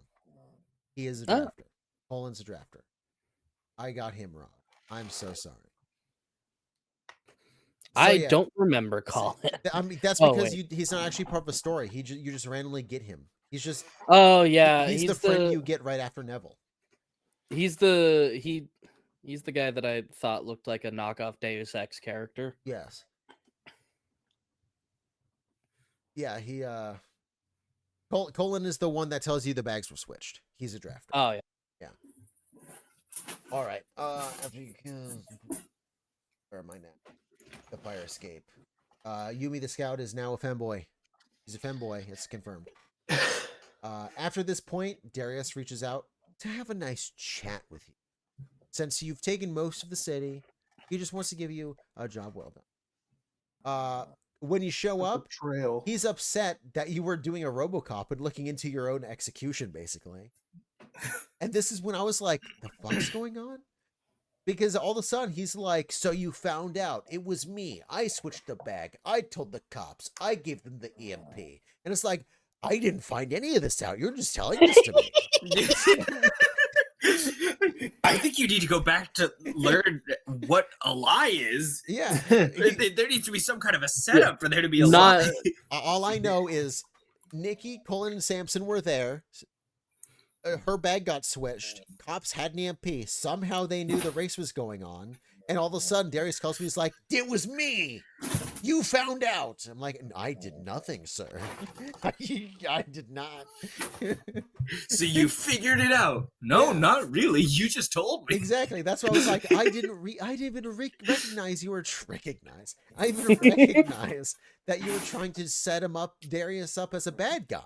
He is a Oh. drafter. Colin's a drafter. I got him wrong. I'm so sorry. I don't remember Colin. I mean, that's Oh, because wait. he's not actually part of a story. You just randomly get him. He's just Oh yeah, he's the friend you get right after Neville. He's the guy that I thought looked like a knockoff Deus Ex character. Yes. Yeah, Colin is the one that tells you the bags were switched. He's a drafter. Oh yeah. All right. After you where am I now? The fire escape. Yumi the scout is now a femboy. He's a femboy. It's confirmed. After this point, Darius reaches out to have a nice chat with you. Since you've taken most of the city, he just wants to give you a job well done. When you show up, Betrayal. he's upset that you were doing a RoboCop and looking into your own execution, basically. And this is when I was like, the fuck's going on? Because all of a sudden he's like, so you found out it was me. I switched the bag. I told the cops. I gave them the EMP. And it's like, I didn't find any of this out. You're just telling this to me. I think you need to go back to learn what a lie is. Yeah. There needs to be some kind of a setup for there to be a Not- lie. All I know is Nikki, Colin, and Samson were there. Her bag got switched. Cops had an EMP. Somehow they knew the race was going on. And all of a sudden, Darius calls me. He's like, it was me. You found out. I'm like, I did nothing, sir. I did not. So you figured it out. No, Yeah. not really. You just told me. Exactly. That's why I was like, I didn't even recognize you were recognize. I didn't recognize that you were trying to set him up, Darius up as a bad guy.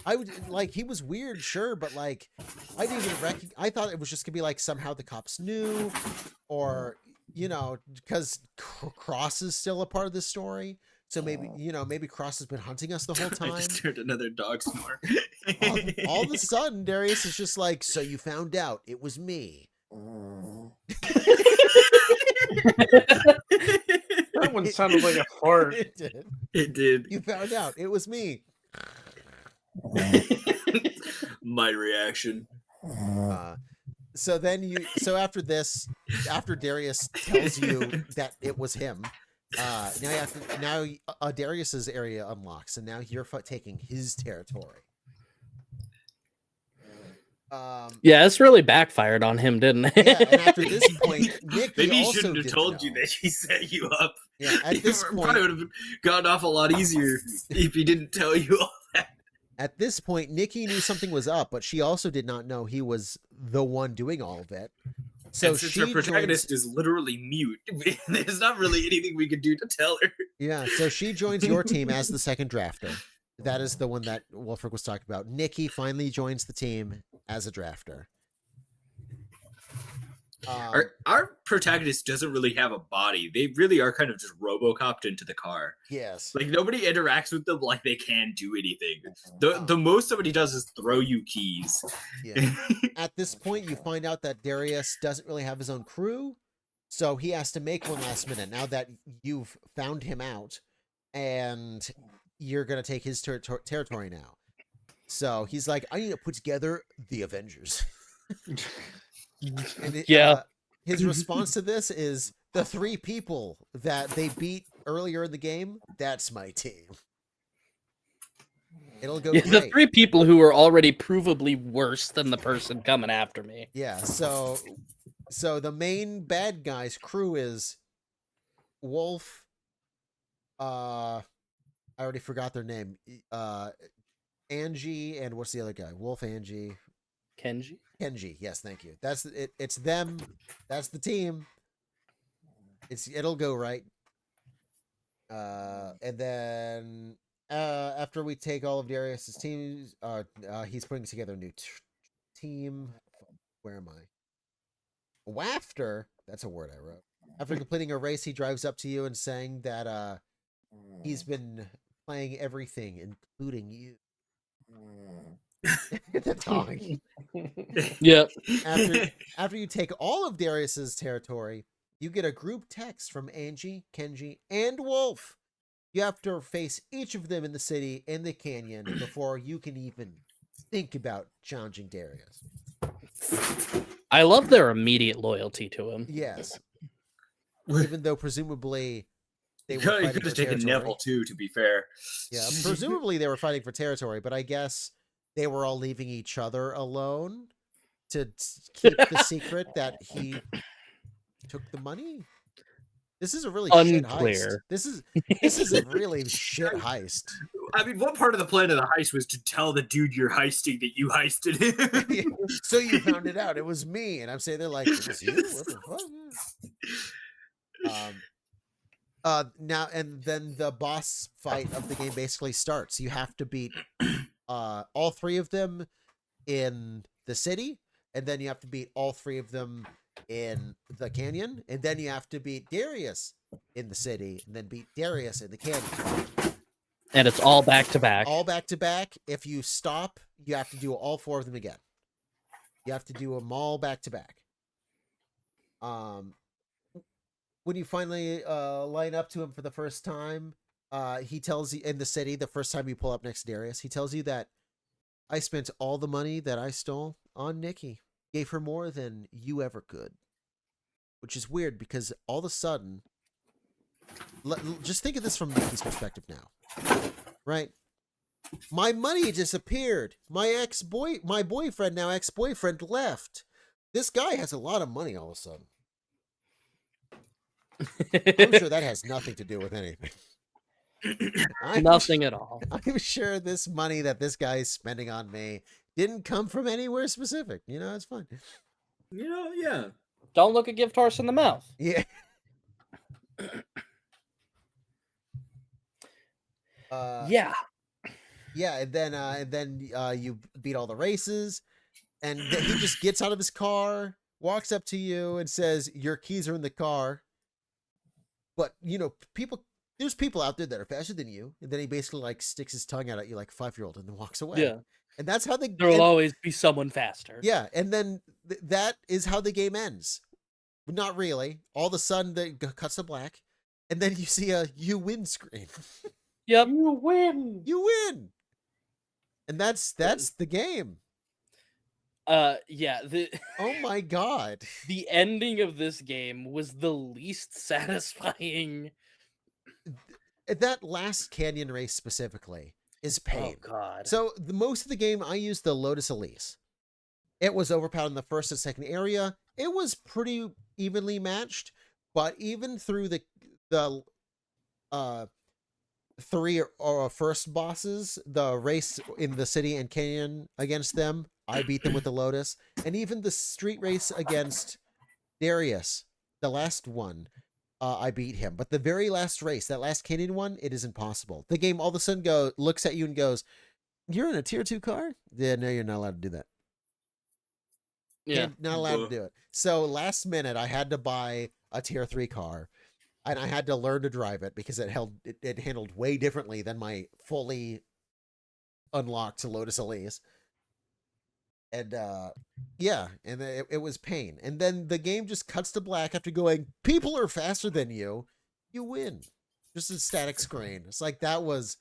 I would like he was weird, sure, but like I didn't even I thought it was just gonna be like somehow the cops knew, or because Cross is still a part of the story. So maybe Cross has been hunting us the whole I time. just heard another dog snore. All of a sudden, Darius is just like, so you found out it was me. That one sounded like a fart. It did. It did. You found out it was me. My reaction. So after this, after Darius tells you that it was him, now Darius's area unlocks, and now you're taking his territory. Yeah, it's really backfired on him, didn't it? Yeah, and after this point, Nick Maybe he also shouldn't have didn't told you know. that he set you up. Yeah, at this It point, probably would have gotten off a lot easier if he didn't tell you all that. at this point, Nikki knew something was up, but she also did not know he was the one doing all of it. So And since our she protagonist joins, is literally mute, there's not really anything we could do to tell her. yeah, so she joins your team as the second drafter. That is the one that Wulfryk was talking about. Nikki finally joins the team as a drafter. Our protagonist doesn't really have a body. They really are kind of just RoboCopped into the car. Yes. Like nobody interacts with them like they can do anything. The most somebody does is throw you keys. Yeah. At this point, you find out that Darius doesn't really have his own crew, so he has to make one last minute. Now that you've found him out, and you're gonna take his territory now, so he's like, "I need to put together the Avengers." And his response to this is the 3 people that they beat earlier in the game. That's my team. It'll go great. The 3 people who are already provably worse than the person coming after me. Yeah, so the main bad guy's crew is Wolf. I already forgot their name. Angie, and what's the other guy? Wolf, Angie, Kenji. Yes, thank you. That's it. It's them. That's the team. It'll go right. And then after we take all of Darius's teams, he's putting together a new team. Where am I? Wafter. That's a word I wrote. After completing a race, he drives up to you and saying that he's been playing everything, including you. The dog. Yep. After you take all of Darius's territory, you get a group text from Angie, Kenji, and Wolf. You have to face each of them in the city and the canyon before you can even think about challenging Darius. I love their immediate loyalty to him. Yes. Even though presumably they were fighting could for have taken territory. Neville too, to be fair. Yeah, presumably they were fighting for territory, but I guess they were all leaving each other alone to keep the secret that he took the money. This is a really shit heist. Unclear. This is a really shit heist. I mean, one part of the plan of the heist was to tell the dude you're heisting that you heisted him. So you found it out. It was me. And I'm saying they're like, it was you? What the fuck? Now, and then the boss fight of the game basically starts. You have to beat all 3 of them in the city, and then you have to beat all 3 of them in the canyon, and then you have to beat Darius in the city, and then beat Darius in the canyon. And it's all back to back. All back to back. If you stop, you have to do all 4 of them again. You have to do them all back to back. When you finally line up to him for the first time, he tells you in the city, the first time you pull up next to Darius, he tells you that I spent all the money that I stole on Nikki. Gave her more than you ever could. Which is weird because all of a sudden, just think of this from Nikki's perspective now. Right? My money disappeared. My boyfriend, now ex-boyfriend, left. This guy has a lot of money all of a sudden. I'm sure that has nothing to do with anything. Nothing at all. I'm sure this money that this guy is spending on me didn't come from anywhere specific. You know, it's fine. You know, yeah. Don't look a gift horse in the mouth. Yeah. Yeah. Yeah, and then you beat all the races, and then he just gets out of his car, walks up to you, and says, "Your keys are in the car. But there's people out there that are faster than you, and then he basically like sticks his tongue out at you like a 5-year-old and then walks away. Yeah. And that's how There will always be someone faster. yeah, and then that is how the game ends. But not really. All of a sudden, cuts to black, and then you see a "you win" screen. Yep. You win. You win, and that's the game. Yeah. Oh my god. The ending of this game was the least satisfying. That last canyon race specifically is pain. Oh god. So most of the game, I used the Lotus Elise. It was overpowered in the first and second area. It was pretty evenly matched, but even through the three or first bosses, the race in the city and canyon against them, I beat them with the Lotus, and even the street race against Darius, the last one, I beat him. But the very last race, that last canyon one, it is impossible. The game all of a sudden looks at you and goes, "You're in a tier 2 car? Yeah, no, you're not allowed to do that. Yeah. Not allowed to do it." So last minute, I had to buy a tier 3 car, and I had to learn to drive it because it handled way differently than my fully unlocked Lotus Elise. And yeah, and it was pain. And then the game just cuts to black after going, "People are faster than you. You win." Just a static screen. It's like that was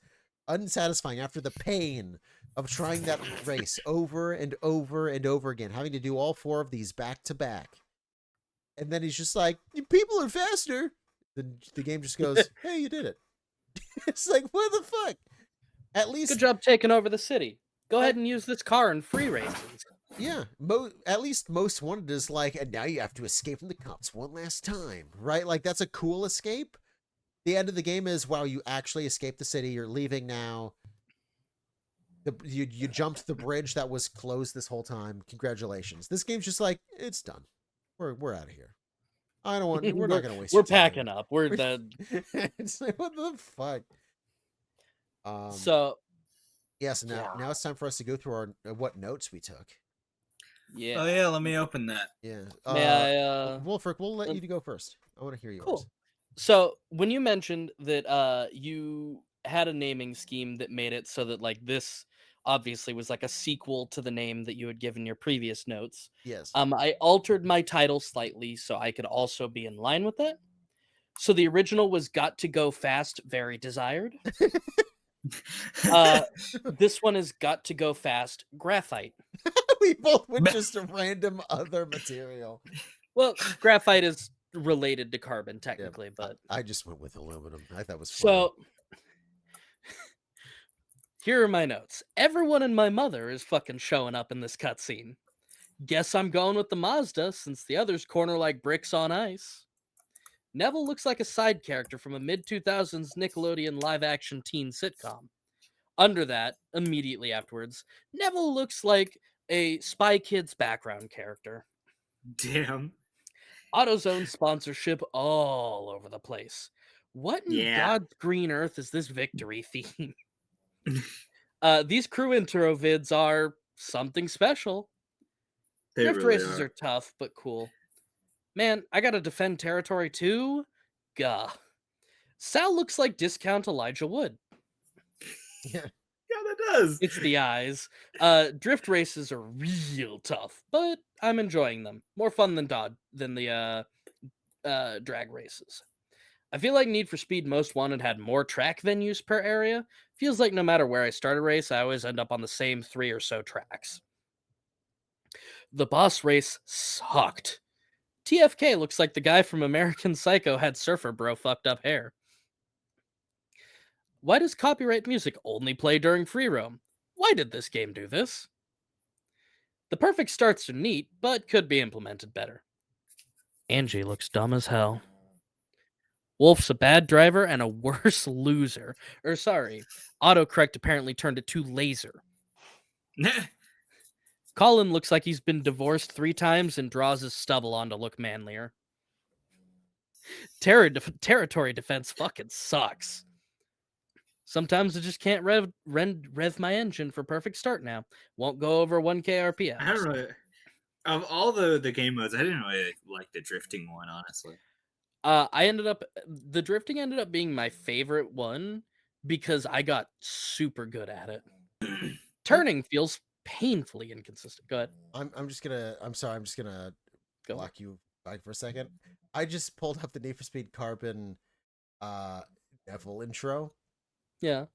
unsatisfying after the pain of trying that race over and over and over again, having to do all 4 of these back to back. And then he's just like, "People are faster." The game just goes, "Hey, you did it." It's like, what the fuck? At least Good job taking over the city. Go ahead and use this car in free races. yeah, at least most wanted is like, "And now you have to escape from the cops one last time," right? Like that's a cool escape. The end of the game is, wow, you actually escaped the city. You're leaving now. You jumped the bridge that was closed this whole time. Congratulations. This game's just like, it's done. We're out of here. I don't want. We're not gonna waste. We're packing up. We're the. It's like, what the fuck. So. Yes. Now it's time for us to go through our what notes we took. Yeah. Oh yeah, let me open that. Yeah. May I? Wulfryk, we'll let you go first. I want to hear yours. Cool. So when you mentioned that you had a naming scheme that made it so that like this obviously was like a sequel to the name that you had given your previous notes. Yes. I altered my title slightly so I could also be in line with that. So the original was Got to Go Fast, Very Desired. This one is Got to Go Fast, Graphite. We both went just a random other material. Well, graphite is related to carbon technically, but I just went with aluminum. I thought it was funny. so here are my notes. Everyone and my mother is fucking showing up in this cutscene. Guess I'm going with the Mazda since the others corner like bricks on ice. Neville looks like a side character from a mid-2000s Nickelodeon live-action teen sitcom. Under that, immediately afterwards, Neville looks like a Spy Kids background character. Damn. AutoZone sponsorship all over the place. What in God's green earth is this victory theme? These crew intro vids are something special. Drift really races are tough, but cool. Man, I gotta defend territory too? Gah. Sal looks like discount Elijah Wood. Yeah. Yeah, that does. It's the eyes. Drift races are real tough, but I'm enjoying them. More fun than the drag races. I feel like Need for Speed Most Wanted had more track venues per area. Feels like no matter where I start a race, I always end up on the same 3 or so tracks. The boss race sucked. TFK looks like the guy from American Psycho had Surfer Bro fucked up hair. Why does copyright music only play during free roam? Why did this game do this? The perfect starts are neat, but could be implemented better. Angie looks dumb as hell. Wolf's a bad driver and a worse loser. Or sorry, autocorrect apparently turned it to laser. Colin looks like he's been divorced 3 times and draws his stubble on to look manlier. Territory defense fucking sucks. Sometimes I just can't rev my engine for perfect start now. Won't go over 1k RPM. I don't know. Of all the game modes, I didn't really like the drifting one, honestly. The drifting ended up being my favorite one because I got super good at it. Turning feels painfully inconsistent. Go ahead. I'm sorry, I'm just gonna Go. block you back for a second. I just pulled up the Need for Speed Carbon Neville intro. Yeah.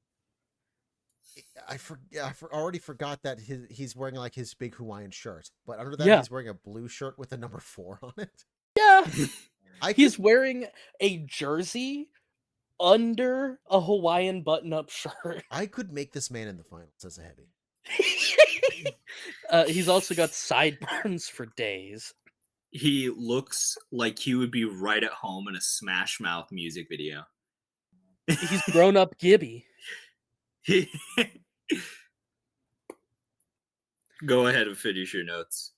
Already forgot that he's wearing like his big Hawaiian shirt, but under that Yeah. he's wearing a blue shirt with a number 4 on it. Yeah. He's He's wearing a jersey under a Hawaiian button-up shirt. I could make this man in the finals as a heavy. He's also got sideburns for days. He looks like he would be right at home in a Smash Mouth music video. He's grown up Gibby. Go ahead and finish your notes.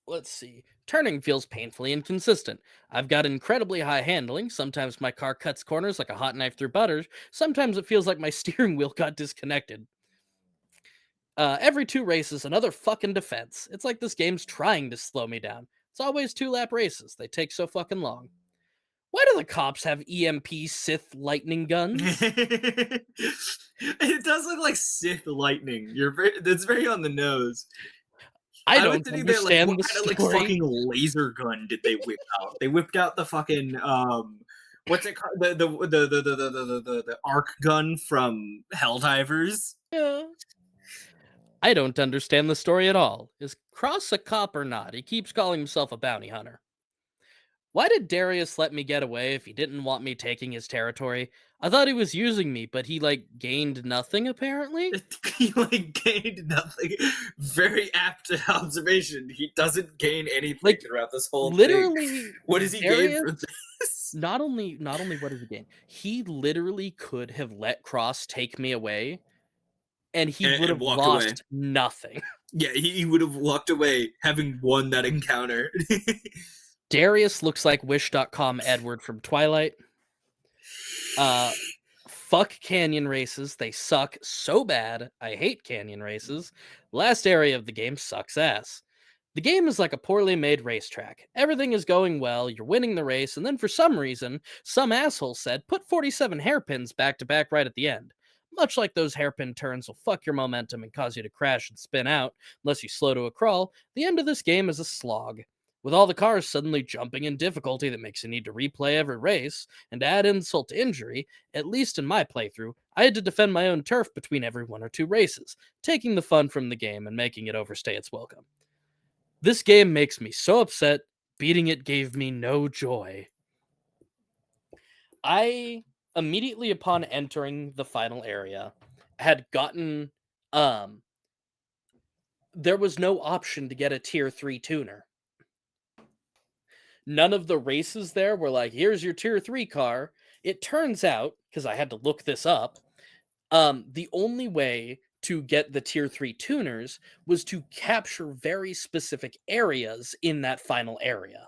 Let's see. Turning feels painfully inconsistent. I've got incredibly high handling. Sometimes my car cuts corners like a hot knife through butter. Sometimes it feels like my steering wheel got disconnected. Every 2 races, another fucking defense. It's like this game's trying to slow me down. It's always 2-lap races. They take so fucking long. Why do the cops have EMP Sith lightning guns? It does look like Sith lightning. That's very on the nose. I was don't thinking that, understand what the kind of story. fucking laser gun did they whip out? They whipped out the fucking what's it called? The arc gun from Helldivers. Yeah. I don't understand the story at all. Is Cross a cop or not? He keeps calling himself a bounty hunter. Why did Darius let me get away if he didn't want me taking his territory? I thought he was using me, but he, gained nothing, apparently? He gained nothing. Very apt observation. He doesn't gain anything throughout this whole thing. Literally, What does he gain Darius, from this? Not only what does he gain, he literally could have let Cross take me away, and he would have walked lost away. nothing. Yeah, he would have walked away having won that encounter. Darius looks like Wish.com Edward from Twilight. Fuck canyon races. They suck so bad. I hate canyon races. Last area of the game sucks ass. The game is like a poorly made racetrack. Everything is going well, you're winning the race, and then for some reason, some asshole said, put 47 hairpins back to back right at the end. Much like those hairpin turns will fuck your momentum and cause you to crash and spin out, unless you slow to a crawl, the end of this game is a slog. With all the cars suddenly jumping in difficulty that makes you need to replay every race, and to add insult to injury, at least in my playthrough, I had to defend my own turf between every 1 or 2 races, taking the fun from the game and making it overstay its welcome. This game makes me so upset, beating it gave me no joy. I, immediately upon entering the final area, had gotten, there was no option to get a tier 3 tuner. None of the races there were like, here's your tier 3 car. It turns out, because I had to look this up, the only way to get the tier 3 tuners was to capture very specific areas in that final area.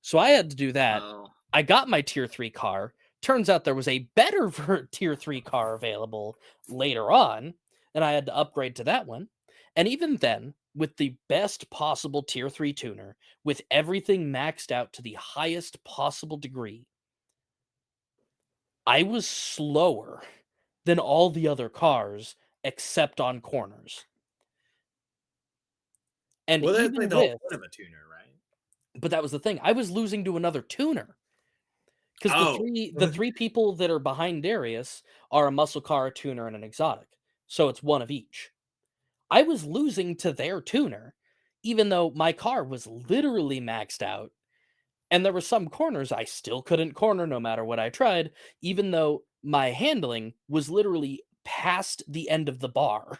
So I had to do that. Oh. I got my tier 3 car. Turns out there was a better tier 3 car available later on, and I had to upgrade to that one. And even then, with the best possible tier 3 tuner, with everything maxed out to the highest possible degree, I was slower than all the other cars except on corners. And Well, that's even like the whole with, point of a tuner, right? but that was the thing. I was losing to another tuner. Because Oh. the 3 people that are behind Darius are a muscle car, a tuner, and an exotic. So it's one of each. I was losing to their tuner, even though my car was literally maxed out. And there were some corners I still couldn't corner no matter what I tried, even though my handling was literally past the end of the bar.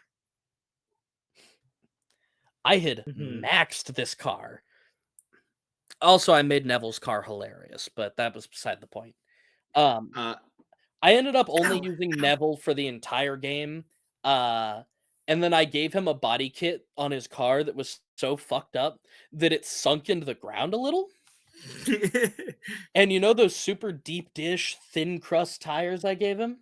I had maxed this car. Also, I made Neville's car hilarious, but that was beside the point. I ended up only using Neville for the entire game. And then I gave him a body kit on his car that was so fucked up that it sunk into the ground a little. And you know those super deep dish, thin crust tires I gave him?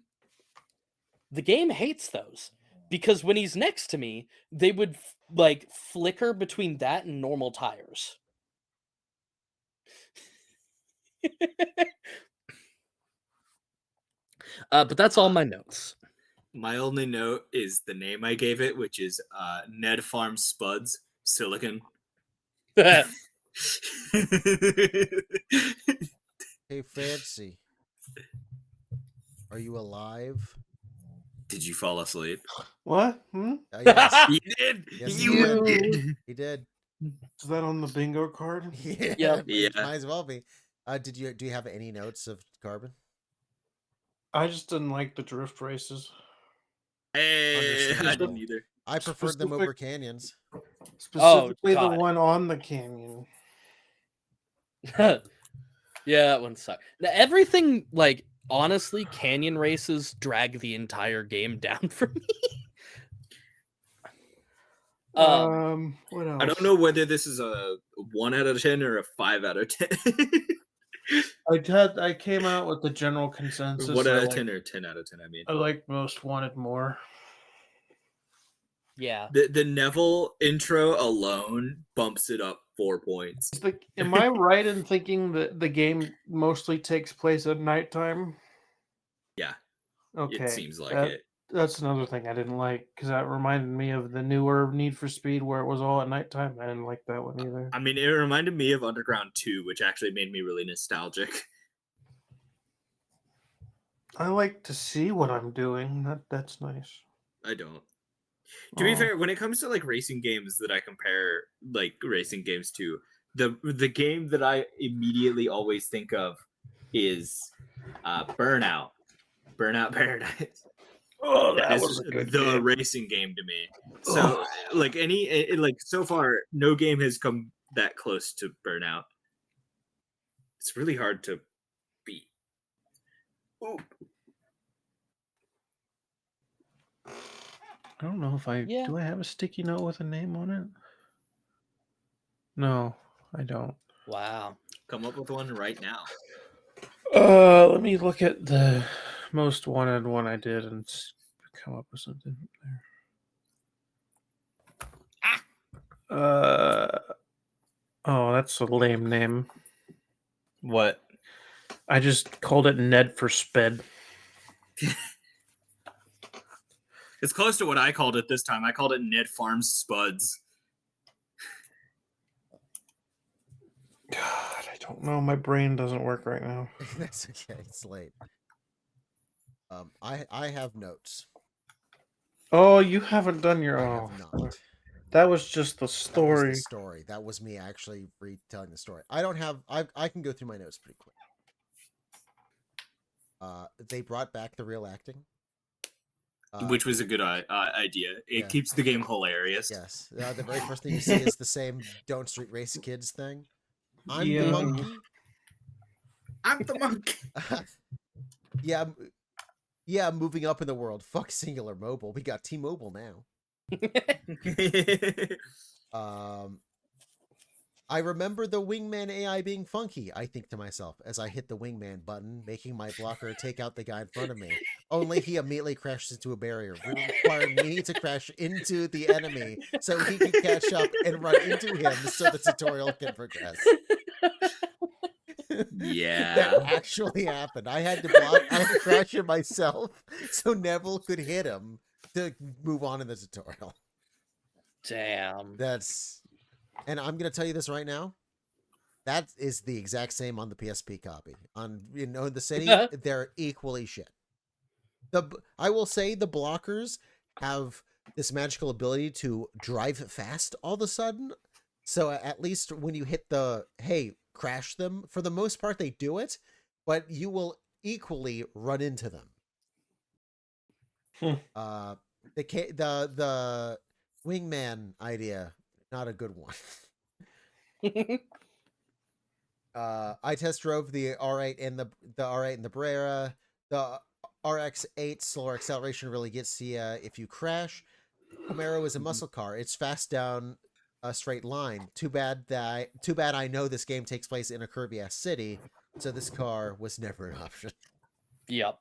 The game hates those. Because when he's next to me, they would flicker between that and normal tires. But that's all my notes. My only note is the name I gave it, which is Ned Farm Spuds Silicon. Hey, Fancy. Are you alive? Did you fall asleep? What? Yes, You did. Yes, you he did. he did. Is that on the bingo card? Yeah, Yep. it Yeah. might as well be. Do you have any notes of Carbon? I just didn't like the drift races. Hey, I Understandable. didn't either. I preferred them over canyons. Specifically, the God. one on the canyon. Yeah, that one sucked. Now, everything, like, honestly, canyon races drag the entire game down for me. What else? I don't know whether this is a 1 out of 10 or a 5 out of 10. I came out with the general consensus. 1 out I of like, 10 or 10 out of 10, I mean. I like Most Wanted more. Yeah. The Neville intro alone bumps it up 4 points. Am I right in thinking that the game mostly takes place at nighttime? Yeah, Okay. it seems like that- it. That's another thing I didn't like, because that reminded me of the newer Need for Speed where it was all at nighttime. I didn't like that one either. I mean, it reminded me of Underground 2, which actually made me really nostalgic. I like to see what I'm doing. That's nice. I don't. To be Oh. fair, when it comes to like racing games that I compare like racing games to, the game that I immediately always think of is Burnout. Burnout Paradise. Oh, That that is was a good the game. racing game to me. So like like so far, no game has come that close to Burnout. It's really hard to beat. Ooh. I don't know if Yeah. do I have a sticky note with a name on it? No, I don't. Wow. Come up with one right now. Let me look at the Most Wanted one I did and come up with something there. Oh, that's a lame name. What? I just called it Ned for Sped. It's close to what I called it this time. I called it Ned Farms Spuds. God, I don't know. My brain doesn't work right now. That's okay. It's late. I have notes. Oh, you haven't done your I have not. That was just the That was story. the story. That was me actually retelling the story. I don't have. I can go through my notes pretty quick. They brought back the real acting, Which was a good idea. It yeah. keeps the game hilarious. Yes. The very first thing you see is the same "Don't Street Race Kids" thing. I'm the Yeah. monkey. I'm the monkey. Yeah, moving up in the world. Fuck Singular Mobile. We got T-Mobile now. I remember the wingman AI being funky, I think to myself, as I hit the wingman button, making my blocker take out the guy in front of me. Only he immediately crashes into a barrier, requiring me to crash into the enemy so he can catch up and run into him so the tutorial can progress. Yeah. That actually happened. I had to crash him myself so Neville could hit him to move on in the tutorial. Damn. And I'm gonna tell you this right now. That is the exact same on the PSP copy. On the city, they're equally shit. I will say the blockers have this magical ability to drive fast all of a sudden. So at least when you hit crash them, for the most part they do it, but you will equally run into them. The wingman idea, not a good one. I test drove the R8 and the R8 and the Brera. The RX-8 slower acceleration really gets you if you crash. Camaro is a muscle car. It's fast down a straight line. Too bad I know this game takes place in a curvy-ass city, so this car was never an option. Yep.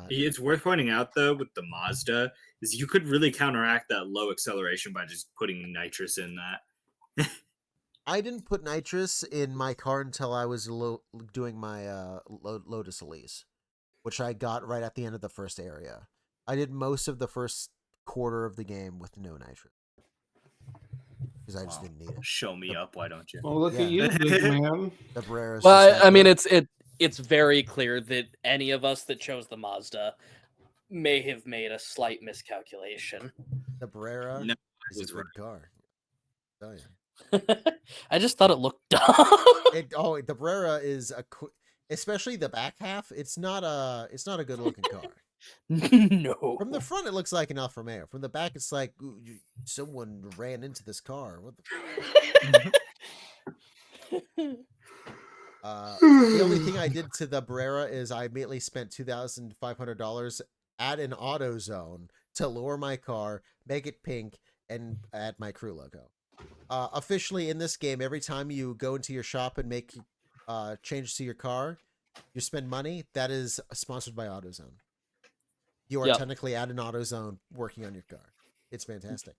It's worth pointing out, though, with the Mazda, is you could really counteract that low acceleration by just putting nitrous in that. I didn't put nitrous in my car until I was doing my Lotus Elise, which I got right at the end of the first area. I did most of the first quarter of the game with no nitrous because I just didn't need it. Show me up, why don't you? Well, look at Yeah. you, big man. The Brera's just Well, that I mean, good. it's very clear that any of us that chose the Mazda may have made a slight miscalculation. The Brera No, is was a good car. I'll tell you. I just thought it looked dumb. The Brera is especially the back half. It's not a good looking car. No. From the front, it looks like an Alfa Romeo. From the back, it's like someone ran into this car. What the? The only thing I did to the Brera is I immediately spent $2,500 at an AutoZone to lower my car, make it pink, and add my crew logo. Officially in this game, every time you go into your shop and make changes to your car, you spend money. That is sponsored by AutoZone. You are technically at an AutoZone working on your car. It's fantastic.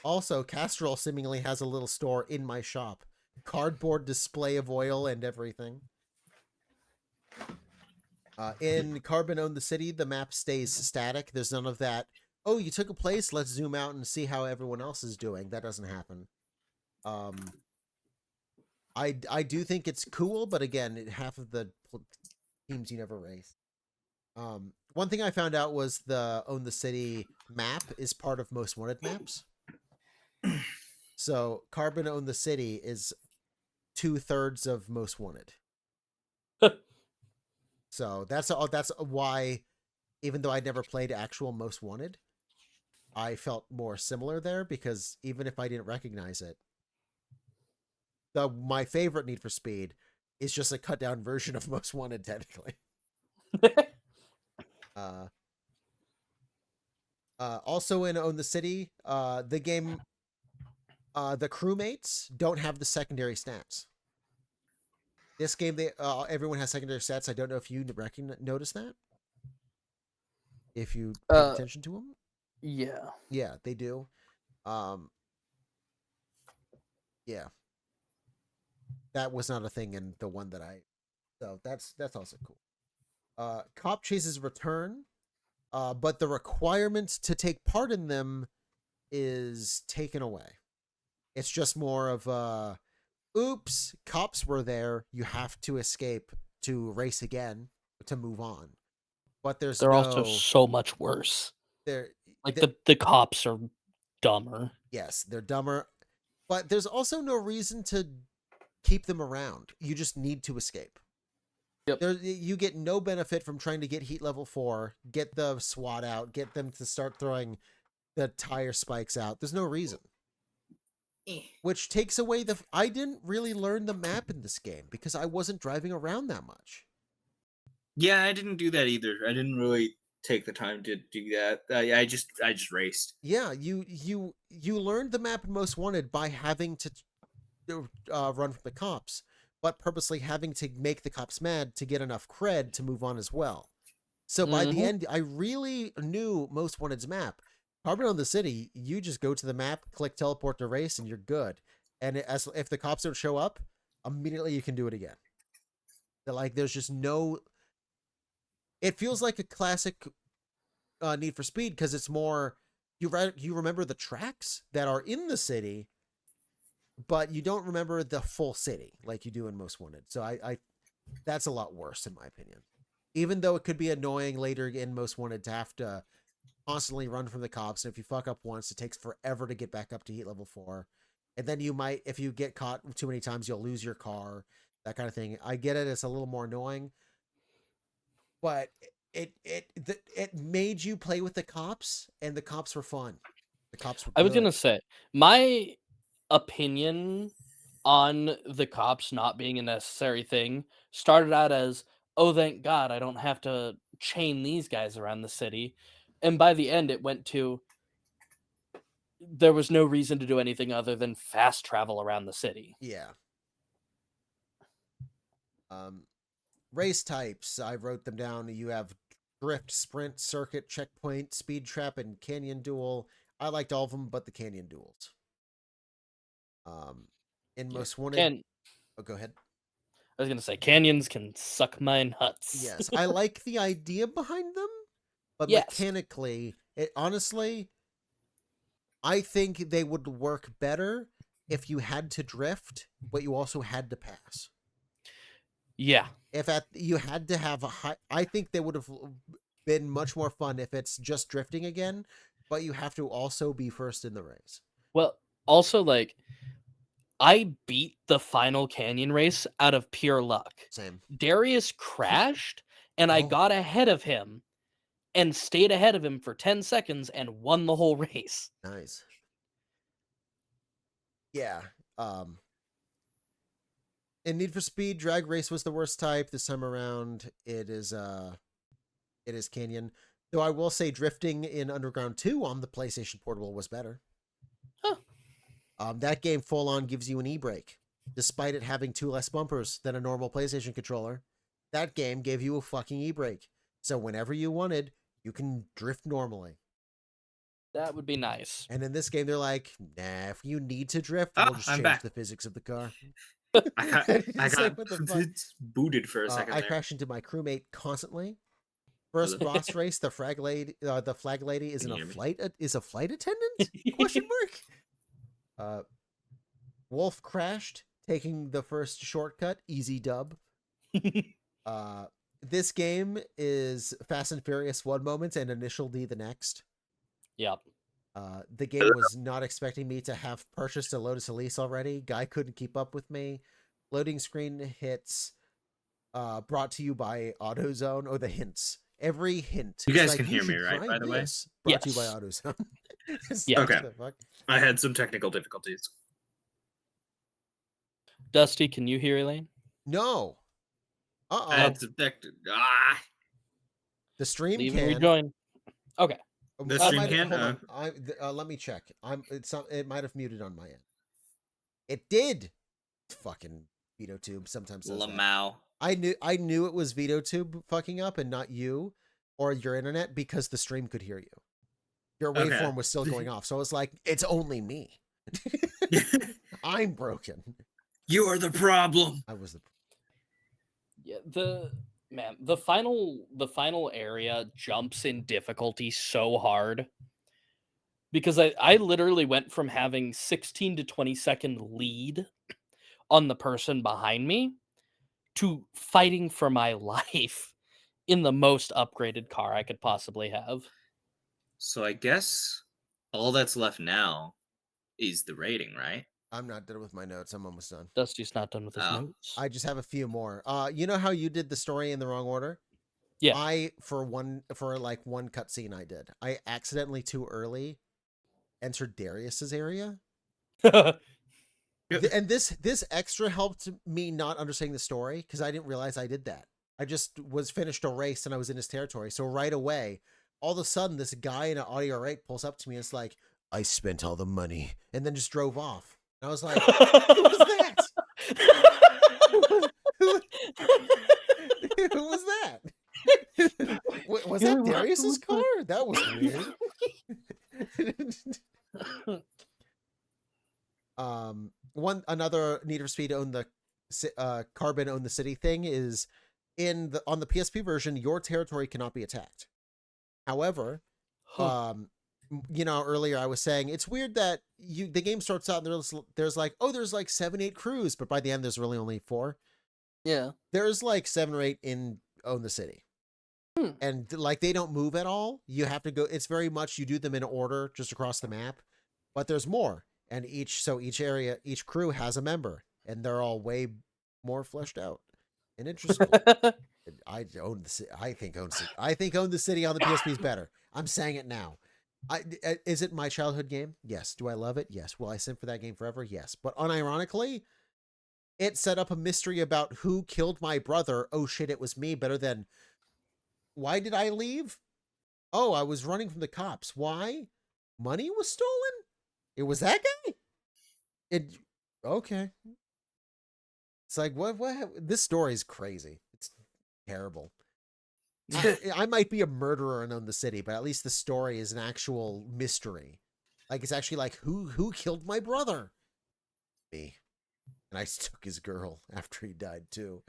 Also, Castrol seemingly has a little store in my shop. Cardboard display of oil and everything. In Carbon Own the City, the map stays static. There's none of that, oh, you took a place, let's zoom out and see how everyone else is doing. That doesn't happen. I do think it's cool, but again, half of the teams you never race. One thing I found out was the Own the City map is part of Most Wanted maps. So Carbon Own the City is 2/3 of Most Wanted. So that's why, even though I'd never played actual Most Wanted, I felt more similar there, because even if I didn't recognize it, my favorite Need for Speed is just a cut down version of Most Wanted, technically. Also in Own the City, the game, the crewmates don't have the secondary stats. This game, everyone has secondary stats. I don't know if you notice that. If you pay attention to them. Yeah, they do. Yeah, that was not a thing in the one that so that's also cool. Cop chases return, but the requirement to take part in them is taken away. It's just more of oops, cops were there, you have to escape to race again to move on. But they're also so much worse. The cops are dumber. Yes, they're dumber, but there's also no reason to keep them around. You just need to escape. Yep. You get no benefit from trying to get heat level 4, get the SWAT out, get them to start throwing the tire spikes out. There's no reason. Which takes away I didn't really learn the map in this game because I wasn't driving around that much. Yeah, I didn't do that either. I didn't really take the time to do that. I just raced. Yeah, you learned the map in Most Wanted by having to run from the cops, but purposely having to make the cops mad to get enough cred to move on as well. So by the end, I really knew Most Wanted's map. Carbon Own the City, you just go to the map, click teleport to race, and you're good. And if the cops don't show up, immediately you can do it again. There's just no... It feels like a classic Need for Speed, because it's more... You remember the tracks that are in the city, but you don't remember the full city like you do in Most Wanted. So that's a lot worse, in my opinion. Even though it could be annoying later in Most Wanted to have to constantly run from the cops, and if you fuck up once, it takes forever to get back up to heat level 4. And then you might, if you get caught too many times, you'll lose your car, that kind of thing. I get it, it's a little more annoying, but it made you play with the cops, and the cops were fun. The cops were good. I was gonna say, my opinion on the cops not being a necessary thing started out as, oh, thank God I don't have to chain these guys around the city. And by the end, it went to, there was no reason to do anything other than fast travel around the city. Yeah. Race types, I wrote them down. You have drift, sprint, circuit, checkpoint, speed trap, and canyon duel. I liked all of them but the canyon duels. In Most Wanted. Can Oh, go ahead. I was gonna say canyons can suck my nuts. Yes, I like the idea behind them, but Yes. mechanically, it honestly, I think they would work better if you had to drift, but you also had to pass. Yeah. If you had to have a high, I think they would have been much more fun if it's just drifting again, but you have to also be first in the race. Well, also like I beat the final canyon race out of pure luck. Same. Darius crashed and I Oh. got ahead of him and stayed ahead of him for 10 seconds and won the whole race. Nice. Yeah. In Need for Speed, drag race was the worst type. This time around, it is Canyon. Though I will say drifting in Underground 2 on the PlayStation Portable was better. Huh. That game full on gives you an e-brake, despite it having 2 less bumpers than a normal PlayStation controller. That game gave you a fucking e-brake. So whenever you wanted, you can drift normally. That would be nice. And in this game, they're like, nah, if you need to drift, Ah, we'll just I'm change back. the physics of the car. I got, I It's got like, what the fuck? booted for a second I there. crash into my crewmate constantly. First Hello. boss race, the flag lady is Can in you a hear me? flight attendant? Question mark. Wolf crashed, taking the first shortcut. Easy dub. This game is Fast and Furious one moment and Initial D the next. Yep. The game was not expecting me to have purchased a Lotus Elise already. Guy couldn't keep up with me. Loading screen hits. Brought to you by AutoZone. Oh, the hints. Every hint. You It's guys like, can hear me, should right, try by the way? this. Brought to you by Yes. AutoZone. It's Yeah. like, Okay. what the fuck? I had some technical difficulties. Dusty, can you hear Eelayne? No. I Uh-oh. had some The stream Leave and can. rejoin. Okay. The I stream might- can? Hold on. Let me check. It might have muted on my end. It did. Fucking VitoTube sometimes does that. Lamau. I knew it was VitoTube fucking up and not you or your internet because the stream could hear you. Your Okay. waveform was still going off. So I was like, it's only me. I'm broken. You are the problem. I was the Yeah, the final area jumps in difficulty so hard because I literally went from having 16 to 20-second lead on the person behind me to fighting for my life in the most upgraded car I could possibly have. So I guess all that's left now is the rating, right? I'm not done with my notes. I'm almost done. Dusty's not done with his Oh. notes. I just have a few more. You know how you did the story in the wrong order? Yeah. For one cutscene I did. I accidentally too early entered Darius's area. And this extra helped me not understanding the story because I didn't realize I did that. I just was finished a race and I was in his territory. So right away, all of a sudden, this guy in an Audio 8 pulls up to me and it's like, I spent all the money, and then just drove off. And I was like, who was that? Who was that? Was that Darius's car? That was weird. Another Need for Speed own the Carbon own the city thing is on the PSP version, your territory cannot be attacked. However, earlier I was saying it's weird that the game starts out and there's like 7-8 crews, but by the end there's really only 4. Yeah. There's like 7 or 8 in own the city. And like they don't move at all. You have to go. It's very much you do them in order just across the map, but there's more. And each crew has a member, and they're all way more fleshed out and interesting. I think own the city on the PSP is better. I'm saying it now. Is it my childhood game? Yes. Do I love it? Yes. Will I simp for that game forever? Yes. But unironically, it set up a mystery about who killed my brother. Oh shit, it was me. Better than, why did I leave? Oh, I was running from the cops. Why? Money was stolen? It was that guy? Okay. It's like, what? This story is crazy. It's terrible. I might be a murderer and own the city, but at least the story is an actual mystery. Like, it's actually like, who killed my brother? Me. And I took his girl after he died too.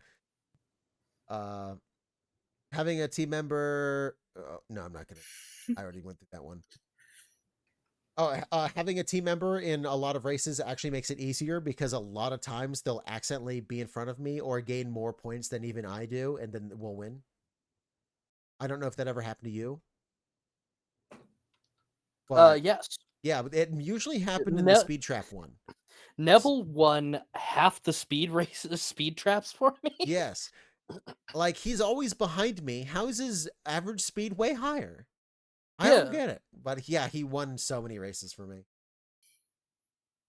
Having a team member. No, I'm not gonna. I already went through that one. Oh, having a team member in a lot of races actually makes it easier because a lot of times they'll accidentally be in front of me or gain more points than even I do, and then we'll win. I don't know if that ever happened to you. But Yes. yeah, it usually happened in the Ne- speed trap one. Neville won half the speed races, speed traps for me. Yes. Like, he's always behind me. How is his average speed way higher? I don't Yeah. get it. But yeah, he won so many races for me.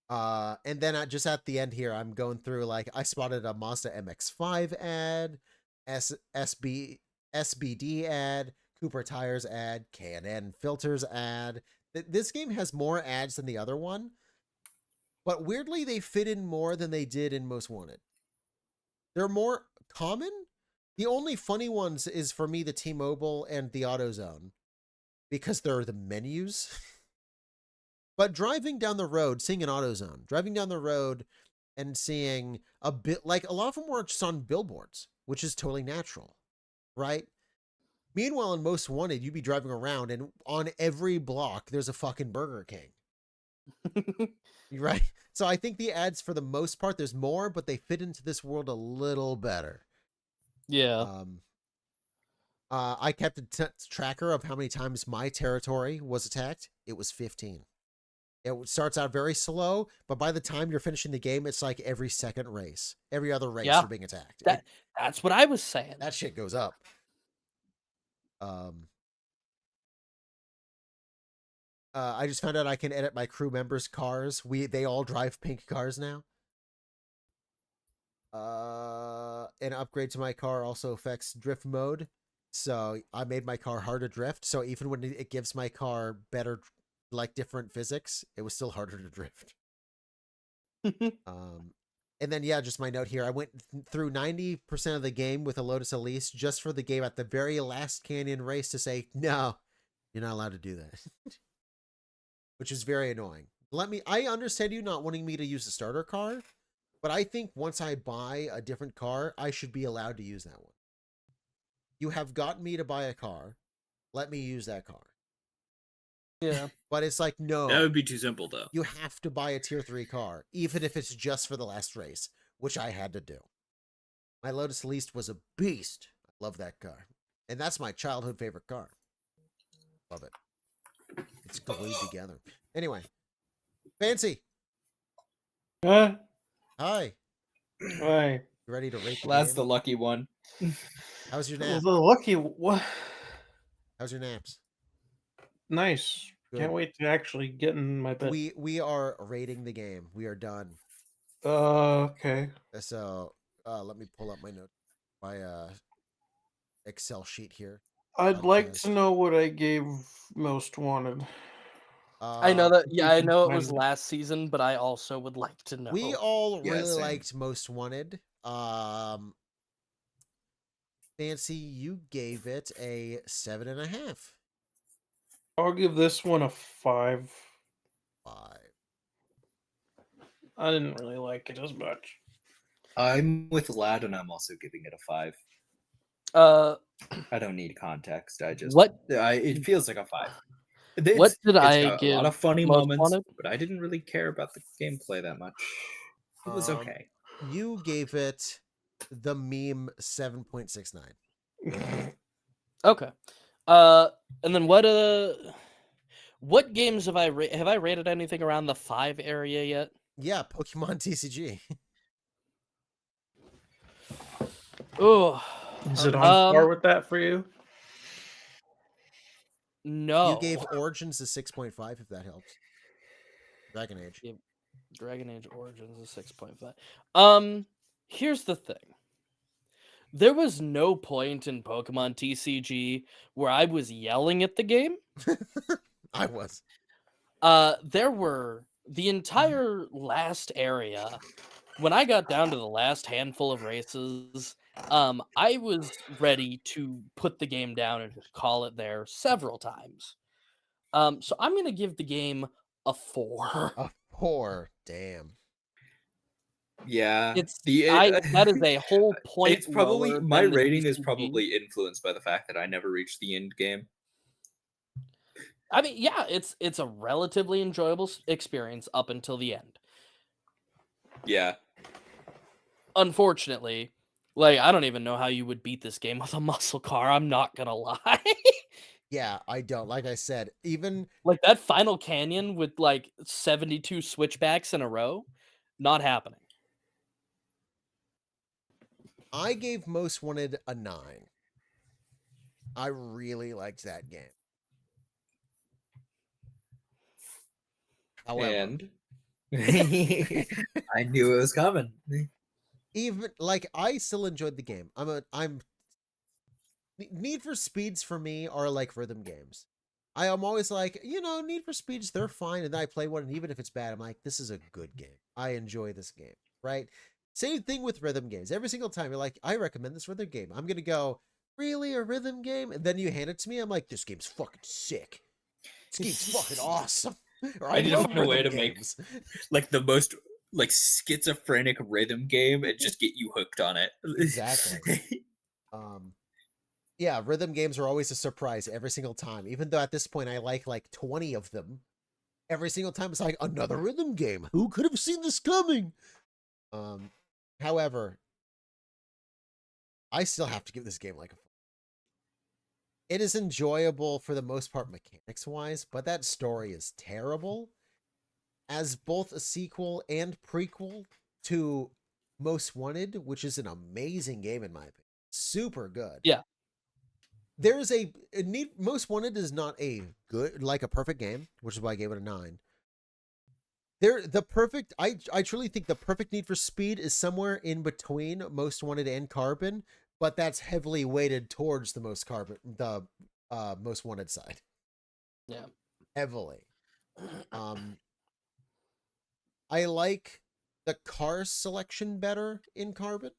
And then just at the end here, I'm going through, like, I spotted a Mazda MX-5 ad, SBD ad, Cooper Tires ad, K&N Filters ad. This game has more ads than the other one, but weirdly, they fit in more than they did in Most Wanted. They're more common. The only funny ones is, for me, the T-Mobile and the AutoZone, because they're the menus. But driving down the road, seeing an AutoZone, driving down the road and seeing a bit, like, a lot of them were just on billboards, which is totally natural, right? Meanwhile, in Most Wanted, you'd be driving around and on every block, there's a fucking Burger King. Right? So I think the ads, for the most part, there's more, but they fit into this world a little better. Yeah. I kept a tracker of how many times my territory was attacked. It was 15. It starts out very slow, but by the time you're finishing the game, it's like every second race. Every other race, Yeah. you're being attacked. That's what I was saying. That shit goes up. I just found out I can edit my crew members' cars. They all drive pink cars now. An upgrade to my car also affects drift mode. So I made my car hard to drift. So even when it gives my car better, like, different physics, it was still harder to drift. And then, yeah, just my note here. I went through 90% of the game with a Lotus Elise just for the game at the very last canyon race to say, no, you're not allowed to do that. Which is very annoying. I understand you not wanting me to use the starter car, but I think once I buy a different car, I should be allowed to use that one. You have gotten me to buy a car. Let me use that car. Yeah. But it's like, no. That would be too simple, though. You have to buy a tier 3 car, even if it's just for the last race, which I had to do. My Lotus Elise was a beast. I love that car. And that's my childhood favorite car. Love it. It's glued together. Anyway. Fancy. Huh? Hi. Right. You ready to rate the That's game? the lucky one. How's your The nap? lucky what? How's your naps? Nice. Good. Can't wait to actually get in my bed. We are rating the game. We are done. Okay. So let me pull up my note, my Excel sheet here. I'd like to Podcast. know what I gave Most Wanted. I know that. if Yeah, you I can know it find was it. last season, but I also would like to know. We all Yeah, really same. liked Most Wanted. Fancy, you gave it a 7.5. I'll give this one a 5. 5. I didn't really like it as much. I'm with Lad, and I'm also giving it a 5. Uh, I don't need context. What- it feels like a 5. What did it's I got a lot give of funny Most moments, Wanted? but I didn't really care about the gameplay that much. It was okay. You gave it the meme 7.69. Okay. And then what games have I rated anything around the 5 area yet? Yeah, Pokemon TCG. Oh, Is it on par with that for you? no. You gave Origins a 6.5, if that helps. Dragon Age. Dragon Age Origins is 6.5. Here's the thing. There was no point in Pokemon TCG where I was yelling at the game. I was. There were the entire last area. When I got down to the last handful of races, I was ready to put the game down and just call it there several times. So I'm gonna give the game a 4. A 4. Damn. Yeah, It's the that is a whole point it's probably lower my than the rating is TCG. probably influenced by the fact that I never reached the end game. I mean, yeah, it's a relatively enjoyable experience up until the end. Yeah, Unfortunately, like I don't even know how you would beat this game with a muscle car. I'm not gonna lie. Yeah, I don't. Like I said, even Like that final canyon with like 72 switchbacks in a row, not happening. I gave Most Wanted a 9. I really liked that game. However, and I knew it was coming. even like I still enjoyed the game. I'm Need for Speeds for me are like rhythm games. I am always like, Need for Speeds, they're fine, and then I play one, and even if it's bad, I'm like, this is a good game. I enjoy this game, right? Same thing with rhythm games. Every single time you're like, I recommend this rhythm game. I'm gonna go, really, a rhythm game? And then you hand it to me, I'm like, this game's fucking sick. This game's fucking awesome. Or I need to love find a way rhythm to make games. like the most like schizophrenic rhythm game and just get you hooked on it. Exactly. Yeah, rhythm games are always a surprise every single time. Even though at this point I like 20 of them. Every single time it's like another rhythm game. Who could have seen this coming? However, I still have to give this game like a 4. It is enjoyable for the most part mechanics wise, but that story is terrible. As both a sequel and prequel to Most Wanted, which is an amazing game in my opinion. Super good. Yeah. There's a need. Most Wanted is not a good, like a perfect game, which is why I gave it a 9. I truly think the perfect Need for Speed is somewhere in between Most Wanted and Carbon, but that's heavily weighted towards the Most Wanted side. Yeah. Heavily. I like the car selection better in Carbon.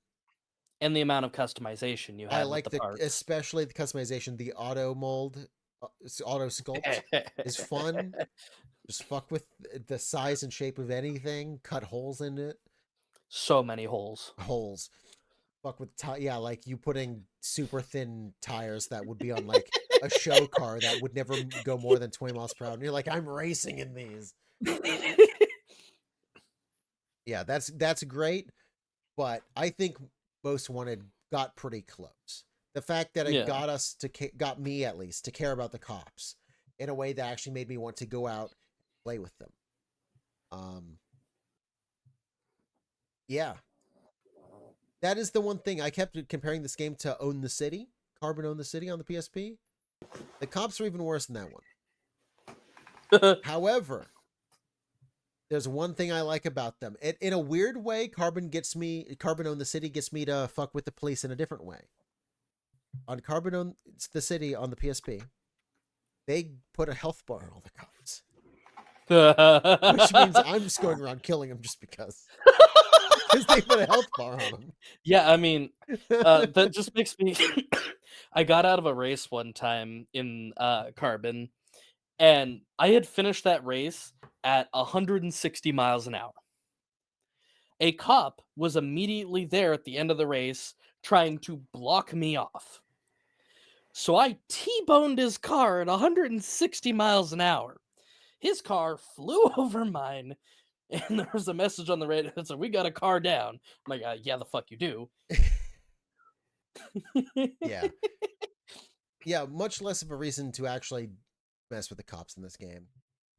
And the amount of customization you I had like with the parts. especially the customization, the auto mold, auto sculpt is fun. Just fuck with the size and shape of anything, cut holes in it. So many holes. Fuck with yeah, like you putting super thin tires that would be on like a show car that would never go more than 20 miles per hour. And you're like, I'm racing in these. Yeah, that's great, but I think Most Wanted got pretty close. The fact that it got me at least to care about the cops in a way that actually made me want to go out and play with them. Yeah. That is the one thing I kept comparing this game to Own the City, Carbon Own the City on the PSP. The cops are even worse than that one. However, there's one thing I like about them. In a weird way, Carbon Own the City gets me to fuck with the police in a different way. On Carbon Own the City on the PSP, they put a health bar on all the cops. Which means I'm just going around killing them just because. Because they put a health bar on them. Yeah, I mean, that just makes me. I got out of a race one time in Carbon, and I had finished that race at 160 miles an hour. A cop was immediately there at the end of the race trying to block me off. So I T-boned his car at 160 miles an hour. His car flew over mine, and there was a message on the radio that said, "We got a car down." I'm like, yeah, the fuck you do. Yeah. Yeah, much less of a reason to actually mess with the cops in this game.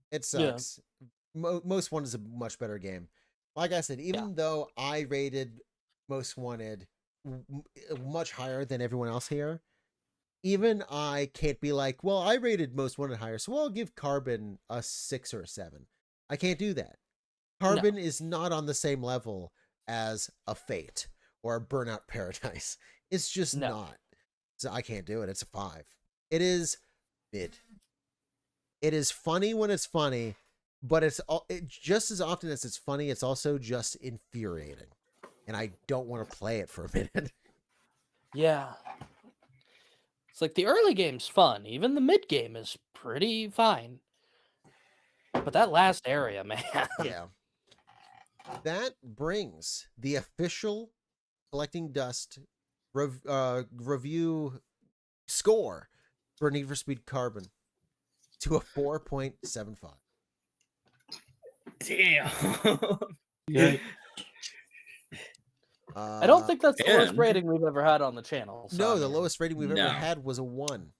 It sucks. Yeah. Most Wanted is a much better game. Like I said, even though I rated Most Wanted much higher than everyone else here, even I can't be like, well, I rated Most Wanted higher, so I'll give Carbon a 6 or a 7. I can't do that. Carbon is not on the same level as a Fate or a Burnout Paradise. It's just not. So I can't do it. It's a 5. It is mid. It is funny when it's funny, but just as often as it's funny, it's also just infuriating. And I don't want to play it for a minute. Yeah. It's like the early game's fun. Even the mid game is pretty fine. But that last area, man. Yeah. that brings the official Collecting Dust review score for Need for Speed Carbon to a 4.75. Damn. Yeah. I don't think that's the lowest and- rating we've ever had on the channel. So, No, I the mean, lowest rating we've ever No. had was a 1.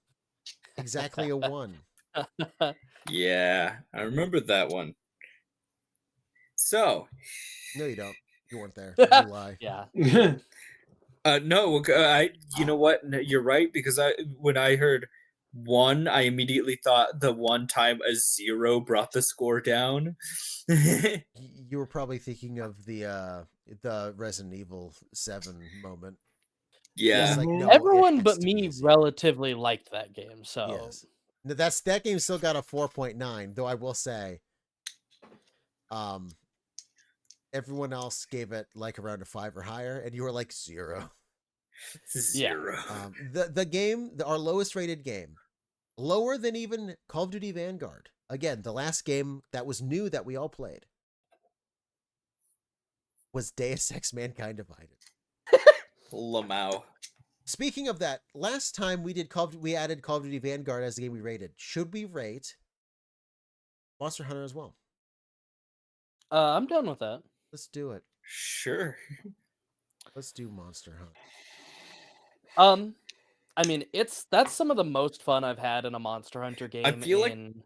Exactly a 1. Yeah, I remember that one. So, No, you don't. You weren't there. You lie. yeah. no, you know what? No, you're right, because when I heard 1, I immediately thought the one time a 0 brought the score down. You were probably thinking of the Resident Evil 7 moment. Yeah. It's like, Mhm. no, it Everyone has but to be me a 0. relatively liked that game. So, Yes. No, that game still got a 4.9, though I will say, everyone else gave it like around a 5 or higher, and you were like 0. 0. The game, our lowest rated game, lower than even Call of Duty Vanguard. Again, the last game that was new that we all played was Deus Ex: Mankind Divided. Lamau. Speaking of that, last time we did we added Call of Duty Vanguard as the game we rated. Should we rate Monster Hunter as well? I'm done with that. Let's do it. Sure. Let's do Monster Hunter. I mean, that's some of the most fun I've had in a Monster Hunter game feel like- in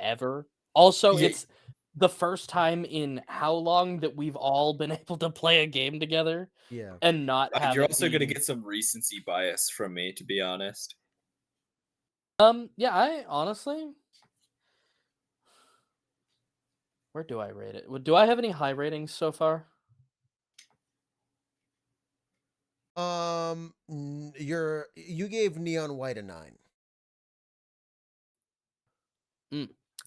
ever. Also, Yeah. it's the first time in how long that we've all been able to play a game together Yeah. and not have You're it also going to be- get some recency bias from me, to be honest. Yeah, I honestly, where do I rate it? Do I have any high ratings so far? You gave Neon White a 9.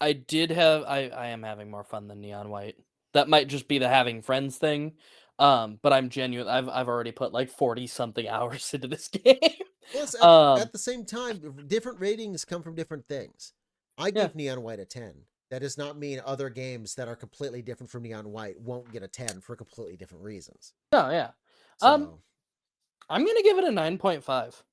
I did have I am having more fun than Neon White. That might just be the having friends thing. But I'm genuine. I've already put like 40 something hours into this game. Plus, Um, at the same time, different ratings come from different things. I Yeah. give Neon White a 10. That does not mean other games that are completely different from Neon White won't get a 10 for completely different reasons. no, yeah. So, I'm gonna give it a 9.5.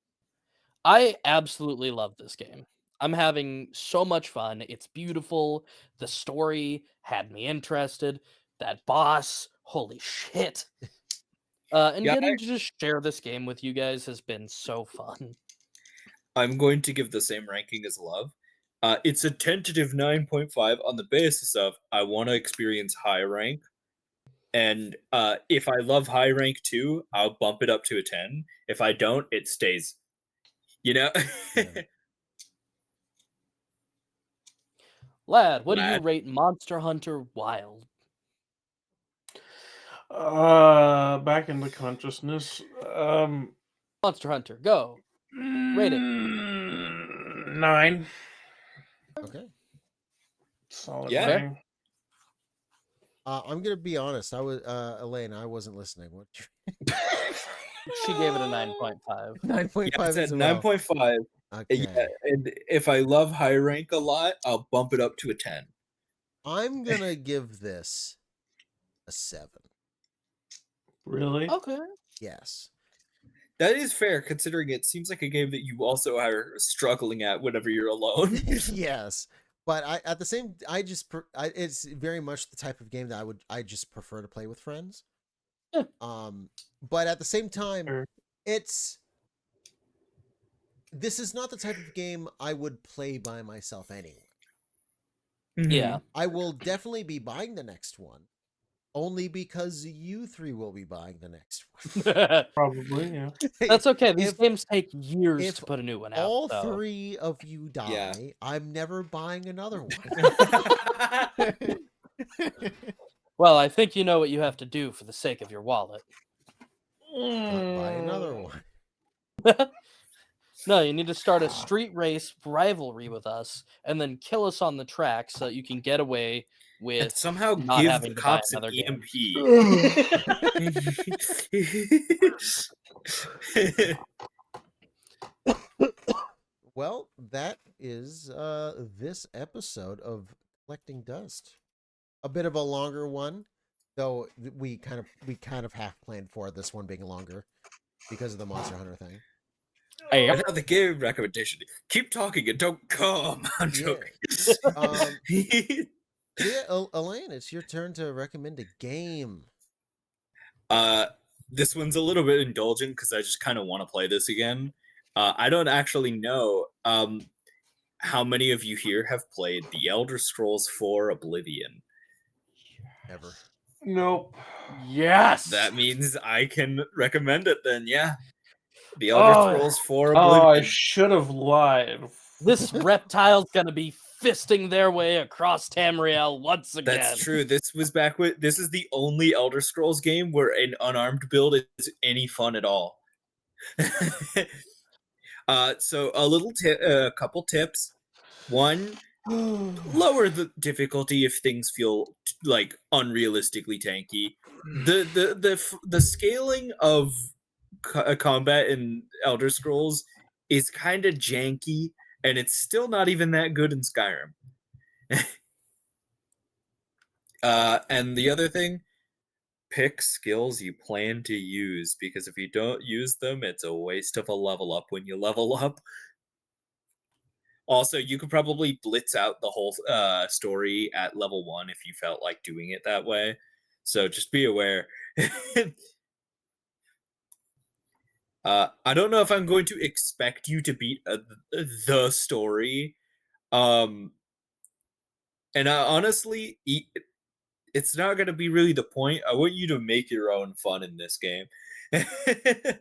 I absolutely love this game. I'm having so much fun. It's beautiful. The story had me interested. That boss, holy shit. And Yeah, getting to just share this game with you guys has been so fun. I'm going to give the same ranking as Love. It's a tentative 9.5 on the basis of I want to experience high rank. And if I love high rank too, I'll bump it up to a 10. If I don't, it stays. You know? Yeah. Lad, what do you Lad. rate Monster Hunter Wild? Back into consciousness. Monster Hunter, go. Rate it. 9. okay. Solid Yeah. rating. I'm gonna be honest. Eelayne, I wasn't listening. What? She gave it a 9.5. 9.5 Yeah, it's at as well. 9.5. Okay. Yeah, and if I love high rank a lot, I'll bump it up to a 10. I'm gonna give this a 7. Really? Okay. Yes. That is fair, considering it seems like a game that you also are struggling at whenever you're alone. Yes. But at the same, it's very much the type of game that I just prefer to play with friends. Yeah. But at the same time, Sure. this is not the type of game I would play by myself anyway. Yeah. I will definitely be buying the next one, only because you 3 will be buying the next one. Probably, yeah. That's okay. These If- games take years if to put a new one out. All so. 3 of you die, Yeah. I'm never buying another one. Well, I think you know what you have to do for the sake of your wallet. Not buy another one. No, you need to start a street race rivalry with us and then kill us on the track so that you can get away And with somehow not give having the to buy cops an another game. EMP. Well, that is this episode of Collecting Dust. a bit of a longer one, though we kind of half planned for this one being longer because of the Monster Hunter thing. Yep. Another game recommendation. Keep talking and don't come. I'm joking. Yeah, Eelayne, it's your turn to recommend a game. This one's a little bit indulgent because I just kind of want to play this again. I don't actually know how many of you here have played The Elder Scrolls 4 Oblivion. Ever. Nope. Yes. That means I can recommend it then, yeah. The Elder Scrolls 4 Oblivion. Oh, I should have lied. This reptile's gonna be fisting their way across Tamriel once again. That's true. This was back with. This is the only Elder Scrolls game where an unarmed build is any fun at all. So a couple tips. One, lower the difficulty if things feel like unrealistically tanky. The scaling of combat in Elder Scrolls is kind of janky, and it's still not even that good in Skyrim. And the other thing, pick skills you plan to use, because if you don't use them, it's a waste of a level up when you level up. Also, you could probably blitz out the whole story at level 1 if you felt like doing it that way. So just be aware. I don't know if I'm going to expect you to beat the story. And honestly, it's not going to be really the point. I want you to make your own fun in this game. Okay.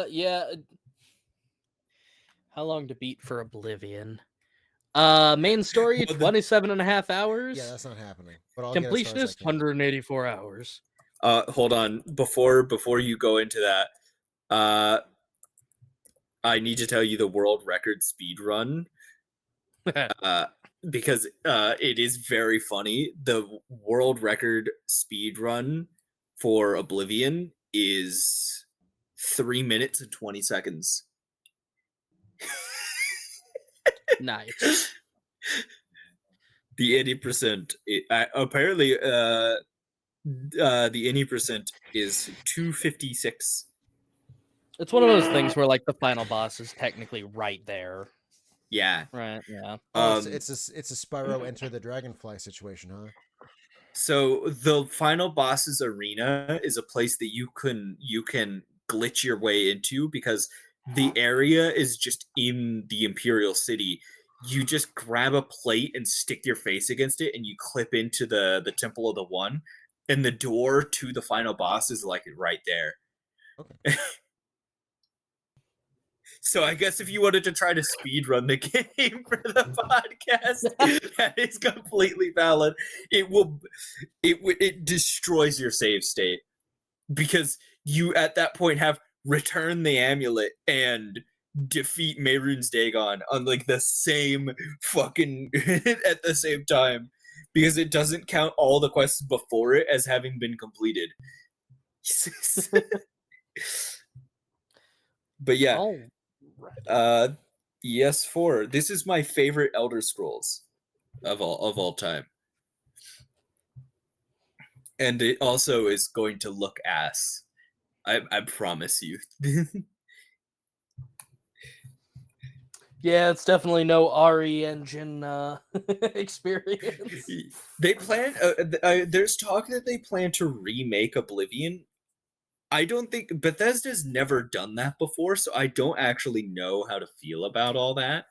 Yeah. How long to beat for Oblivion? Main story, Well, 27.5 hours. Yeah, that's not happening. But I'll get as far as I Completionist, can. 184 hours. Hold on. Before you go into that, I need to tell you the world record speed run. Because it is very funny. The world record speed run for Oblivion is 3 minutes and 20 seconds. Nice. The 80%, apparently, the 80% is 256. It's one of those things where like the final boss is technically right there. Yeah. Right. Yeah. Oh, it's a Spyro Enter the Dragonfly situation, huh? So the final boss's arena is a place that you can glitch your way into, because the area is just in the Imperial City. You just grab a plate and stick your face against it, and you clip into the Temple of the One, and the door to the final boss is like right there. Okay. So I guess if you wanted to try to speed run the game for the podcast, that is completely valid. It destroys your save state, because you at that point have return the amulet and defeat Mehrunes Dagon on like the same fucking at the same time, because it doesn't count all the quests before it as having been completed. But yeah. All right. ES4. This is my favorite Elder Scrolls of all time. And it also is going to look ass. I promise you. Yeah, it's definitely no RE engine experience. They plan. There's talk that they plan to remake Oblivion. I don't think Bethesda's never done that before, so I don't actually know how to feel about all that.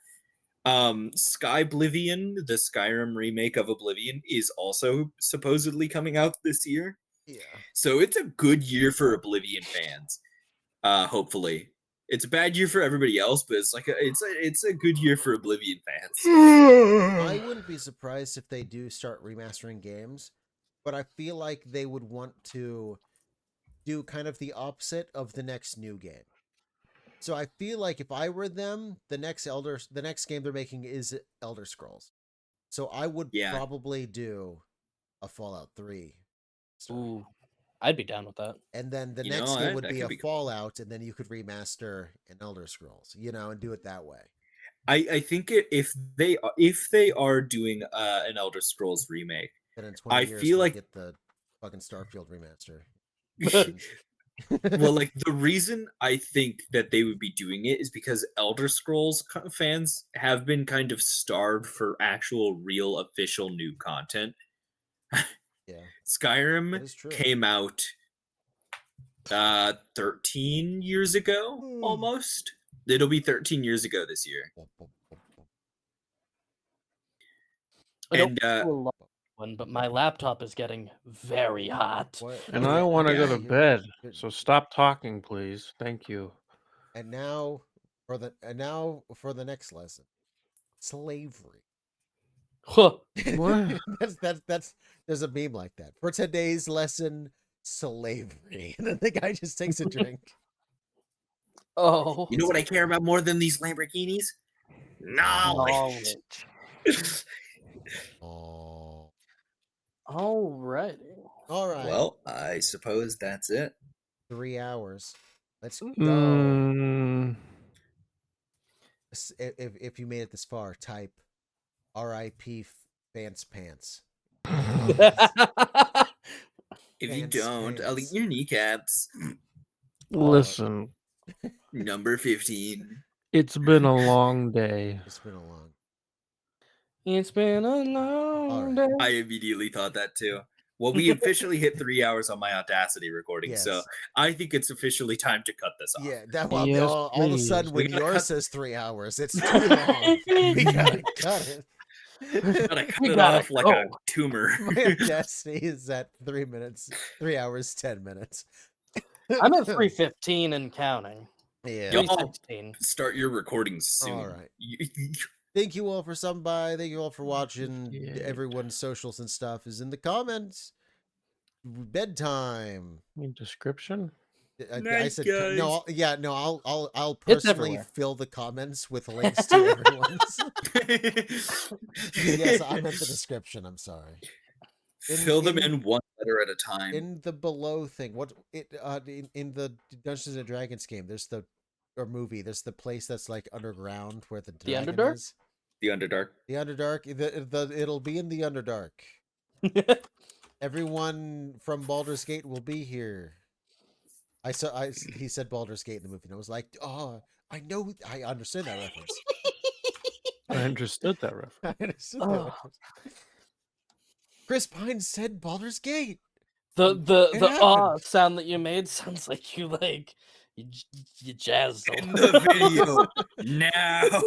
Skyblivion, the Skyrim remake of Oblivion, is also supposedly coming out this year. Yeah. So it's a good year for Oblivion fans. Hopefully. It's a bad year for everybody else, but it's a good year for Oblivion fans. I wouldn't be surprised if they do start remastering games, but I feel like they would want to do kind of the opposite of the next new game. So I feel like if I were them, the next game they're making is Elder Scrolls. So I would probably do a Fallout 3 story. Ooh, I'd be down with that. And then the next game would be a Fallout, and then you could remaster an Elder Scrolls, and do it that way. I think if they are doing an Elder Scrolls remake, And in 20 I years, feel we'll like get the fucking Starfield remaster. well, like the reason I think that they would be doing it is because Elder Scrolls fans have been kind of starved for actual, real, official new content. Yeah, Skyrim that is true. came out 13 years ago, almost. It'll be 13 years ago this year. I don't And do a lot one, but my laptop is getting very hot. What? And I want to Yeah, go to you're- bed. you're- So stop talking, please. Thank you. And now for the next lesson, slavery. Huh. What? that's there's a meme like that. For today's lesson, slavery. And then the guy just takes a drink. Oh, you know what I care about more than these Lamborghinis? Knowledge. knowledge. Oh. Alrighty. All right. Well, I suppose that's it. 3 hours. Let's go. Mm, If you made it this far, type R.I.P. Fance Pants. If you Pants, don't, I'll eat pants. your kneecaps. listen, Number 15. it's been a long day. It's been a long. It's been a long day. I immediately thought that too. Well, we officially hit 3 hours on my Audacity recording, so Yes. I think it's officially time to cut this off. Yeah, Yes, all of a sudden please. when We gotta yours cut- says 3 hours, it's too long. We gotta cut it. Gotta cut We it gotta off like a go. tumor. My Audacity is at 3 minutes, 3 hours, 10 minutes. I'm at 3:15 and counting. Yeah. Yo. 3:16. Start your recording soon. All right. Thank you all for stopping by. Thank you all for watching. Yeah. Everyone's socials and stuff is in the comments. Bedtime. Description? I Night, said guys. no. No. I'll It's personally everywhere. fill the comments with links to everyone's. Yes, I meant the description. I'm sorry. Fill them in one letter at a time. In the below thing, what it in the Dungeons and Dragons game, there's the movie. There's the place that's like underground where the dragon Underdark? is. The Underdark. The Underdark. It'll be in the Underdark. Everyone from Baldur's Gate will be here. He said Baldur's Gate in the movie, and I was like, oh, I know, I understand that reference. I understood that reference. I understood that Oh. reference. Chris Pine said Baldur's Gate. The It ah sound that you made sounds like you jazzed. In the video now.